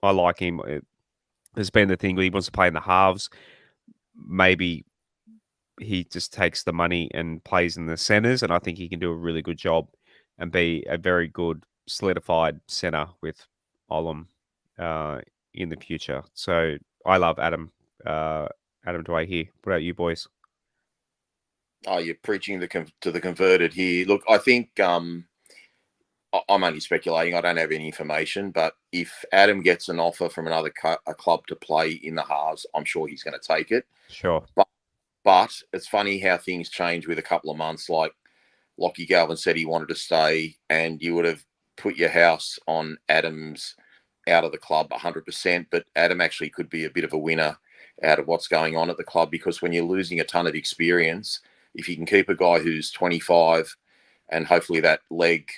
like him. There's been the thing where he wants to play in the halves. Maybe he just takes the money and plays in the centers, and I think he can do a really good job and be a very good solidified center with Olam in the future. So I love Adam Dwyer here. What about you boys? Oh, you're preaching to the converted here. Look, I think I'm only speculating. I don't have any information, but if Adam gets an offer from another club to play in the halves, I'm sure he's going to take it. Sure. But it's funny how things change with a couple of months. Like Lockie Galvin said he wanted to stay, and you would have put your house on Adam's out of the club 100%, but Adam actually could be a bit of a winner out of what's going on at the club, because when you're losing a ton of experience, if you can keep a guy who's 25 and hopefully that leg,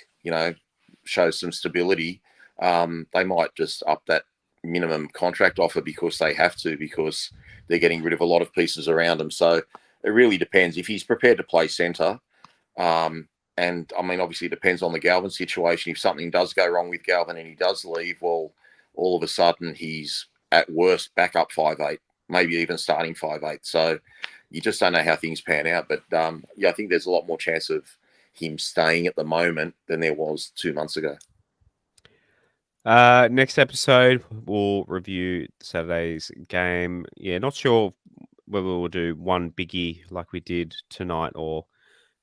shows some stability, they might just up that minimum contract offer because they have to, because they're getting rid of a lot of pieces around them. So it really depends. If he's prepared to play centre, and I mean, obviously it depends on the Galvin situation. If something does go wrong with Galvin and he does leave, well, all of a sudden he's at worst back up 5'8", maybe even starting 5'8". So you just don't know how things pan out. But I think there's a lot more chance of him staying at the moment than there was 2 months ago. Next episode, we'll review Saturday's game. Yeah, not sure whether we'll do one biggie like we did tonight or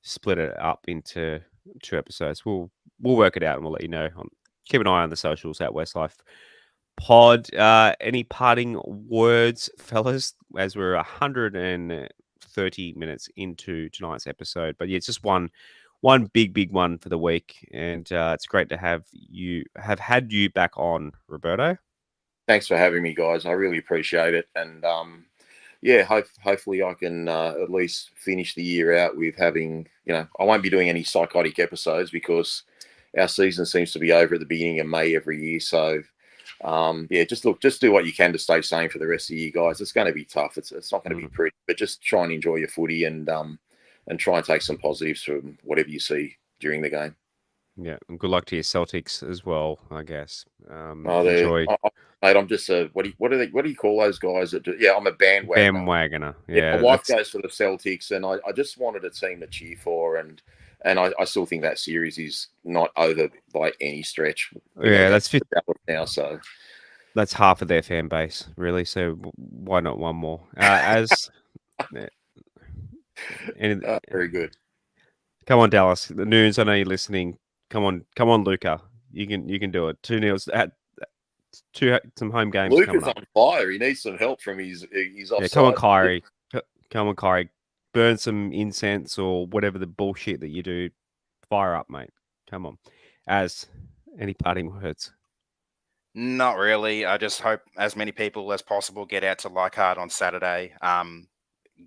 split it up into 2 episodes. We'll work it out and we'll let you know. Keep an eye on the socials at WestsLife Pod. Any parting words, fellas, as we're 130 minutes into tonight's episode? But yeah, it's just one big one for the week, and it's great to have had you back on, Roberto. Thanks for having me, guys. I really appreciate it. And yeah, hopefully I can at least finish the year out with having, I won't be doing any psychotic episodes because our season seems to be over at the beginning of May every year. So yeah, just do what you can to stay sane for the rest of the year, guys. It's going to be tough. It's not going to be pretty, but just try and enjoy your footy and try and take some positives from whatever you see during the game. Yeah, and good luck to your Celtics as well, I guess. Enjoy. Mate, I'm just what do you call those guys that do? Yeah, I'm a bandwagoner. Bandwagoner. Yeah, my wife goes for the Celtics, and I just wanted a team to cheer for, and I still think that series is not over by any stretch. Yeah, that's now, so that's half of their fan base, really. So why not one more? Very good. Come on, Dallas. The Noons, I know you're listening. Come on, Luca. You can do it. 2-0 at some home games. Luca's on fire. He needs some help from his offside. Yeah, come on, Kyrie. Come on, Kyrie. Burn some incense or whatever the bullshit that you do. Fire up, mate. Come on. Any parting words? Not really. I just hope as many people as possible get out to Leichhardt on Saturday.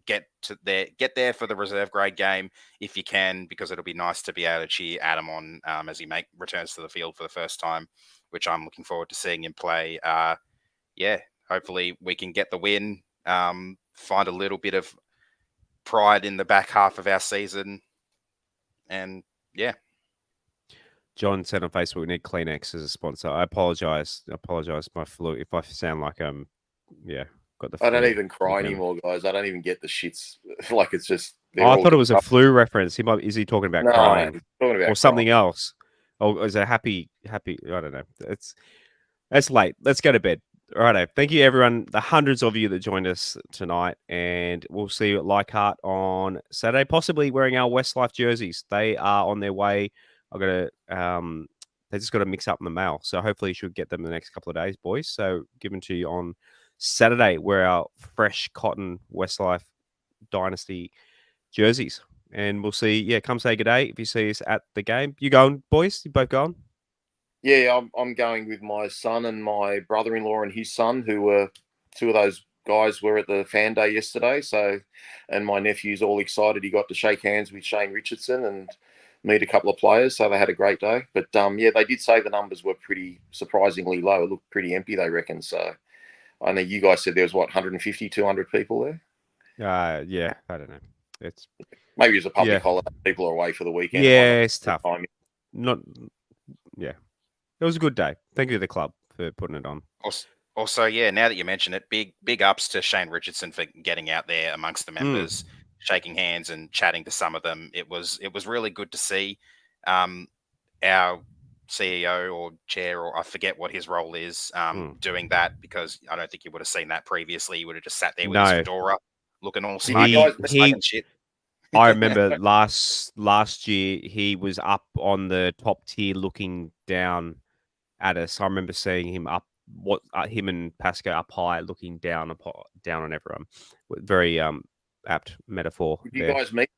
Get there for the reserve grade game if you can, because it'll be nice to be able to cheer Adam on as he returns to the field for the first time, which I'm looking forward to seeing him play. Yeah, hopefully we can get the win, find a little bit of pride in the back half of our season, and yeah. John said on Facebook we need Kleenex as a sponsor. I apologize. My flu. If I sound like I don't even cry anymore, guys. I don't even get the shits. Like it's just. I thought it was a flu reference. Is he talking about crying or something else? Or is it happy? I don't know. It's late. Let's go to bed. All right. Thank you, everyone. The hundreds of you that joined us tonight, and we'll see you at Leichhardt on Saturday, possibly wearing our WestsLife jerseys. They are on their way. They just got to mix up in the mail, so hopefully you should get them in the next couple of days, boys. So given to you on Saturday, wear our fresh cotton WestsLife Dynasty jerseys, and we'll see. Yeah, come say good day if you see us at the game. You going, boys? You both going? Yeah, I'm going with my son and my brother-in-law and his son, who were two of those guys were at the fan day yesterday. So, and my nephew's all excited. He got to shake hands with Shane Richardson and meet a couple of players, so they had a great day. But yeah, they did say the numbers were pretty surprisingly low. It looked pretty empty, they reckon. So I know you guys said there was 150, 200 people there. Yeah, I don't know. It's maybe it's a public holiday. People are away for the weekend. Yeah, it's tough. Yeah, it was a good day. Thank you to the club for putting it on. Also, yeah, now that you mention it, big ups to Shane Richardson for getting out there amongst the members. Shaking hands and chatting to some of them. It was really good to see our CEO or chair, or I forget what his role is, doing that, because I don't think you would have seen that previously. You would have just sat there with his fedora looking all smart. Shit. I remember last year he was up on the top tier looking down at us. I remember seeing him up, him and Pasco up high looking down on everyone. Very apt metaphor. Did you guys meet?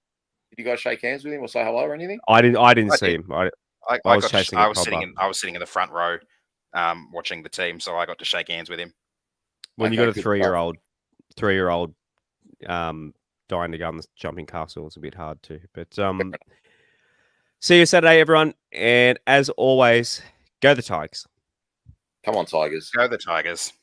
Did you guys shake hands with him or say hello or anything? I didn't see him. I was sitting in the front row, watching the team, so I got to shake hands with him. When you got a 3-year-old, dying to go on the jumping castle, it's a bit hard too. But see you Saturday, everyone, and as always, go the Tigers. Come on, Tigers. Go the Tigers.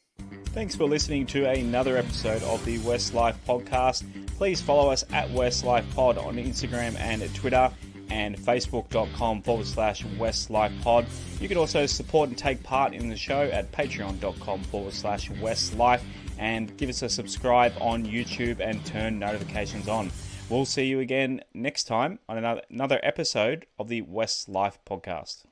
Thanks for listening to another episode of the WestsLife Podcast. Please follow us at WestsLife Pod on Instagram and Twitter, and facebook.com/WestsLife Pod. You can also support and take part in the show at patreon.com/WestsLife, and give us a subscribe on YouTube and turn notifications on. We'll see you again next time on another episode of the WestsLife Podcast.